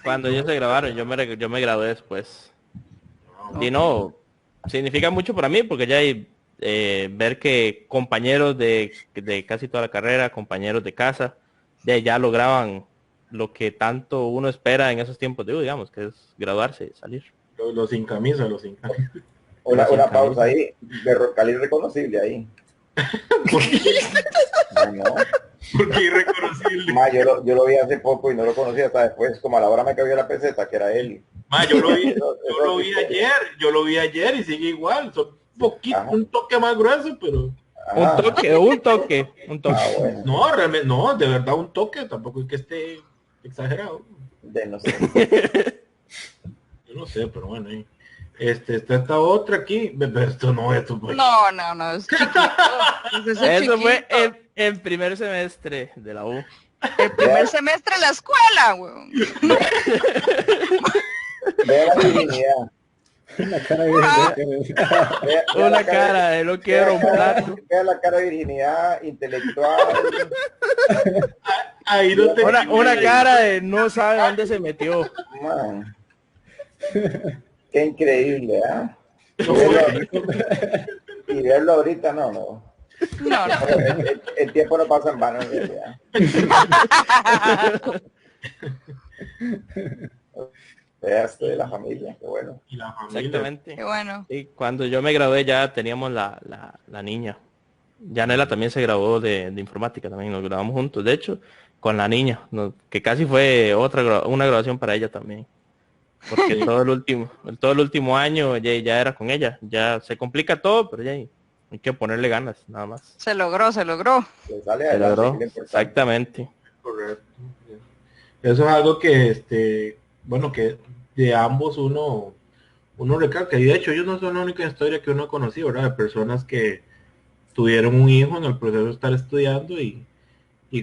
Cuando ellos se grabaron, yo me gradué después. Ok. Y no, significa mucho para mí porque ya hay ver que compañeros de casi toda la carrera, compañeros de casa, ya lograban lo que tanto uno espera en esos tiempos, digamos, que es graduarse y salir. Los sin camisa, los sin camisa. Una pausa ahí, berrocal irreconocible ahí. ¿Por qué? No. Porque irreconocible. Yo lo vi hace poco y no lo conocía hasta después, como a la hora me cambió la peseta, que era él. Yo lo vi ayer y sigue igual. Son un toque más grueso, pero. Un toque. Bueno. No, realmente, no, de verdad un toque, tampoco es que esté exagerado. No sé. Yo no sé, pero bueno, está esta otra aquí. Esto no, No, es chiquito. Eso fue el primer semestre de la U. El primer semestre de la escuela, weón. Vea la virginidad. Una cara de Una cara de lo quiero un plato. Vea la cara de virginidad intelectual. Ahí no te Una cara de no sabe dónde se metió. Man. Qué increíble, ¿ah? Y verlo ahorita, no. No. El tiempo no pasa en vano en realidad. Esto de la familia, qué bueno. Y la familia. Exactamente. Qué bueno. Y cuando yo me gradué ya teníamos la niña. Yanela también se graduó de informática, también nos graduamos juntos. De hecho, con la niña, que casi fue una graduación para ella también. Porque todo el último año ya era con ella. Ya se complica todo, pero ya hay que ponerle ganas, nada más. Se logró. Le sale Se adelante, logró. que es lo importante. Exactamente. Correcto. Eso es algo que, bueno, que de ambos uno recalca. Y de hecho, ellos no son la única historia que uno ha conocido, ¿verdad? De personas que tuvieron un hijo en el proceso de estar estudiando y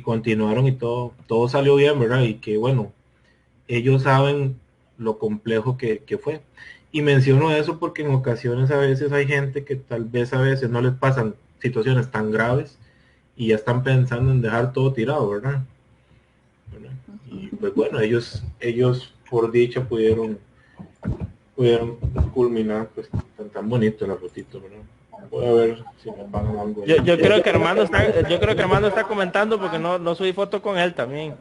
continuaron y todo salió bien, ¿verdad? Y que, bueno, ellos saben lo complejo que fue. Y menciono eso porque en ocasiones a veces hay gente que tal vez a veces no les pasan situaciones tan graves y ya están pensando en dejar todo tirado, ¿verdad? Y pues bueno, ellos por dicha pudieron culminar, pues tan bonito la fotito, ¿verdad? Voy a ver si me pagan algo. Yo creo que Armando está comentando porque no subí foto con él también.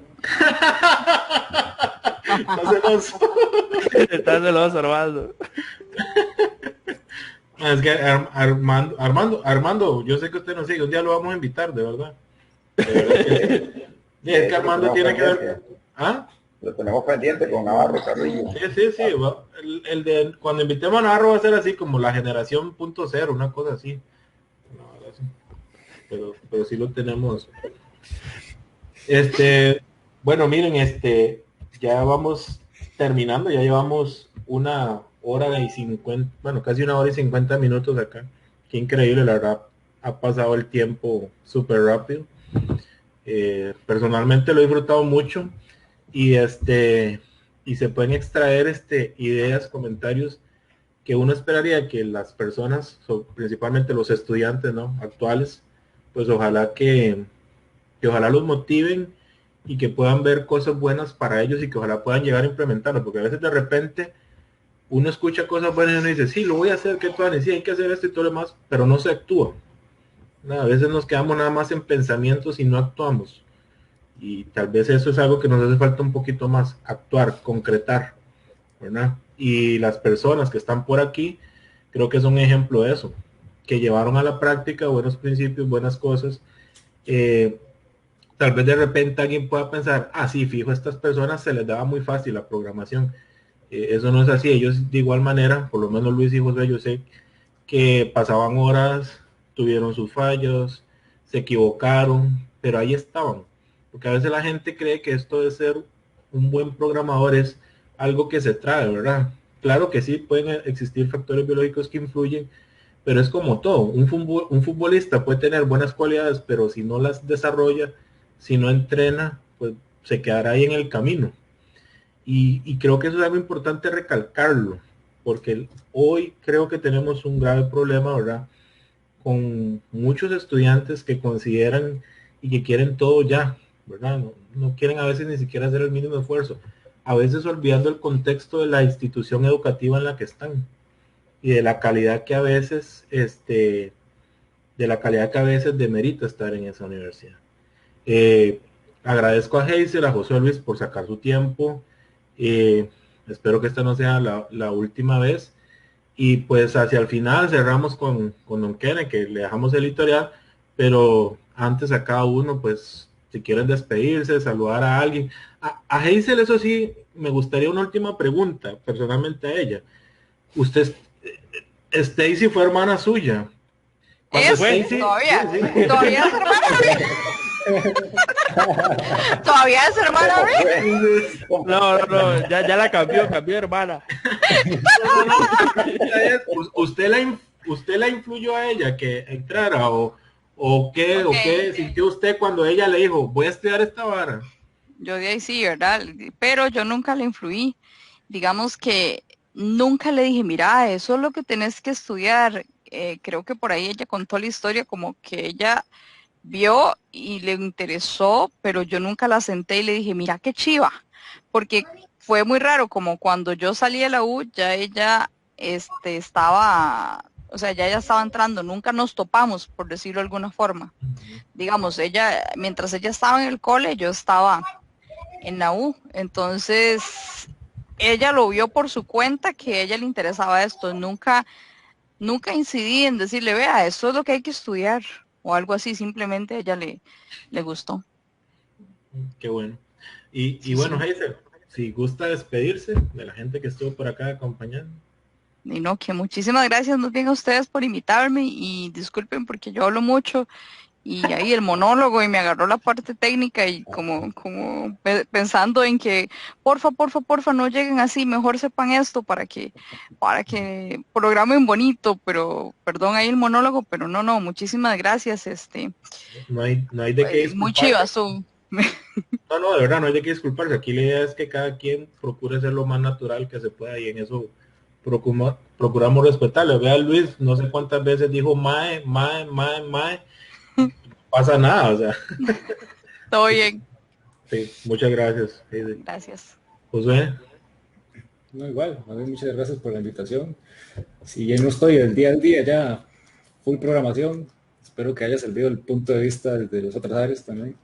Está celoso, Armando. Es que Armando, yo sé que usted nos sigue, un día lo vamos a invitar, de verdad. De verdad que sí. Es que Armando tiene que ver. ¿Ah? Lo tenemos pendiente con Navarro Carrillo. Sí. El de cuando invitemos a Navarro va a ser así como la generación .0, una cosa así. Pero sí lo tenemos. Bueno, miren, ya vamos terminando, ya llevamos 1 hora y 50, bueno, casi 1 hora y 50 minutos acá. Qué increíble, la verdad, ha pasado el tiempo súper rápido. Personalmente lo he disfrutado mucho y se pueden extraer ideas, comentarios que uno esperaría que las personas, principalmente los estudiantes, ¿no?, actuales, pues ojalá que ojalá los motiven y que puedan ver cosas buenas para ellos y que ojalá puedan llegar a implementarlo, porque a veces de repente uno escucha cosas buenas y uno dice, sí, lo voy a hacer, que tú sí, hay que hacer esto y todo lo demás, pero no se actúa. A veces nos quedamos nada más en pensamientos y no actuamos. Y tal vez eso es algo que nos hace falta un poquito más, actuar, concretar, ¿verdad? Y las personas que están por aquí, creo que es un ejemplo de eso, que llevaron a la práctica buenos principios, buenas cosas. Tal vez de repente alguien pueda pensar, sí, fijo, a estas personas se les daba muy fácil la programación. Eso no es así. Ellos de igual manera, por lo menos Luis y José, yo sé que pasaban horas, tuvieron sus fallos, se equivocaron, pero ahí estaban. Porque a veces la gente cree que esto de ser un buen programador es algo que se trae, ¿verdad? Claro que sí, pueden existir factores biológicos que influyen, pero es como todo. Un futbolista puede tener buenas cualidades, pero si no las desarrolla, si no entrena, pues se quedará ahí en el camino. Y creo que eso es algo importante recalcarlo, porque hoy creo que tenemos un grave problema, ¿verdad? Con muchos estudiantes que consideran y que quieren todo ya, ¿verdad? No quieren a veces ni siquiera hacer el mínimo esfuerzo, a veces olvidando el contexto de la institución educativa en la que están y de la calidad que a veces, demerita estar en esa universidad. Agradezco a Hazel, a José Luis por sacar su tiempo. Espero que esta no sea la última vez. Y pues hacia el final cerramos con Don Kenneth, que le dejamos el editorial, pero antes a cada uno, pues, si quieren despedirse, saludar a alguien. A Hazel, eso sí, me gustaría una última pregunta, personalmente a ella. Usted, Stacy fue hermana suya. Stacy, todavía, sí, sí. Todavía es hermana mía. Todavía es hermana mía. No, ya la cambió hermana. ¿Usted la influyó a ella que entrara o qué sintió usted cuando ella le dijo, voy a estudiar esta vara? Yo de ahí sí, ¿verdad? Pero yo nunca la influí. Digamos que nunca le dije, mira, eso es lo que tenés que estudiar. Creo que por ahí ella contó la historia como que ella vio y le interesó, pero yo nunca la senté y le dije, mira qué chiva, porque fue muy raro, como cuando yo salí de la U, ya ella estaba, o sea, ya ella estaba entrando, nunca nos topamos, por decirlo de alguna forma. Digamos, mientras ella estaba en el cole, yo estaba en la U, entonces ella lo vio por su cuenta que a ella le interesaba esto, nunca incidí en decirle, vea, esto es lo que hay que estudiar o algo así, simplemente a ella le gustó. Qué bueno. Y bueno, sí. Hazel, si gusta despedirse de la gente que estuvo por acá acompañando. Y no, que muchísimas gracias más bien a ustedes por invitarme y disculpen porque yo hablo mucho y ahí el monólogo y me agarró la parte técnica y como pensando en que porfa, no lleguen así, mejor sepan esto para que programen bonito, pero perdón ahí el monólogo, pero no, muchísimas gracias, No hay de qué disculparse. Muy chivas tú. No, de verdad, no hay de qué disculparse. Aquí la idea es que cada quien procure ser lo más natural que se pueda y en eso procuramos respetarle. Vea Luis, no sé cuántas veces dijo mae, no pasa nada, o sea. Todo bien. Sí, muchas gracias. Gracias. Josué. No, igual, muchas gracias por la invitación. Si ya no estoy el día al día ya full programación, espero que haya servido el punto de vista de las otras áreas también.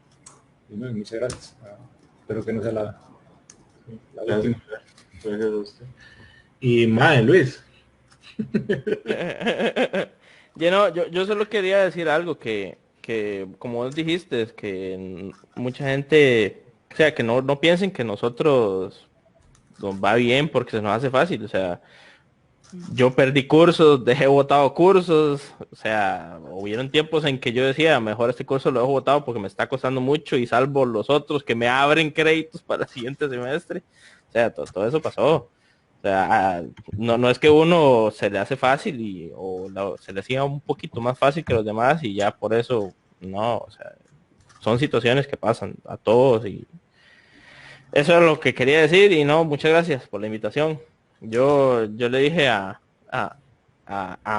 Y no, muchas gracias. Espero que no sea la última. Gracias a usted. Y mae, Luis. Yo solo quería decir algo que como vos dijiste, es que mucha gente, o sea, que no piensen que nosotros nos va bien porque se nos hace fácil, o sea, yo perdí cursos, dejé botado cursos, o sea, hubieron tiempos en que yo decía, mejor este curso lo dejo botado porque me está costando mucho y salvo los otros que me abren créditos para el siguiente semestre, o sea, todo eso pasó. O sea, no es que uno se le hace fácil se le hacía un poquito más fácil que los demás y ya por eso, no, o sea, son situaciones que pasan a todos y eso es lo que quería decir y no, muchas gracias por la invitación. Yo le dije a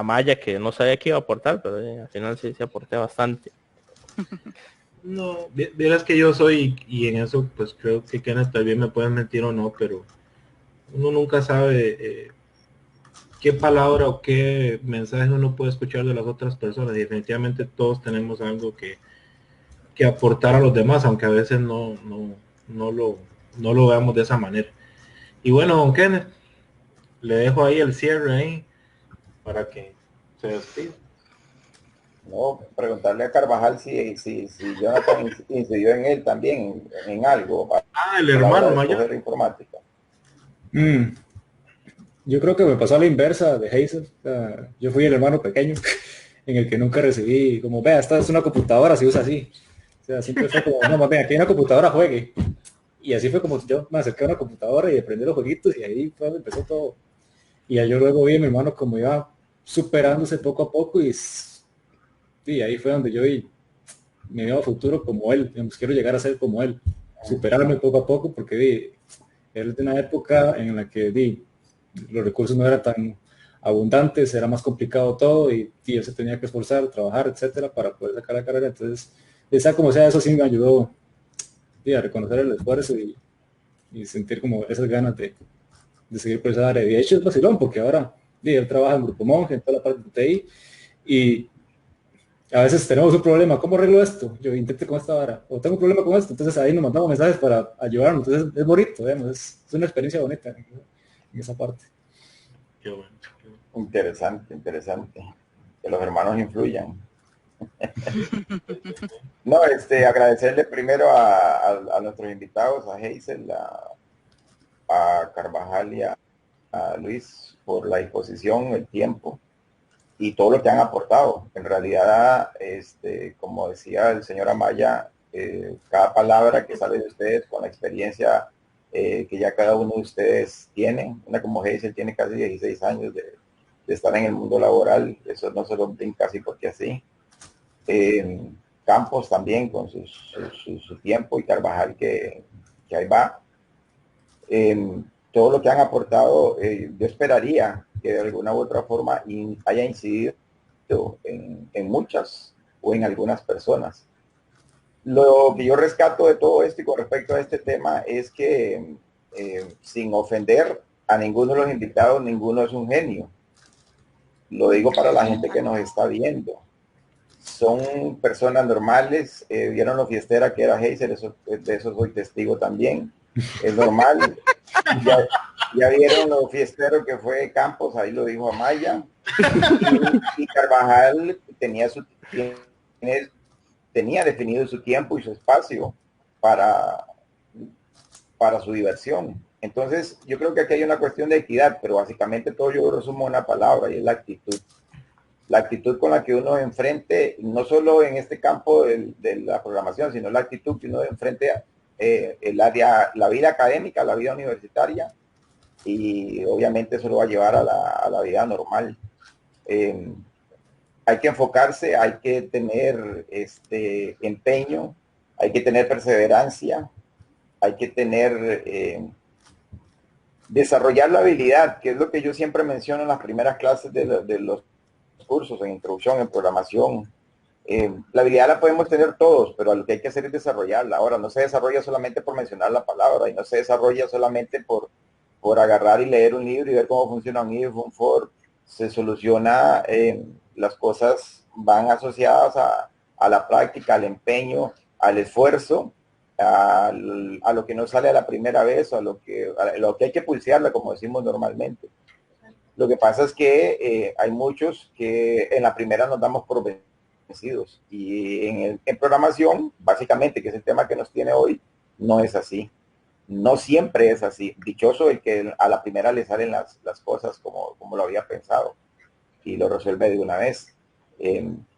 Maya que no sabía qué iba a aportar, pero al final sí aporté bastante. No, vieras que yo soy, y en eso pues creo que Kenneth también me pueden mentir o no, pero uno nunca sabe qué palabra o qué mensaje uno puede escuchar de las otras personas. Y definitivamente todos tenemos algo que aportar a los demás, aunque a veces no lo veamos de esa manera. Y bueno, don Kenneth, le dejo ahí el cierre ahí para que se despida. No, preguntarle a Carvajal si Jonathan incidió en él también, en algo. El hermano mayor. Informática. Yo creo que me pasó a la inversa de Hazel. Yo fui el hermano pequeño. en el que nunca recibí, como, vea, esta es una computadora, se usa así. O sea, siempre fue como, no, más bien, aquí hay una computadora, juegue. Y así fue como yo me acerqué a una computadora y aprendí los jueguitos y ahí fue donde empezó todo. Y ahí yo luego vi a mi hermano como iba superándose poco a poco y ahí fue donde yo vi, me veo a futuro como él, digamos, quiero llegar a ser como él, superarme poco a poco porque él es de una época en la que los recursos no eran tan abundantes, era más complicado todo y él se tenía que esforzar, trabajar, etcétera, para poder sacar la carrera. Entonces, sea como sea, eso sí me ayudó a reconocer el esfuerzo y sentir como esas ganas de seguir por esa área. Y de hecho es vacilón, porque ahora él trabaja en Grupo Monge, en toda la parte de TI, y a veces tenemos un problema, ¿cómo arreglo esto? Yo intento con esta vara, o tengo un problema con esto, entonces ahí nos mandamos mensajes para ayudarnos, entonces es bonito, digamos, es una experiencia bonita en esa parte. Qué bueno. Interesante, interesante. Que los hermanos influyan. No, agradecerle primero a nuestros invitados, a Hazel, a Carvajal y a Luis por la disposición, el tiempo y todo lo que han aportado. En realidad, como decía el señor Amaya, cada palabra que sale de ustedes con la experiencia que ya cada uno de ustedes tiene, una como Hazel tiene casi 16 años de estar en el mundo laboral, eso no se lo brinca casi porque así. Campos también con su tiempo y Carvajal que ahí va. Todo lo que han aportado, yo esperaría que de alguna u otra forma haya incidido en muchas o en algunas personas. Lo que yo rescato de todo esto y con respecto a este tema es que sin ofender a ninguno de los invitados, ninguno es un genio. Lo digo para la gente que nos está viendo. Son personas normales, vieron lo fiestera que era Hazel, de eso soy testigo también. Es normal. Ya vieron lo fiestero que fue Campos, ahí lo dijo Amaya. Y Carvajal tenía definido su tiempo y su espacio para su diversión. Entonces, yo creo que aquí hay una cuestión de equidad, pero básicamente todo yo resumo una palabra y es la actitud. La actitud con la que uno enfrente, no solo en este campo de la programación, sino la actitud que uno enfrente la vida académica, la vida universitaria, y obviamente eso lo va a llevar a la vida normal. Hay que enfocarse, hay que tener empeño, hay que tener perseverancia, hay que tener desarrollar la habilidad, que es lo que yo siempre menciono en las primeras clases de los cursos en introducción, en programación. La habilidad la podemos tener todos, pero lo que hay que hacer es desarrollarla. Ahora, no se desarrolla solamente por mencionar la palabra y no se desarrolla solamente por agarrar y leer un libro y ver cómo funciona un if, un for. Se soluciona, las cosas van asociadas a la práctica, al empeño, al esfuerzo, a lo que no sale a la primera vez, o a lo que hay que pulsearla, como decimos normalmente. Lo que pasa es que hay muchos que en la primera nos damos por vencidos y en programación, básicamente, que es el tema que nos tiene hoy, no es así. No siempre es así. Dichoso el que a la primera le salen las cosas como lo había pensado y lo resuelve de una vez.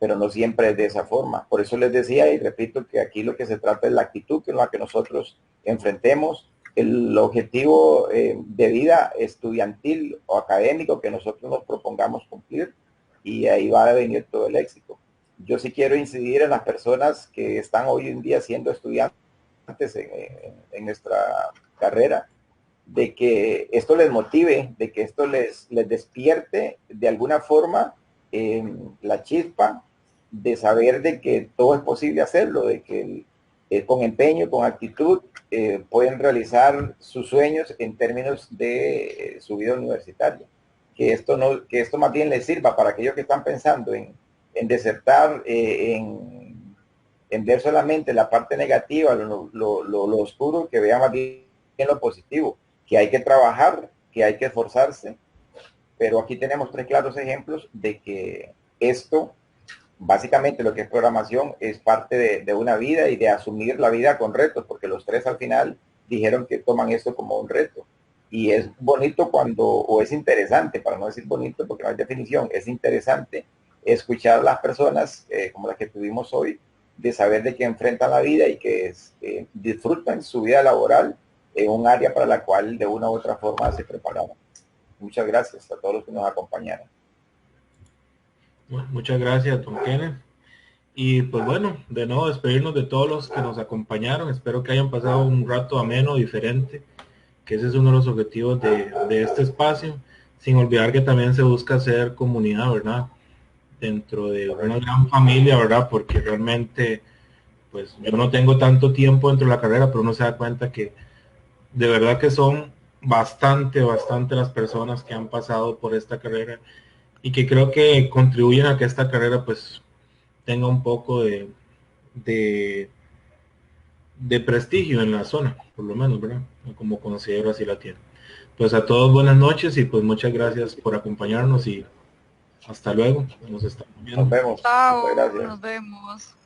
Pero no siempre es de esa forma. Por eso les decía y repito que aquí lo que se trata es la actitud con la que nosotros enfrentemos el objetivo de vida estudiantil o académico que nosotros nos propongamos cumplir, y ahí va a venir todo el éxito. Yo sí quiero incidir en las personas que están hoy en día siendo estudiantes en nuestra carrera, de que esto les motive, de que esto les despierte de alguna forma la chispa de saber de que todo es posible hacerlo, de que con empeño, con actitud, pueden realizar sus sueños en términos de su vida universitaria. Que esto más bien les sirva para aquellos que están pensando en desertar, en ver solamente la parte negativa, lo oscuro, que vean más bien lo positivo, que hay que trabajar, que hay que esforzarse. Pero aquí tenemos 3 claros ejemplos de que esto, básicamente lo que es programación, es parte de una vida y de asumir la vida con retos, porque los 3 al final dijeron que toman esto como un reto. Y es bonito o es interesante, para no decir bonito porque no hay definición, es interesante escuchar a las personas como las que tuvimos hoy, de saber de que enfrentan la vida y que disfrutan su vida laboral en un área para la cual de una u otra forma se prepararon. Muchas gracias a todos los que nos acompañaron. Bueno, muchas gracias, don Kenneth. Y pues bueno, de nuevo despedirnos de todos los que nos acompañaron. Espero que hayan pasado un rato ameno, diferente, que ese es uno de los objetivos de este espacio, sin olvidar que también se busca hacer comunidad, ¿verdad? Dentro de una gran familia, ¿verdad? Porque realmente, pues yo no tengo tanto tiempo dentro de la carrera, pero uno se da cuenta que de verdad que son bastante las personas que han pasado por esta carrera y que creo que contribuyen a que esta carrera pues tenga un poco de prestigio en la zona, por lo menos, ¿verdad? Como considero así la tiene. Pues a todos buenas noches y pues muchas gracias por acompañarnos y hasta luego. Nos estamos viendo. Nos vemos. Chao, Muchas gracias. nos vemos.